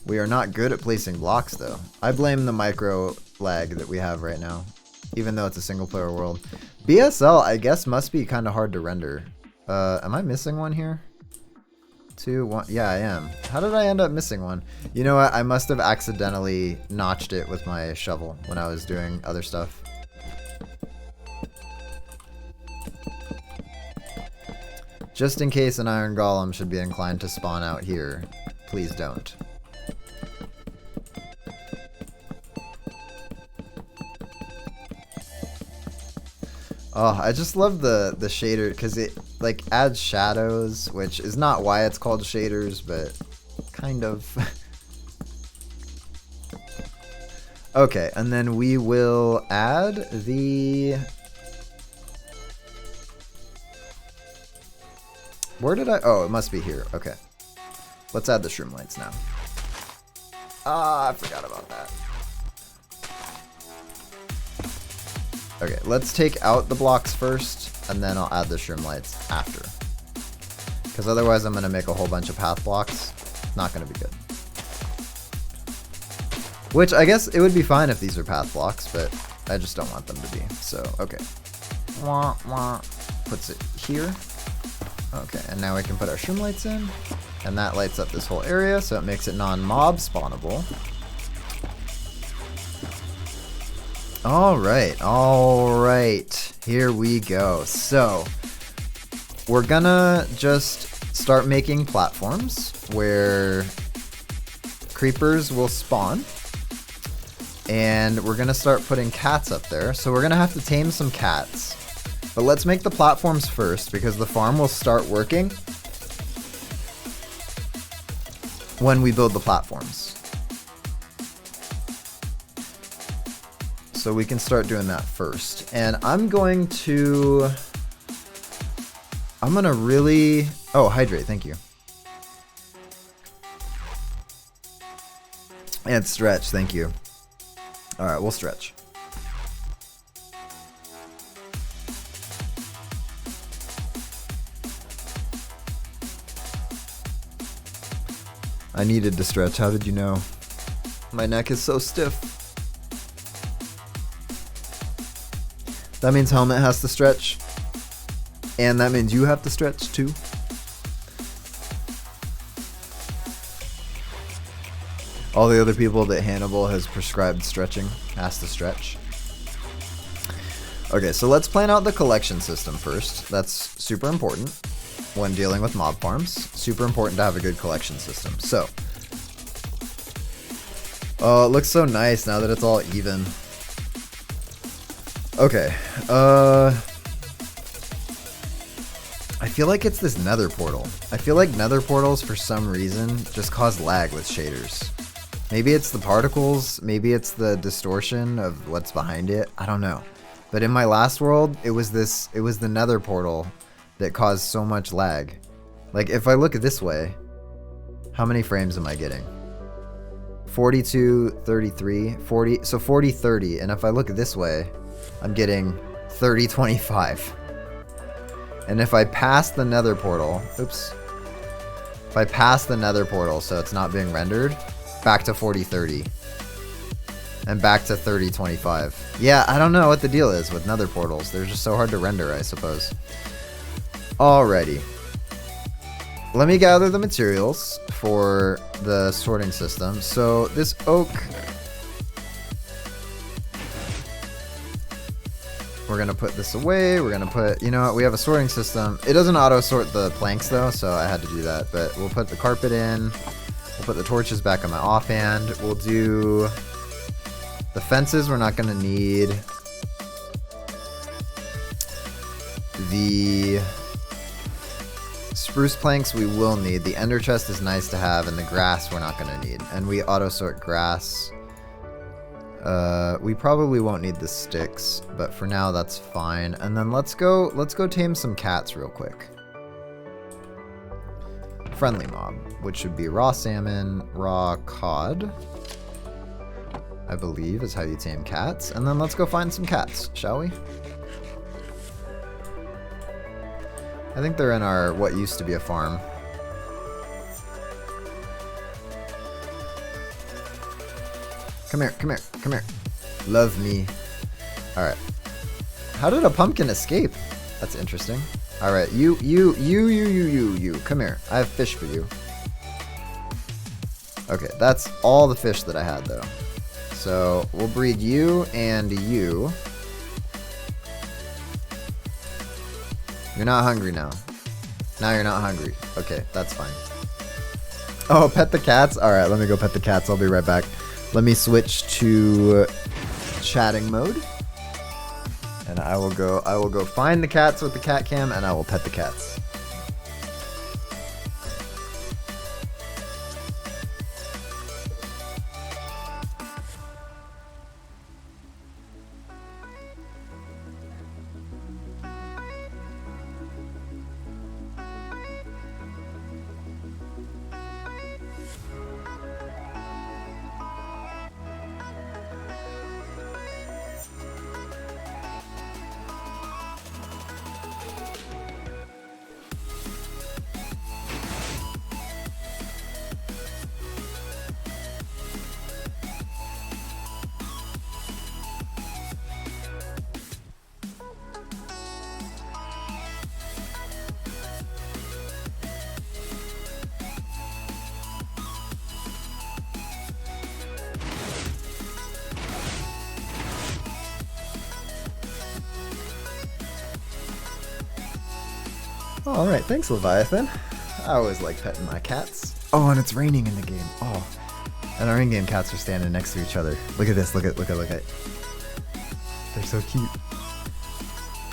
We are not good at placing blocks, though. I blame the micro lag that we have right now, even though it's a single-player world. BSL, I guess, must be kind of hard to render. Am I missing one here? 2, 1. Yeah, I am. How did I end up missing one? You know what? I must have accidentally notched it with my shovel when I was doing other stuff. Just in case an iron golem should be inclined to spawn out here, please don't. Oh, I just love the shader because it like adds shadows, which is not why it's called shaders, but kind of. Okay, and then we will add the... Where did I... Oh, it must be here. Okay. Let's add the shroom lights now. Ah, I forgot about that. Okay, let's take out the blocks first, and then I'll add the shroom lights after. Because otherwise I'm going to make a whole bunch of path blocks. Not going to be good. Which, I guess it would be fine if these are path blocks, but I just don't want them to be. So, okay. Wah, wah. Puts it here. Okay, and now we can put our shroom lights in. And that lights up this whole area, so it makes it non-mob spawnable. Alright, here we go. So, we're gonna just start making platforms where creepers will spawn. And we're gonna start putting cats up there. So we're gonna have to tame some cats. But let's make the platforms first, because the farm will start working when we build the platforms. So we can start doing that first. And I'm gonna really... Oh, hydrate, thank you. And stretch, thank you. Alright, we'll stretch. I needed to stretch, how did you know? My neck is so stiff. That means Helmet has to stretch. And that means you have to stretch too. All the other people that Hannibal has prescribed stretching has to stretch. Okay, so let's plan out the collection system first. That's super important when dealing with mob farms. Super important to have a good collection system. So, oh, it looks so nice now that it's all even. Okay, I feel like it's this nether portal. I feel like nether portals, for some reason, just cause lag with shaders. Maybe it's the particles, maybe it's the distortion of what's behind it, I don't know. But in my last world, it was the nether portal that cause so much lag. Like, if I look this way, how many frames am I getting? 42, 33, 40, so 40, 30, and if I look this way, I'm getting 30, 25. And if I pass the nether portal, oops. If I pass the nether portal so it's not being rendered, back to 40, 30. And back to 30, 25. Yeah, I don't know what the deal is with nether portals. They're just so hard to render, I suppose. Alrighty. Let me gather the materials for the sorting system. So this oak, we're going to put this away. We're going to put, you know what, we have a sorting system. It doesn't auto sort the planks though, so I had to do that. But we'll put the carpet in. We'll put the torches back on my offhand. We'll do the fences we're not going to need. The spruce planks we will need. The ender chest is nice to have, and the grass we're not going to need. And we auto sort grass. We probably won't need the sticks, but for now that's fine. And then let's go tame some cats real quick. Friendly mob, which should be raw salmon, raw cod, I believe is how you tame cats. And then let's go find some cats, shall we? I think they're in our, what used to be a farm. Come here, come here, come here. Love me. Alright. How did a pumpkin escape? That's interesting. Alright, you. Come here. I have fish for you. Okay, that's all the fish that I had, though. So, we'll breed you and you. You're not hungry now. Now you're not hungry. Okay, that's fine. Oh, pet the cats? Alright, let me go pet the cats. I'll be right back. Let me switch to chatting mode. And I will go find the cats with the cat cam, and I will pet the cats. Alright, thanks Leviathan. I always like petting my cats. Oh, and it's raining in the game. Oh. And our in-game cats are standing next to each other. Look at this, look at. They're so cute.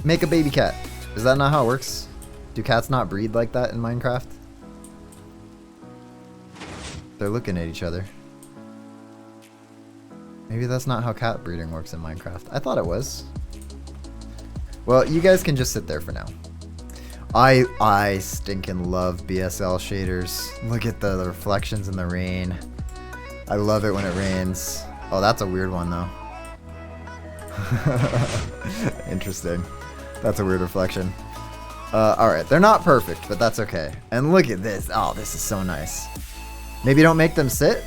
Make a baby cat. Is that not how it works? Do cats not breed like that in Minecraft? They're looking at each other. Maybe that's not how cat breeding works in Minecraft. I thought it was. Well, you guys can just sit there for now. I stinking love BSL shaders. Look at the reflections in the rain. I love it when it rains. Oh, that's a weird one though. Interesting. That's a weird reflection. Alright, they're not perfect, but that's okay. And look at this. Oh, this is so nice. Maybe don't make them sit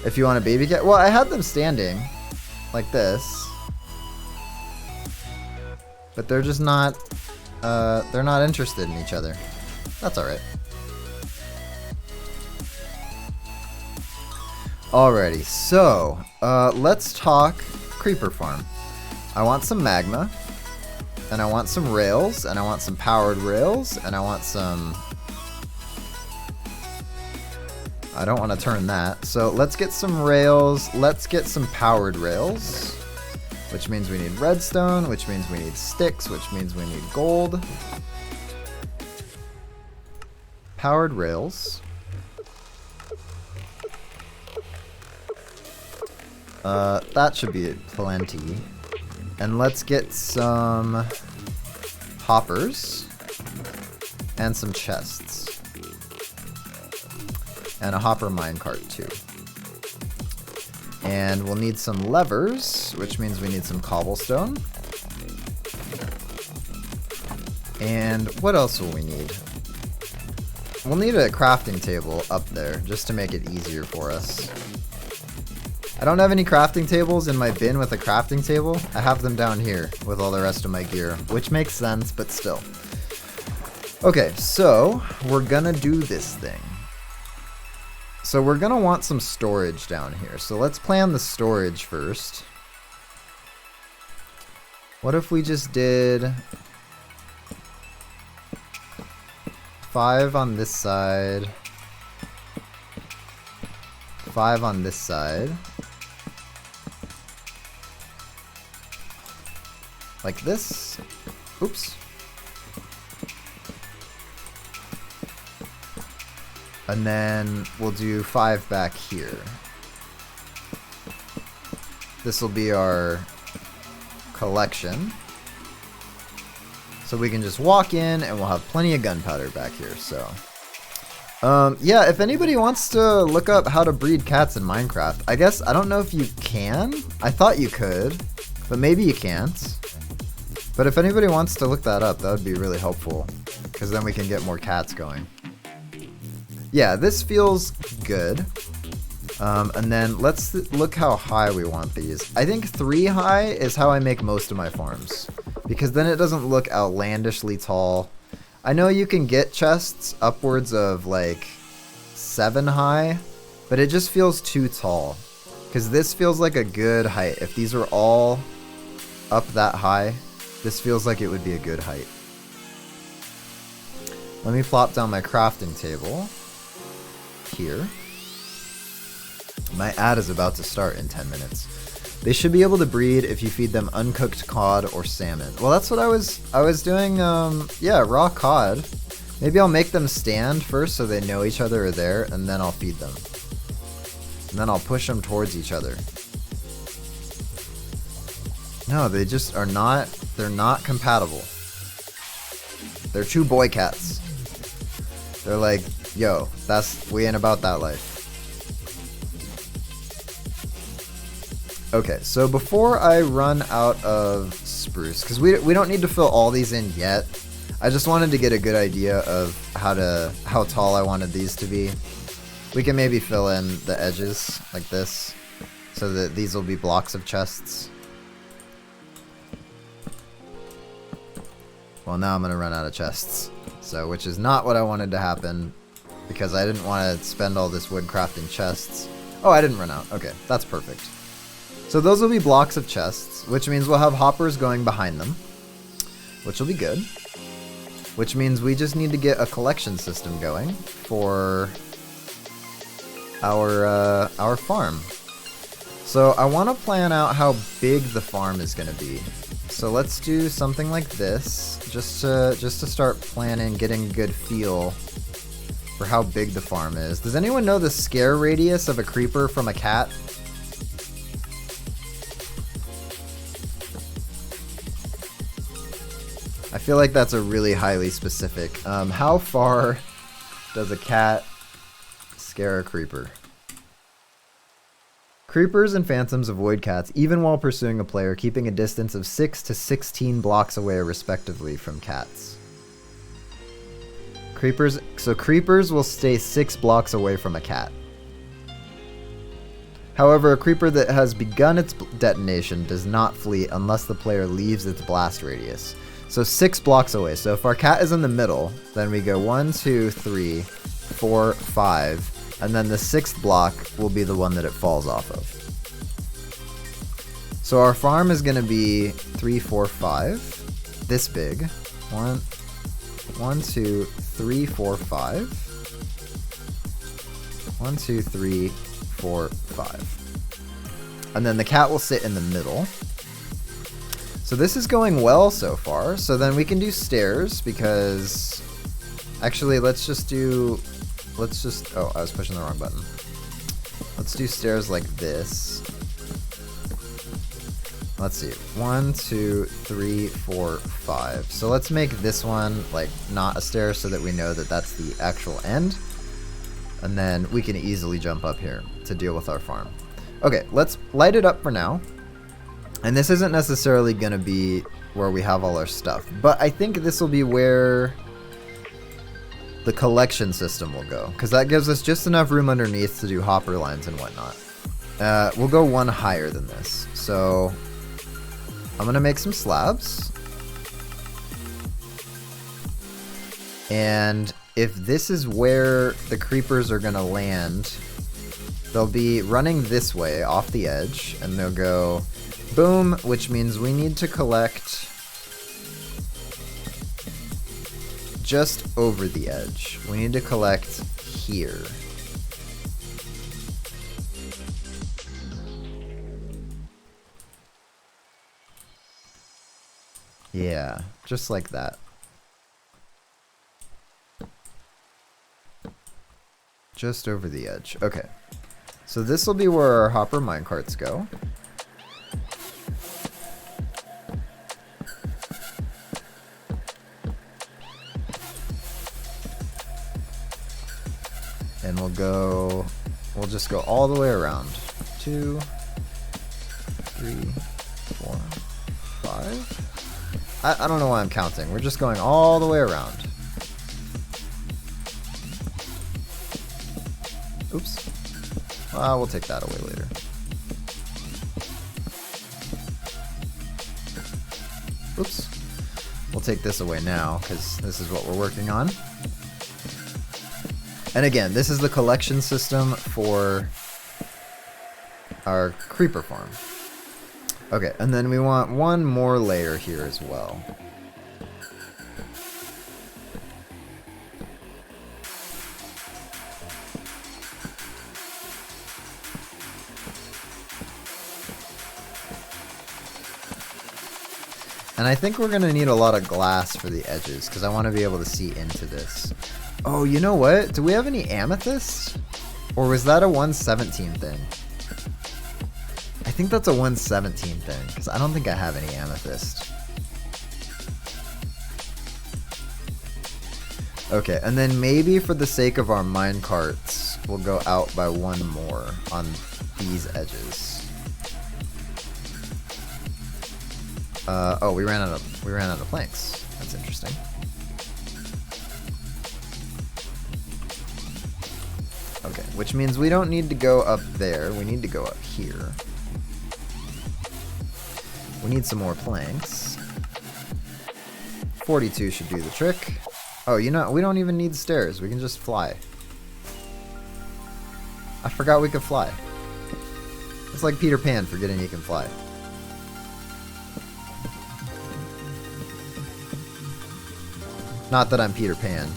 if you want a baby cat. Well, I had them standing like this, but they're just not they're not interested in each other. That's alright. Alrighty, so let's talk creeper farm. I want some magma, and I want some rails, and I want some powered rails, and I want some... I don't want to turn that. So let's get some rails. Let's get some powered rails. Which means we need redstone, which means we need sticks, which means we need gold. Powered rails. That should be plenty. And let's get some hoppers, and some chests. And a hopper minecart too. And we'll need some levers, which means we need some cobblestone. And what else will we need? We'll need a crafting table up there, just to make it easier for us. I don't have any crafting tables in my bin with a crafting table. I have them down here with all the rest of my gear, which makes sense, but still. Okay, so we're gonna do this thing. So we're gonna want some storage down here. So let's plan the storage first. What if we just did 5 on this side, 5 on this side, like this. Oops. And then we'll do 5 back here. This will be our collection. So we can just walk in and we'll have plenty of gunpowder back here, so. Yeah, if anybody wants to look up how to breed cats in Minecraft, I guess, I don't know if you can. I thought you could, but maybe you can't. But if anybody wants to look that up, that would be really helpful, because then we can get more cats going. Yeah, this feels good. And then let's look how high we want these. I think 3 high is how I make most of my farms, because then it doesn't look outlandishly tall. I know you can get chests upwards of like 7 high, but it just feels too tall, because this feels like a good height. If these were all up that high, this feels like it would be a good height. Let me plop down my crafting table here. My ad is about to start in 10 minutes. They should be able to breed if you feed them uncooked cod or salmon. Well, that's what I was doing, yeah, raw cod. Maybe I'll make them stand first so they know each other are there, and then I'll feed them. And then I'll push them towards each other. No, they just are not, they're not compatible. They're 2 boy cats. They're like, yo, we ain't about that life. Okay, so before I run out of spruce, because we don't need to fill all these in yet. I just wanted to get a good idea of how tall I wanted these to be. We can maybe fill in the edges like this, so that these will be blocks of chests. Well, now I'm gonna run out of chests, so which is not what I wanted to happen, because I didn't want to spend all this wood crafting chests. Oh, I didn't run out. Okay, that's perfect. So those will be blocks of chests, which means we'll have hoppers going behind them, which will be good. Which means we just need to get a collection system going for our farm. So I want to plan out how big the farm is going to be. So let's do something like this, just to start planning, getting a good feel for how big the farm is. Does anyone know the scare radius of a creeper from a cat? I feel like that's a really highly specific. How far does a cat scare a creeper? Creepers and phantoms avoid cats even while pursuing a player, keeping a distance of 6 to 16 blocks away respectively from cats. Creepers will stay 6 blocks away from a cat. However, a creeper that has begun its detonation does not flee unless the player leaves its blast radius. So 6 blocks away. So if our cat is in the middle, then we go 1, 2, 3, 4, 5, and then the 6th block will be the one that it falls off of. So our farm is going to be 3, 4, 5, this big. 1, 2, 3, 4, 5. 1, 2, 3, 4, 5. And then the cat will sit in the middle. So this is going well so far. So then we can do stairs, because actually oh, I was pushing the wrong button. Let's do stairs like this. let's see, 1, 2, 3, 4, 5. So let's make this one like not a stair so that we know that that's the actual end. And then we can easily jump up here to deal with our farm. Okay, let's light it up for now. And this isn't necessarily going to be where we have all our stuff, but I think this will be where the collection system will go, because that gives us just enough room underneath to do hopper lines and whatnot. We'll go one higher than this. So I'm going to make some slabs. And if this is where the creepers are going to land, they'll be running this way off the edge, and they'll go boom, which means we need to collect just over the edge. We need to collect here. Yeah, just like that. Just over the edge. Okay. So this will be where our hopper minecarts go. And we'll just go all the way around. 2, 3, 4, 5. I don't know why I'm counting. We're just going all the way around. Oops. We'll take that away later. Oops. We'll take this away now, because this is what we're working on. And again, this is the collection system for our creeper farm. Okay, and then we want one more layer here as well. And I think we're going to need a lot of glass for the edges, because I want to be able to see into this. Oh, you know what? Do we have any amethyst? Or was that a 117 thing? I think that's a 117 thing, because I don't think I have any amethyst. Okay, and then maybe for the sake of our minecarts, we'll go out by one more on these edges. Oh, we ran out of planks. That's interesting. Okay, which means we don't need to go up there. We need to go up here. We need some more planks. 42 should do the trick. Oh, you know, we don't even need stairs. We can just fly. I forgot we could fly. It's like Peter Pan forgetting he can fly. Not that I'm Peter Pan.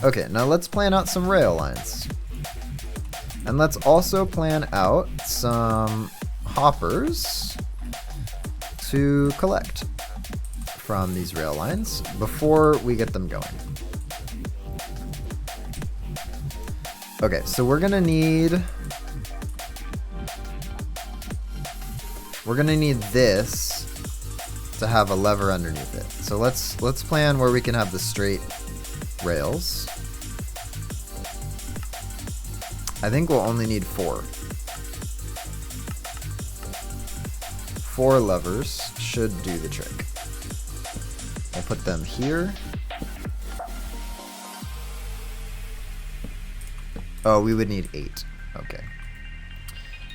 Okay, now let's plan out some rail lines. And let's also plan out some hoppers to collect from these rail lines before we get them going. Okay, so we're gonna need this to have a lever underneath it. So let's plan where we can have the straight rails. I think we'll only need 4. 4 levers should do the trick. We'll put them here. Oh, we would need 8. Okay.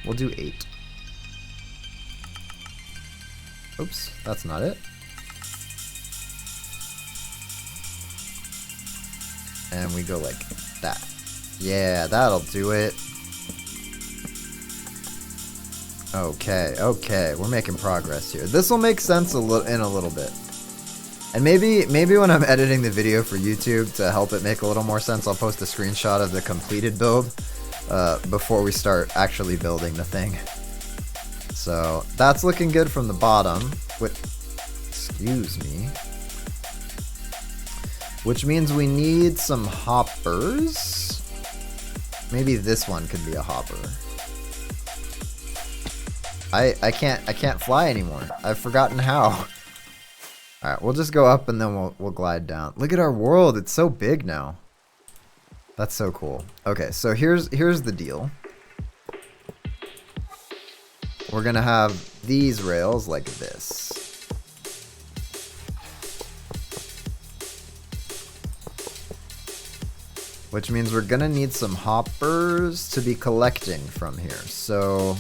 We'll do 8. Oops, that's not it. And we go like that. Yeah, that'll do it. Okay, okay, we're making progress here. This will make sense in a little bit. And maybe when I'm editing the video for YouTube to help it make a little more sense, I'll post a screenshot of the completed build before we start actually building the thing. So that's looking good from the bottom. Excuse me. Which means we need some hoppers. maybe this one could be a hopper. I can't fly anymore. I've forgotten how. Alright, we'll just go up and then we'll glide down. Look at our world, it's so big now. That's so cool. Okay, so here's the deal. We're gonna have these rails like this. Which means we're gonna need some hoppers to be collecting from here. So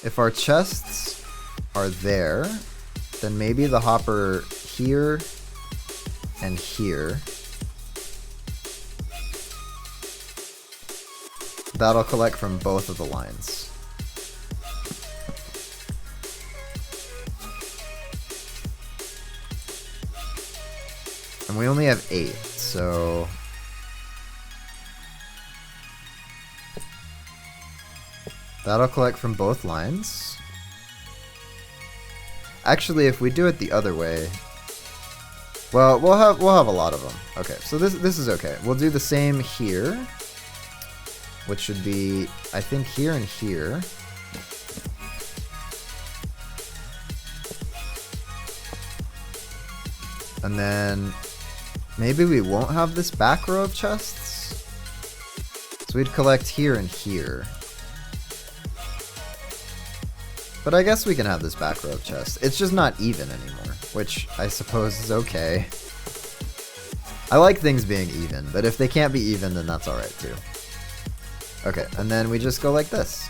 if our chests are there, then maybe the hopper here and here. That'll collect from both of the lines. And we only have 8, so that'll collect from both lines. Actually, if we do it the other way, well, we'll have a lot of them. Okay, so this is okay. We'll do the same here, which should be, I think, here and here. And then maybe we won't have this back row of chests. So we'd collect here and here. But I guess we can have this back row of chests. It's just not even anymore, which I suppose is okay. I like things being even, but if they can't be even, then that's alright too. Okay, and then we just go like this.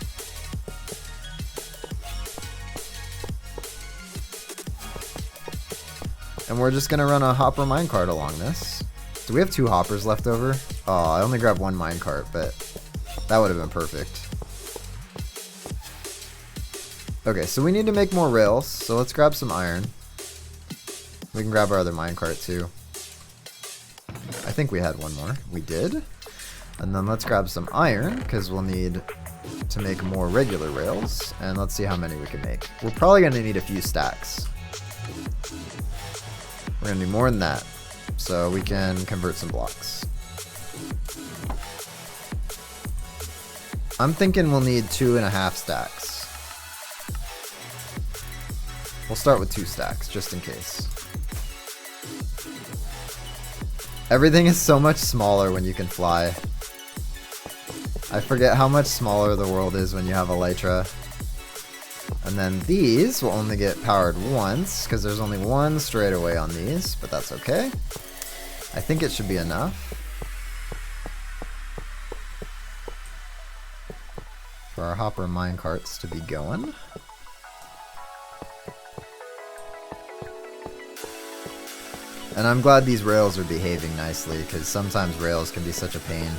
And we're just gonna run a hopper minecart along this. Do we have 2 hoppers left over? Oh, I only grabbed 1 minecart, but that would have been perfect. Okay, so we need to make more rails, so let's grab some iron. We can grab our other minecart too. I think we had 1 more. We did. And then let's grab some iron, because we'll need to make more regular rails. And let's see how many we can make. We're probably going to need a few stacks. We're going to need more than that, so we can convert some blocks. I'm thinking we'll need 2.5 stacks. We'll start with 2 stacks, just in case. Everything is so much smaller when you can fly. I forget how much smaller the world is when you have Elytra. And then these will only get powered once, because there's only 1 straightaway on these, but that's okay. I think it should be enough for our hopper minecarts to be going. And I'm glad these rails are behaving nicely, because sometimes rails can be such a pain.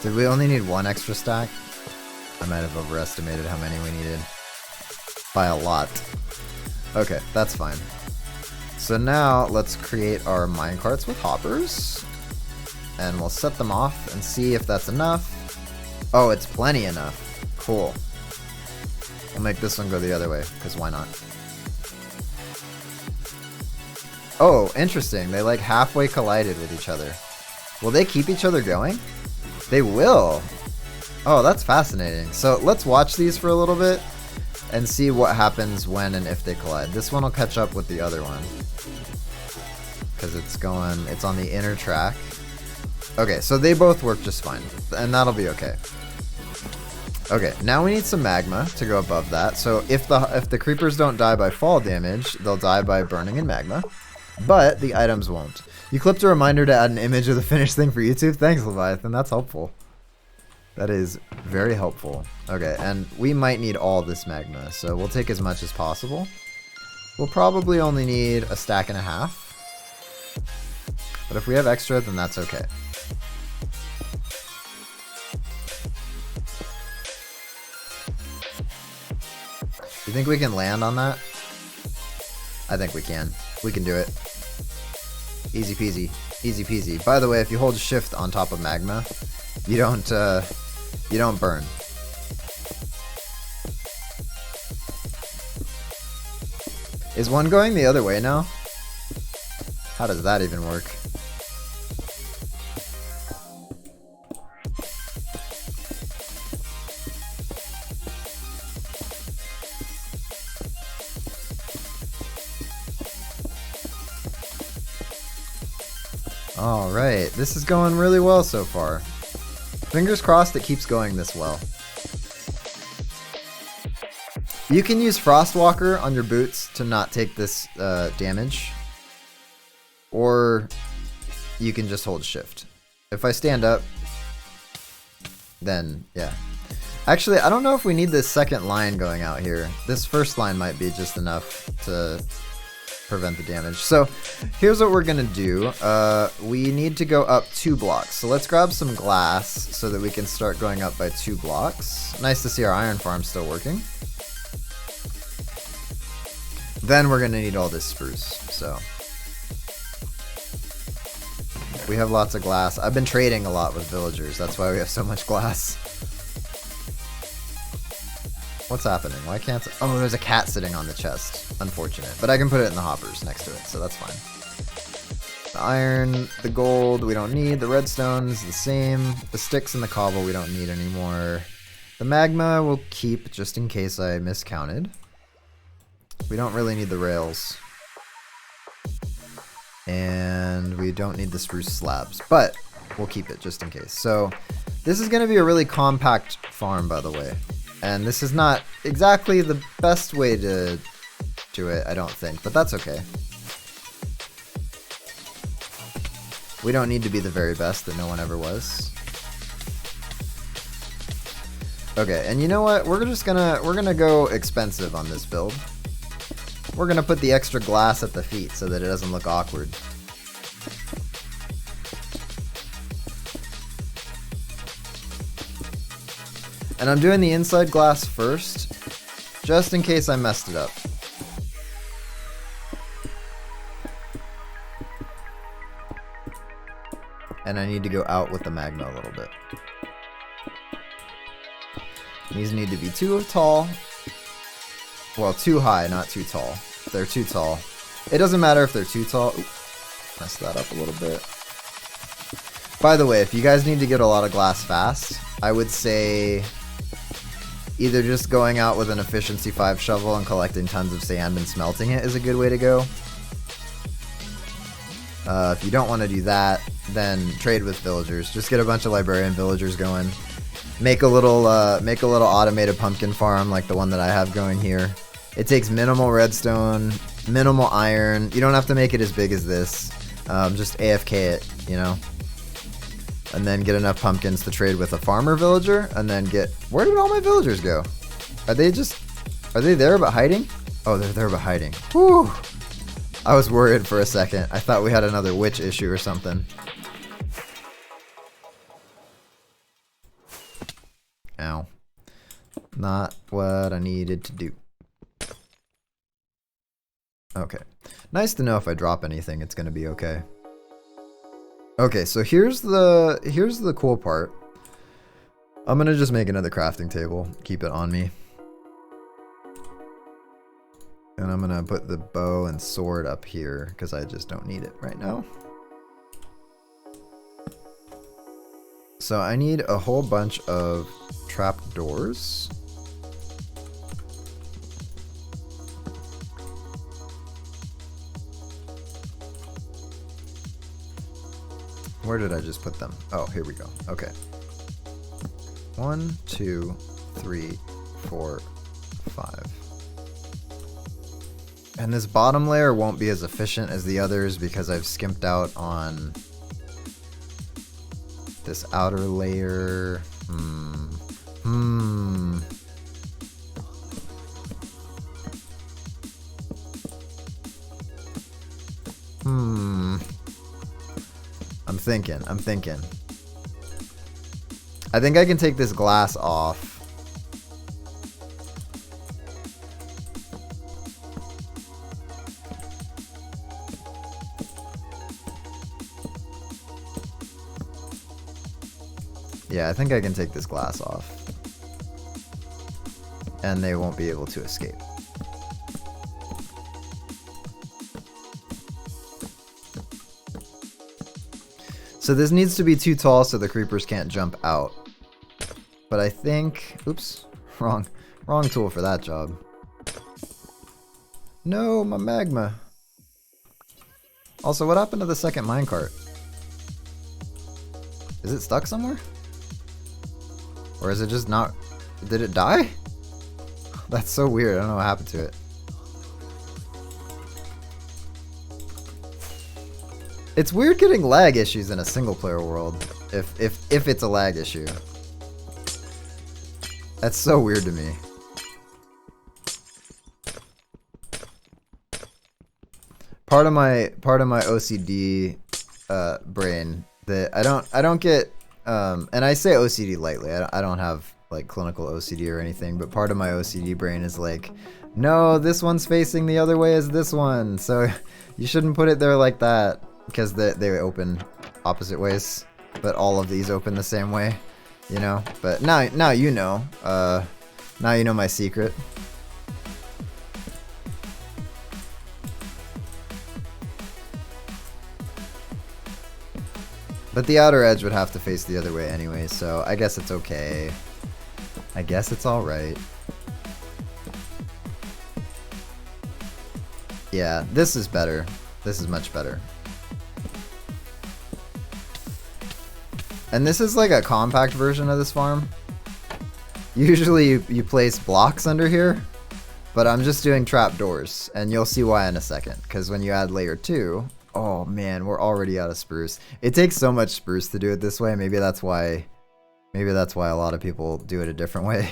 Did we only need 1 extra stack? I might have overestimated how many we needed. By a lot. Okay, that's fine. So now let's create our minecarts with hoppers. And we'll set them off and see if that's enough. Oh, it's plenty enough. Cool. We'll make this one go the other way, because why not? Oh, interesting. They like halfway collided with each other. Will they keep each other going? They will. Oh, that's fascinating. So let's watch these for a little bit and see what happens when and if they collide. This one will catch up with the other one, because it's on the inner track. Okay, so they both work just fine, and that'll be okay. Okay, now we need some magma to go above that. So if the creepers don't die by fall damage, they'll die by burning in magma, but the items won't. You clipped a reminder to add an image of the finished thing for YouTube? Thanks, Leviathan, that's helpful. That is very helpful. Okay, and we might need all this magma, so we'll take as much as possible. We'll probably only need 1.5 stacks. But if we have extra, then that's okay. You think we can land on that? I think we can. We can do it. Easy peasy. Easy peasy. By the way, if you hold shift on top of magma, you don't burn. Is one going the other way now? How does that even work? Alright, this is going really well so far. Fingers crossed it keeps going this well. You can use Frostwalker on your boots to not take this damage. Or you can just hold shift. If I stand up, then yeah. Actually, I don't know if we need this second line going out here. This first line might be just enough to prevent the damage. So here's what we're gonna do. We need to go up 2 blocks. So let's grab some glass so that we can start going up by 2 blocks. Nice to see our iron farm still working. Then we're gonna need all this spruce. So we have lots of glass. I've been trading a lot with villagers. That's why we have so much glass. What's happening? Why can't... Oh, there's a cat sitting on the chest. Unfortunate. But I can put it in the hoppers next to it, so that's fine. The iron, the gold, we don't need. The redstone is the same. The sticks and the cobble we don't need anymore. The magma we'll keep just in case I miscounted. We don't really need the rails. And we don't need the spruce slabs, but we'll keep it just in case. So this is going to be a really compact farm, by the way. And this is not exactly the best way to do it, I don't think, but that's okay. We don't need to be the very best that no one ever was. Okay, and you know what? We're gonna go expensive on this build. We're gonna put the extra glass at the feet so that it doesn't look awkward. And I'm doing the inside glass first, just in case I messed it up. And I need to go out with the magma a little bit. These need to be too tall. Well, too high, not too tall. If they're too tall. It doesn't matter if they're too tall. Oop, messed that up a little bit. By the way, if you guys need to get a lot of glass fast, I would say either just going out with an efficiency 5 shovel and collecting tons of sand and smelting it is a good way to go. If you don't want to do that, then trade with villagers. Just get a bunch of librarian villagers going. Make a little automated pumpkin farm like the one that I have going here. It takes minimal redstone, minimal iron. You don't have to make it as big as this. Just AFK it, you know. And then get enough pumpkins to trade with a farmer villager, and then get... Where did all my villagers go? Are they there but hiding? Oh, they're there but hiding. Whew! I was worried for a second. I thought we had another witch issue or something. Ow. Not what I needed to do. Okay. Nice to know if I drop anything, it's gonna be okay. Okay, so here's the cool part. I'm gonna just make another crafting table, keep it on me. And I'm gonna put the bow and sword up here, because I just don't need it right now. So I need a whole bunch of trapdoors. Where did I just put them? Oh, here we go. Okay. 1, 2, 3, 4, 5. And this bottom layer won't be as efficient as the others because I've skimped out on this outer layer. I'm thinking. I think I can take this glass off. Yeah, I think I can take this glass off. And they won't be able to escape. So this needs to be too tall so the creepers can't jump out. But I think... Oops. Wrong tool for that job. No, my magma. Also, what happened to the second minecart? Is it stuck somewhere? Or is it just not... Did it die? That's so weird. I don't know what happened to it. It's weird getting lag issues in a single player world. If it's a lag issue. That's so weird to me. Part of my OCD brain that I don't get and I say OCD lightly. I don't have like clinical OCD or anything, but part of my OCD brain is like, no, this one's facing the other way as this one, so you shouldn't put it there like that because they open opposite ways, but all of these open the same way, you know. But now you know. Now you know my secret. But the outer edge would have to face the other way anyway, so I guess it's okay. I guess it's alright. Yeah, this is better. This is much better. And this is like a compact version of this farm. Usually you place blocks under here, but I'm just doing trapdoors, and you'll see why in a second, because when you add layer 2... Oh man, we're already out of spruce. It takes so much spruce to do it this way. Maybe that's why a lot of people do it a different way.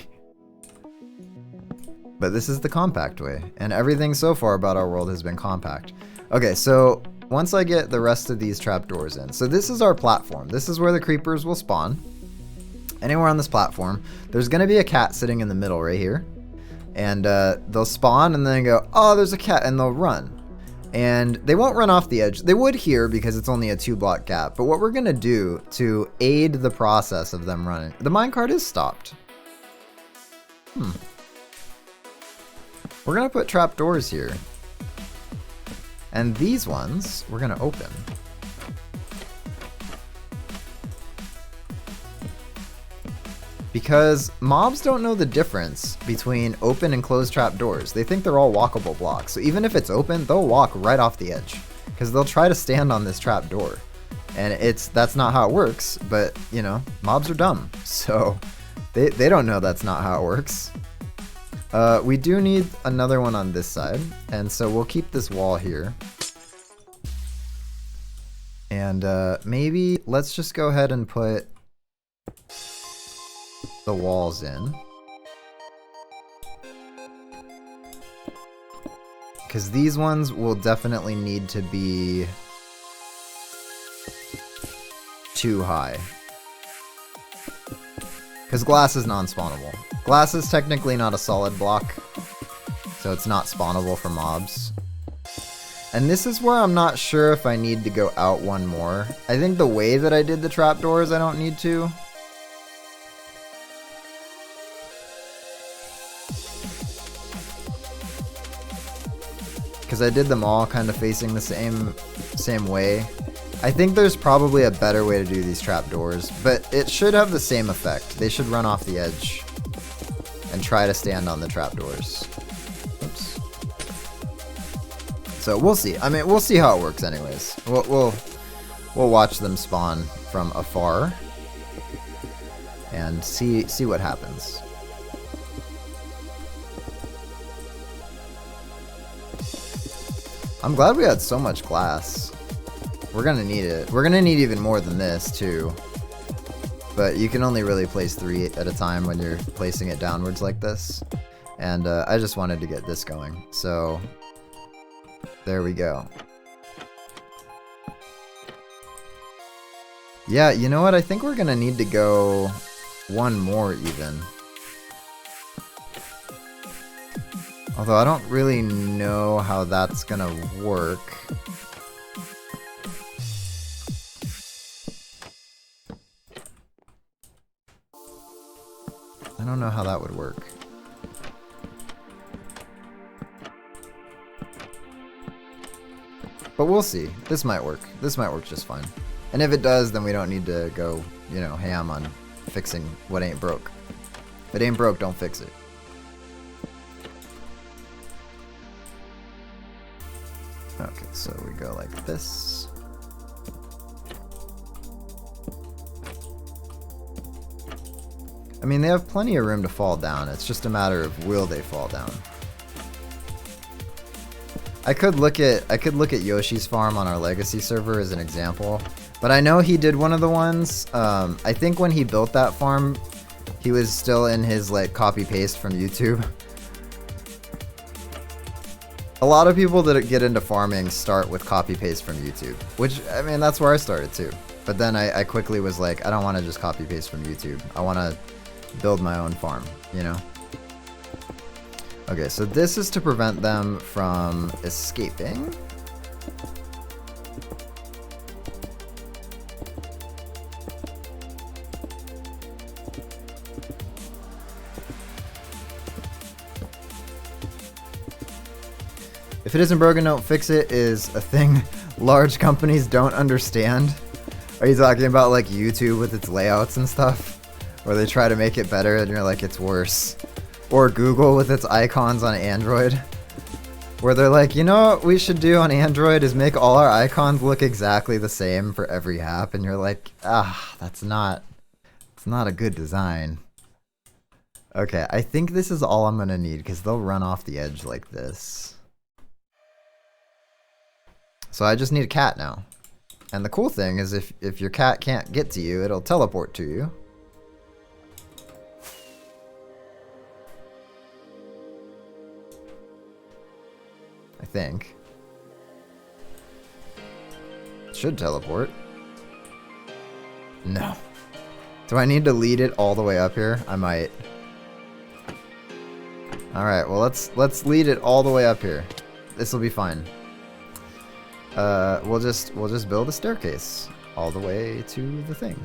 But this is the compact way, and everything so far about our world has been compact. Okay, so once I get the rest of these trapdoors in, so this is our platform. This is where the creepers will spawn. Anywhere on this platform, there's gonna be a cat sitting in the middle right here, and they'll spawn and then go, oh, there's a cat, and they'll run. And they won't run off the edge. They would here because it's only a 2-block gap. But what we're going to do to aid the process of them running... The minecart is stopped. We're going to put trapdoors here. And these ones we're going to open. Because mobs don't know the difference between open and closed trapdoors. They think they're all walkable blocks. So even if it's open, they'll walk right off the edge. Because they'll try to stand on this trapdoor. And that's not how it works. But, you know, mobs are dumb. So they don't know that's not how it works. We do need another one on this side. And so we'll keep this wall here. And maybe let's just go ahead and put... the walls in, because these ones will definitely need to be too high, because glass is non-spawnable. Glass is technically not a solid block, so it's not spawnable for mobs. And this is where I'm not sure if I need to go out one more. I think the way that I did the trapdoors, I don't need to. Because I did them all kind of facing the same way. I think there's probably a better way to do these trapdoors, but it should have the same effect. They should run off the edge and try to stand on the trapdoors. Oops. So we'll see. I mean, we'll see how it works anyways. We'll watch them spawn from afar and see what happens. I'm glad we had so much glass. We're gonna need it. We're gonna need even more than this too. But you can only really place 3 at a time when you're placing it downwards like this. And I just wanted to get this going. So there we go. Yeah, you know what? I think we're gonna need to go one more even. Although I don't really know how that's gonna work. I don't know how that would work. But we'll see. This might work. This might work just fine. And if it does, then we don't need to go, you know, ham on fixing what ain't broke. If it ain't broke, don't fix it. Okay, so we go like this. mean, they have plenty of room to fall down. It's just a matter of will they fall down. I could look at Yoshi's farm on our legacy server as an example, but I know he did one of the ones. I think when he built that farm, he was still in his like copy paste from YouTube. A lot of people that get into farming start with copy paste from YouTube, which I mean that's where I started too. But then I quickly was like, I don't want to just copy paste from YouTube. I want to build my own farm, you know? Okay, so this is to prevent them from escaping. If it isn't broken, don't fix it is a thing large companies don't understand. Are you talking about like YouTube with its layouts and stuff? Where they try to make it better and you're like, it's worse. Or Google with its icons on Android. Where they're like, you know what we should do on Android is make all our icons look exactly the same for every app. And you're like, it's not a good design. Okay, I think this is all I'm gonna need because they'll run off the edge like this. So I just need a cat now. And the cool thing is if your cat can't get to you, it'll teleport to you. I think. It should teleport. No. Do I need to lead it all the way up here? I might. Alright, well let's lead it all the way up here. This'll be fine. We'll just build a staircase all the way to the thing.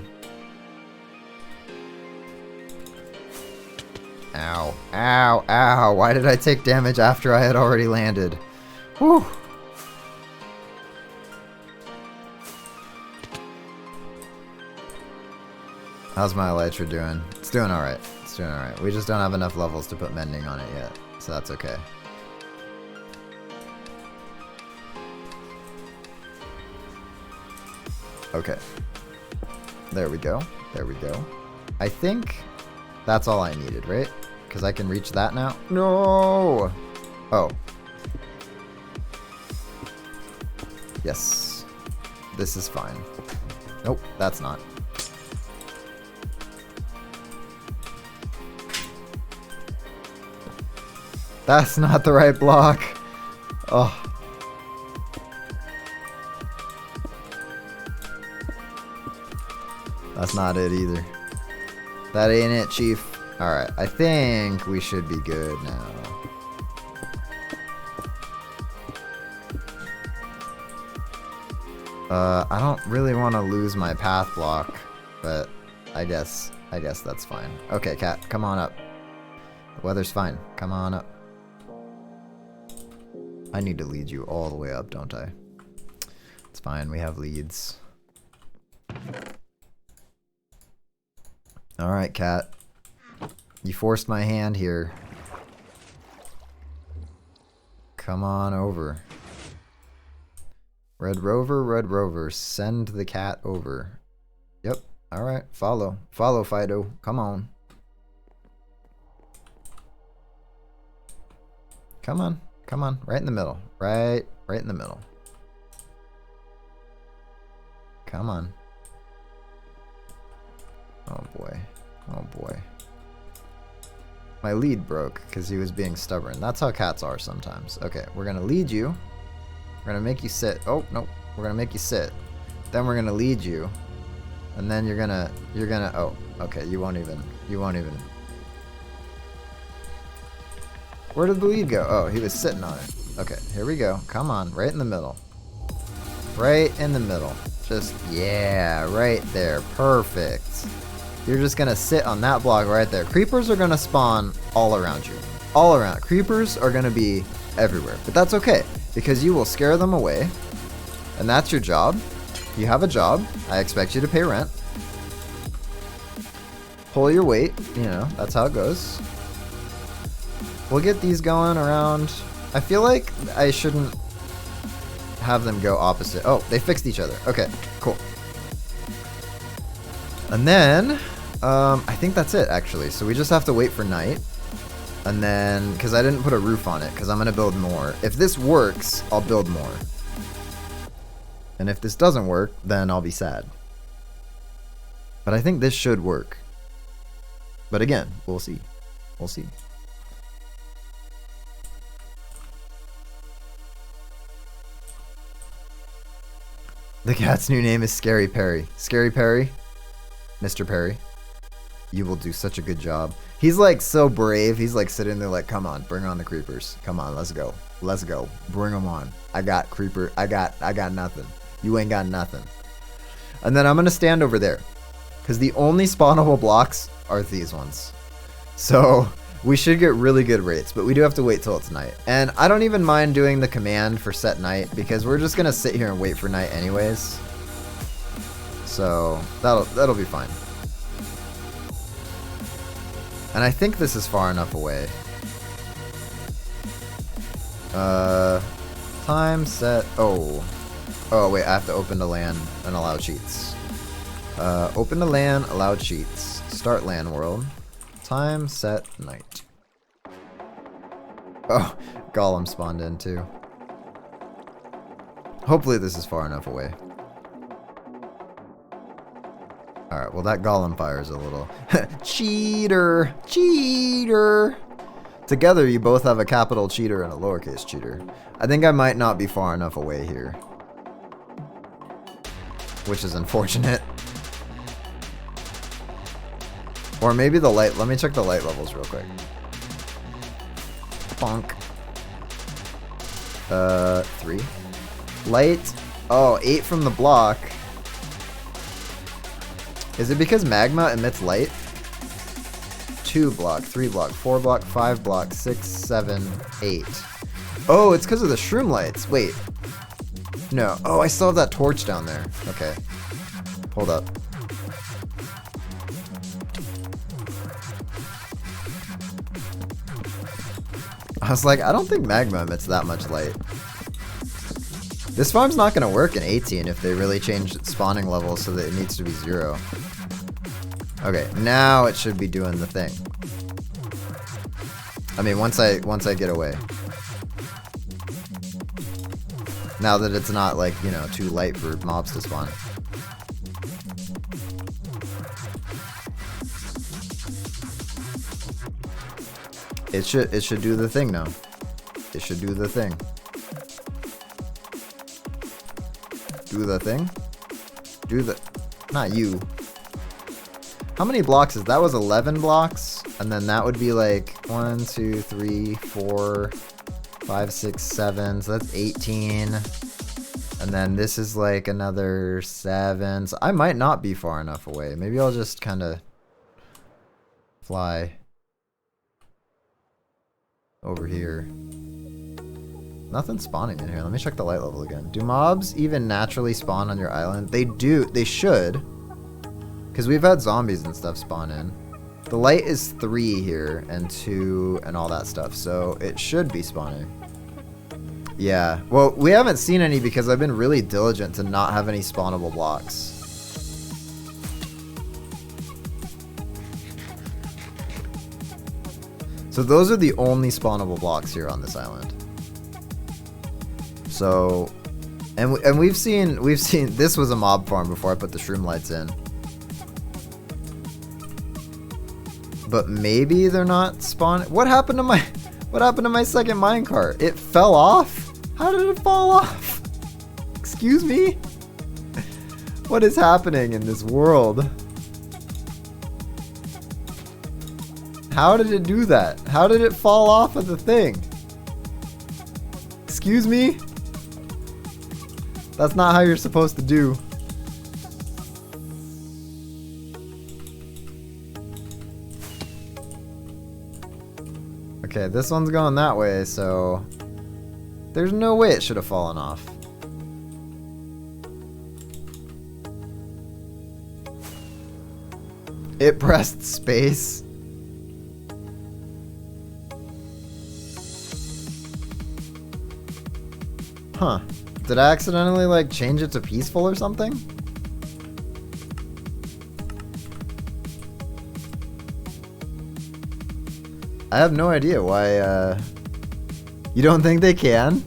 Ow. Ow, ow. Why did I take damage after I had already landed? Whew. How's my Elytra doing? It's doing alright. It's doing alright. We just don't have enough levels to put mending on it yet, so that's okay. Okay. There we go. There we go. I think that's all I needed, right? Because I can reach that now. No! Oh. Yes. This is fine. Nope, that's not. That's not the right block. Oh. That's not it either. That ain't it, Chief. Alright, I think we should be good now. I don't really want to lose my path block, but I guess that's fine. Okay, cat, come on up. The weather's fine. Come on up. I need to lead you all the way up, don't I? It's fine, we have leads. Alright, cat. You forced my hand here. Come on over. Red Rover, send the cat over. Yep, alright, follow. Follow, Fido. Come on. Come on, come on. Right in the middle. Right in the middle. Come on. Oh boy. Oh boy. My lead broke because he was being stubborn. That's how cats are sometimes. Okay, we're gonna lead you. We're gonna make you sit. Oh, nope. We're gonna make you sit. Then we're gonna lead you. And then you're gonna, oh, okay, you won't even. Where did the lead go? Oh, he was sitting on it. Okay, here we go. Come on, right in the middle. Right in the middle. Just, yeah, right there. Perfect. You're just gonna sit on that block right there. Creepers are gonna spawn all around you. All around. Creepers are gonna be everywhere. But that's okay, because you will scare them away. And that's your job. You have a job. I expect you to pay rent. Pull your weight. You know, that's how it goes. We'll get these going around. I feel like I shouldn't have them go opposite. Oh, they fixed each other. Okay, cool. And then, I think that's it, actually. So we just have to wait for night. And then, because I didn't put a roof on it, because I'm going to build more. If this works, I'll build more. And if this doesn't work, then I'll be sad. But I think this should work. But again, we'll see. We'll see. The cat's new name is Scary Perry. Scary Perry, Mr. Perry, you will do such a good job. He's like so brave. He's like sitting there like, come on, bring on the creepers. Come on, let's go. Let's go. Bring them on. I got creeper. I got nothing. You ain't got nothing. And then I'm going to stand over there. Because the only spawnable blocks are these ones. So we should get really good rates, but we do have to wait till it's night. And I don't even mind doing the command for set night because we're just going to sit here and wait for night anyways. So that'll be fine. And I think this is far enough away. Time set. Oh wait, I have to open the LAN and allow cheats. Open the LAN, allow cheats. Start LAN world. Time set night. Oh, Golem spawned in too. Hopefully this is far enough away. Alright, well that Golem fires a little. Cheater! Cheater! Together you both have a capital cheater and a lowercase cheater. I think I might not be far enough away here. Which is unfortunate. Or maybe the light. Let me check the light levels real quick. Bonk. 3. Light. Oh, 8 from the block. Is it because magma emits light? 2 block, 3 block, 4 block, 5 block, 6, 7, 8. Oh, it's because of the shroom lights. Wait. No. Oh, I still have that torch down there. Okay. Hold up. I was like, I don't think magma emits that much light. This farm's not going to work in 18 if they really change spawning levels so that it needs to be 0. Okay, now it should be doing the thing. I mean, once I get away. Now that it's not like, you know, too light for mobs to spawn. It should do the thing now. It should do the thing. Do the thing? Do the... Not you. How many blocks is that? Was 11 blocks? And then that would be like 1, 2, 3, 4, 5, 6, 7. So that's 18. And then this is like another 7. So I might not be far enough away. Maybe I'll just kind of fly over here. Nothing spawning in here. Let me check the light level again. Do mobs even naturally spawn on your island? They do. They should. Because we've had zombies and stuff spawn in. The light is 3 here and 2 and all that stuff. So it should be spawning. Yeah. Well, we haven't seen any because I've been really diligent to not have any spawnable blocks. So those are the only spawnable blocks here on this island. So, and we've seen this was a mob farm before I put the shroom lights in. But maybe they're not spawning. What happened to my second minecart? It fell off? How did it fall off? Excuse me? What is happening in this world? How did it do that? How did it fall off of the thing? Excuse me? That's not how you're supposed to do. Okay, this one's going that way, so there's no way it should have fallen off. It pressed space. Huh. Did I accidentally like change it to peaceful or something? I have no idea why, you don't think they can?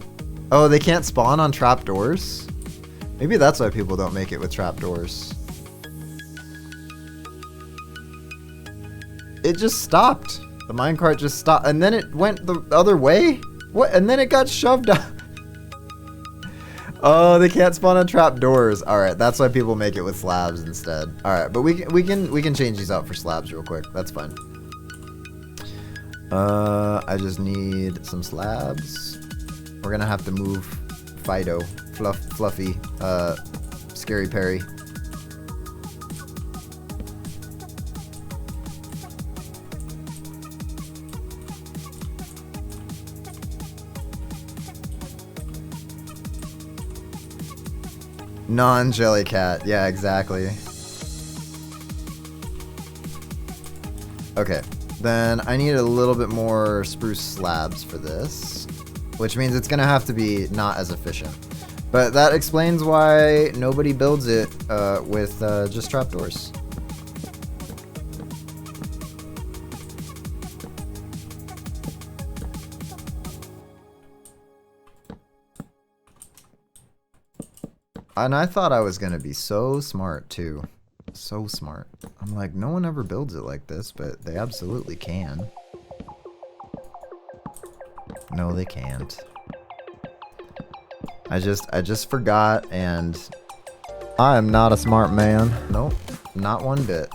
Oh, they can't spawn on trapdoors? Maybe that's why people don't make it with trapdoors. It just stopped. The minecart just stopped, and then it went the other way? What? And then it got shoved up. Oh, they can't spawn on trapdoors. All right, that's why people make it with slabs instead. All right, but we can change these out for slabs real quick. That's fine. I just need some slabs. We're gonna have to move Fido, Fluffy, Scary Perry. Non-Jellycat, yeah, exactly. Okay, then I need a little bit more spruce slabs for this, which means it's gonna have to be not as efficient. But that explains why nobody builds it with just trapdoors. And I thought I was gonna be so smart too. So smart. I'm like, no one ever builds it like this, but they absolutely can. No, they can't. I just forgot, and I am not a smart man. Nope, not one bit.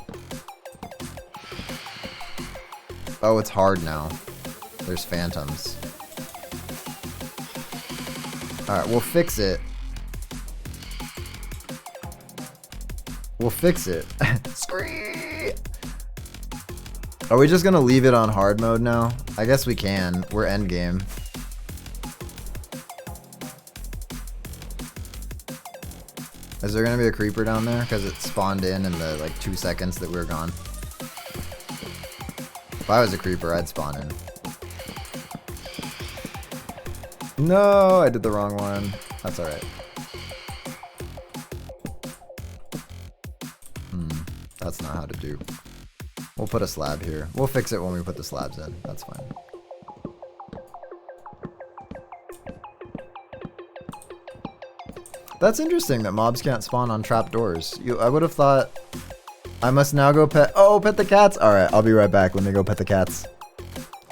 Oh, it's hard now. There's phantoms. Alright, we'll fix it. We'll fix it. Scree! Are we just gonna leave it on hard mode now? I guess we can. We're endgame. Is there gonna be a creeper down there? Because it spawned in the like 2 seconds that we were gone. If I was a creeper, I'd spawn in. No, I did the wrong one. That's alright. That's not how to do. We'll put a slab here. We'll fix it when we put the slabs in. That's fine. That's interesting that mobs can't spawn on trapdoors. I would have thought I must now go pet. Oh, pet the cats. All right, I'll be right back. Let me go pet the cats.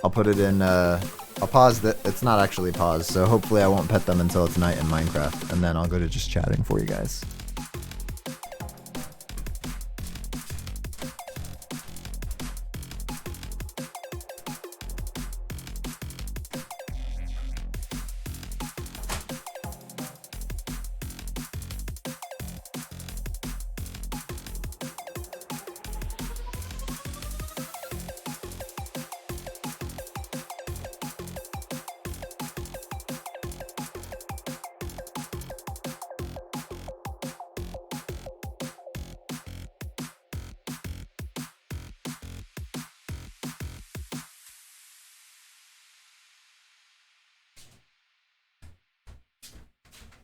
I'll put it in. I'll pause that. It's not actually paused, so hopefully I won't pet them until it's night in Minecraft, and then I'll go to just chatting for you guys.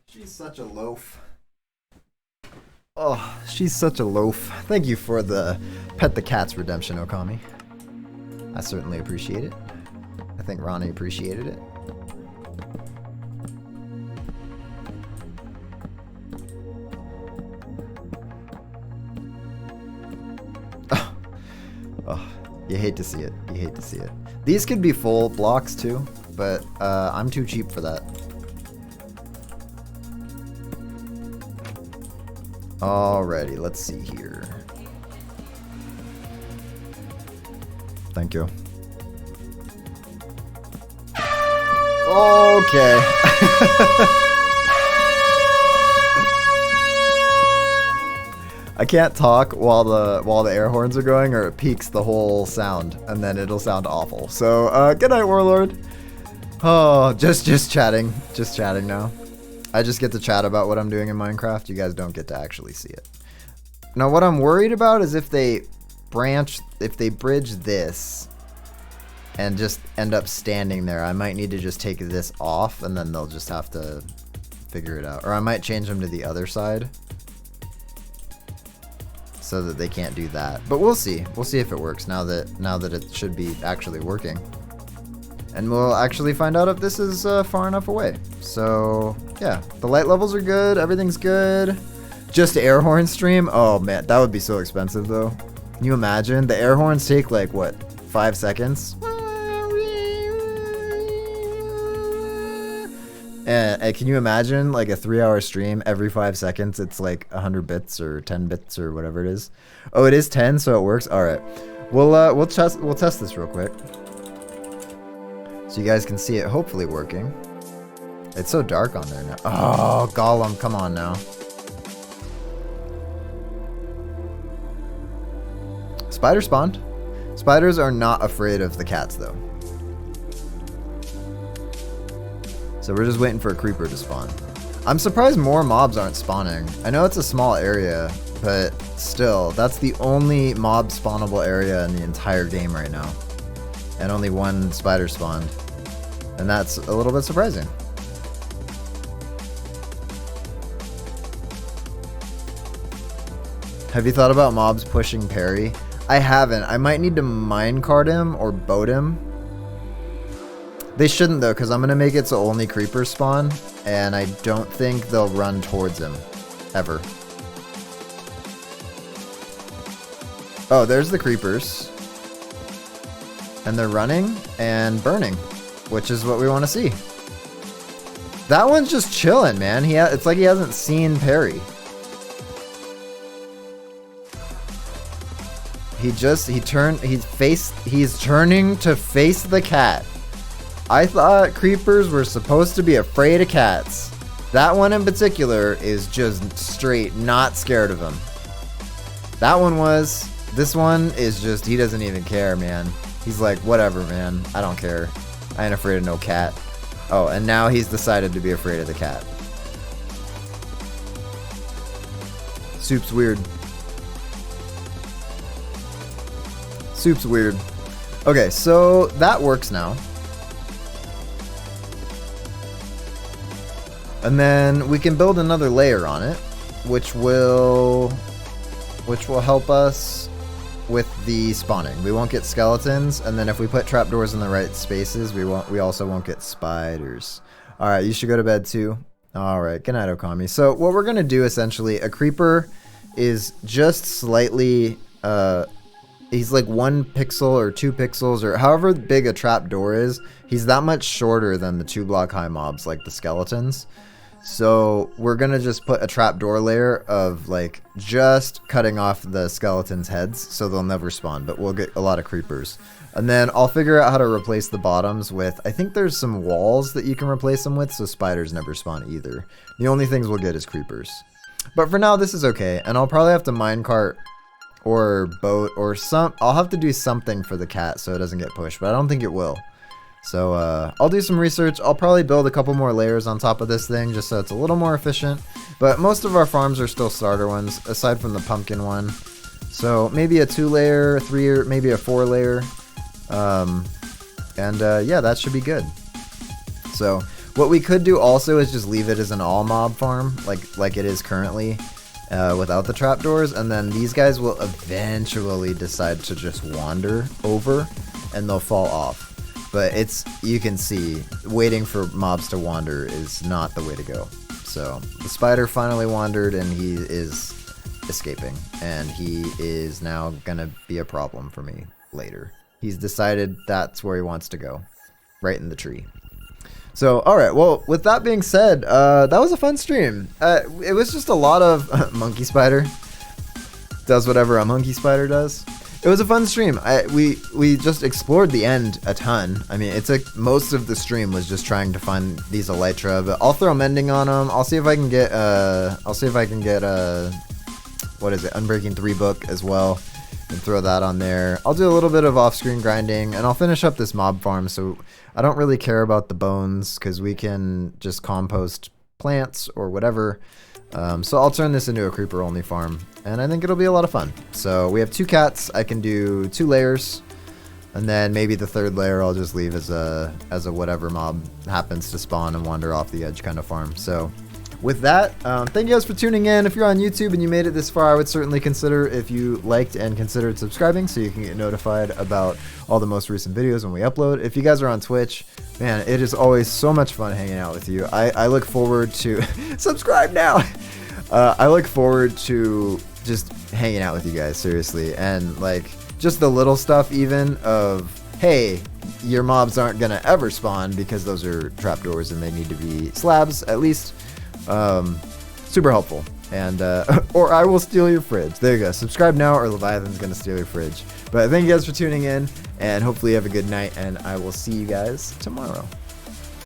She's such a loaf. Oh, she's such a loaf. Thank you for the pet the cats redemption, Okami. I certainly appreciate it. I think Ronnie appreciated it. Oh, you hate to see it. You hate to see it. These could be full blocks too, but I'm too cheap for that. Alrighty, let's see here. Thank you. Okay. I can't talk while the air horns are going, or it peaks the whole sound, and then it'll sound awful. So, good night, Warlord. Oh, just chatting now. I just get to chat about what I'm doing in Minecraft. You guys don't get to actually see it. Now, what I'm worried about is if they bridge this and just end up standing there, I might need to just take this off, and then they'll just have to figure it out. Or I might change them to the other side so that they can't do that. But we'll see. We'll see if it works now that it should be actually working. And we'll actually find out if this is far enough away. So, yeah. The light levels are good. Everything's good. Just air horn stream? Oh, man. That would be so expensive, though. Can you imagine? The air horns take, like, what? 5 seconds? And can you imagine, like, a 3-hour stream? Every 5 seconds, it's, like, 100 bits or 10 bits or whatever it is. Oh, it is 10, so it works? All right. We'll test this real quick. So you guys can see it hopefully working. It's so dark on there now. Oh, Golem, come on now. Spider spawned. Spiders are not afraid of the cats, though. So we're just waiting for a creeper to spawn. I'm surprised more mobs aren't spawning. I know it's a small area, but still, that's the only mob spawnable area in the entire game right now. And only one spider spawned. And that's a little bit surprising. Have you thought about mobs pushing parry? I haven't. I might need to minecart him or boat him. They shouldn't though, because I'm going to make it so only creepers spawn. And I don't think they'll run towards him. Ever. Oh, there's the creepers. And they're running and burning. Which is what we want to see. That one's just chilling, man. It's like he hasn't seen parry. He's turning to face the cat. I thought creepers were supposed to be afraid of cats. That one in particular is just straight not scared of him. That one was. This one is just, he doesn't even care, man. He's like, whatever, man. I don't care. I ain't afraid of no cat. Oh, and now he's decided to be afraid of the cat. Soup's weird. Soup's weird. Okay, so that works now. And then we can build another layer on it, which will help us with the spawning. We won't get skeletons, and then if we put trapdoors in the right spaces, we also won't get spiders. All right, you should go to bed too. All right, good night, Okami. So what we're gonna do essentially, a creeper is just slightly, he's like 1 pixel or 2 pixels or however big a trapdoor is. He's that much shorter than the 2-block high mobs like the skeletons. So we're gonna just put a trapdoor layer of like just cutting off the skeletons' heads so they'll never spawn, but we'll get a lot of creepers. And then I'll figure out how to replace the bottoms with, I think there's some walls that you can replace them with so spiders never spawn either. The only things we'll get is creepers. But for now this is okay, and I'll probably have to minecart or boat or I'll have to do something for the cat so it doesn't get pushed, but I don't think it will. So I'll do some research. I'll probably build a couple more layers on top of this thing just so it's a little more efficient. But most of our farms are still starter ones, aside from the pumpkin one. So maybe a 2-layer, 3, or maybe a 4-layer. Yeah, that should be good. So what we could do also is just leave it as an all mob farm, like it is currently, without the trapdoors. And then these guys will eventually decide to just wander over, and they'll fall off. But you can see, waiting for mobs to wander is not the way to go. So the spider finally wandered and he is escaping. And he is now gonna be a problem for me later. He's decided that's where he wants to go. Right in the tree. So, alright, well, with that being said, that was a fun stream. It was just a lot of monkey spider. Does whatever a monkey spider does. It was a fun stream. We just explored the end a ton. I mean, most of the stream was just trying to find these Elytra, but I'll throw mending on them. I'll see if I can get what is it, Unbreaking 3 book as well, and throw that on there. I'll do a little bit of off-screen grinding, and I'll finish up this mob farm. So I don't really care about the bones because we can just compost plants or whatever. So I'll turn this into a creeper only farm, and I think it'll be a lot of fun. So we have 2 cats. I can do 2 layers, and then maybe the 3rd layer I'll just leave as a whatever mob happens to spawn and wander off the edge kind of farm. So with that, thank you guys for tuning in. If you're on YouTube and you made it this far, I would certainly consider if you liked and considered subscribing so you can get notified about all the most recent videos when we upload. If you guys are on Twitch, man, it is always so much fun hanging out with you. I look forward to subscribe now. I look forward to just hanging out with you guys, seriously, and like just the little stuff even of, hey, your mobs aren't gonna ever spawn because those are trapdoors and they need to be slabs at least. Super helpful. And or I will steal your fridge. There you go. Subscribe now or Leviathan's gonna steal your fridge. But thank you guys for tuning in, and hopefully you have a good night, and I will see you guys tomorrow.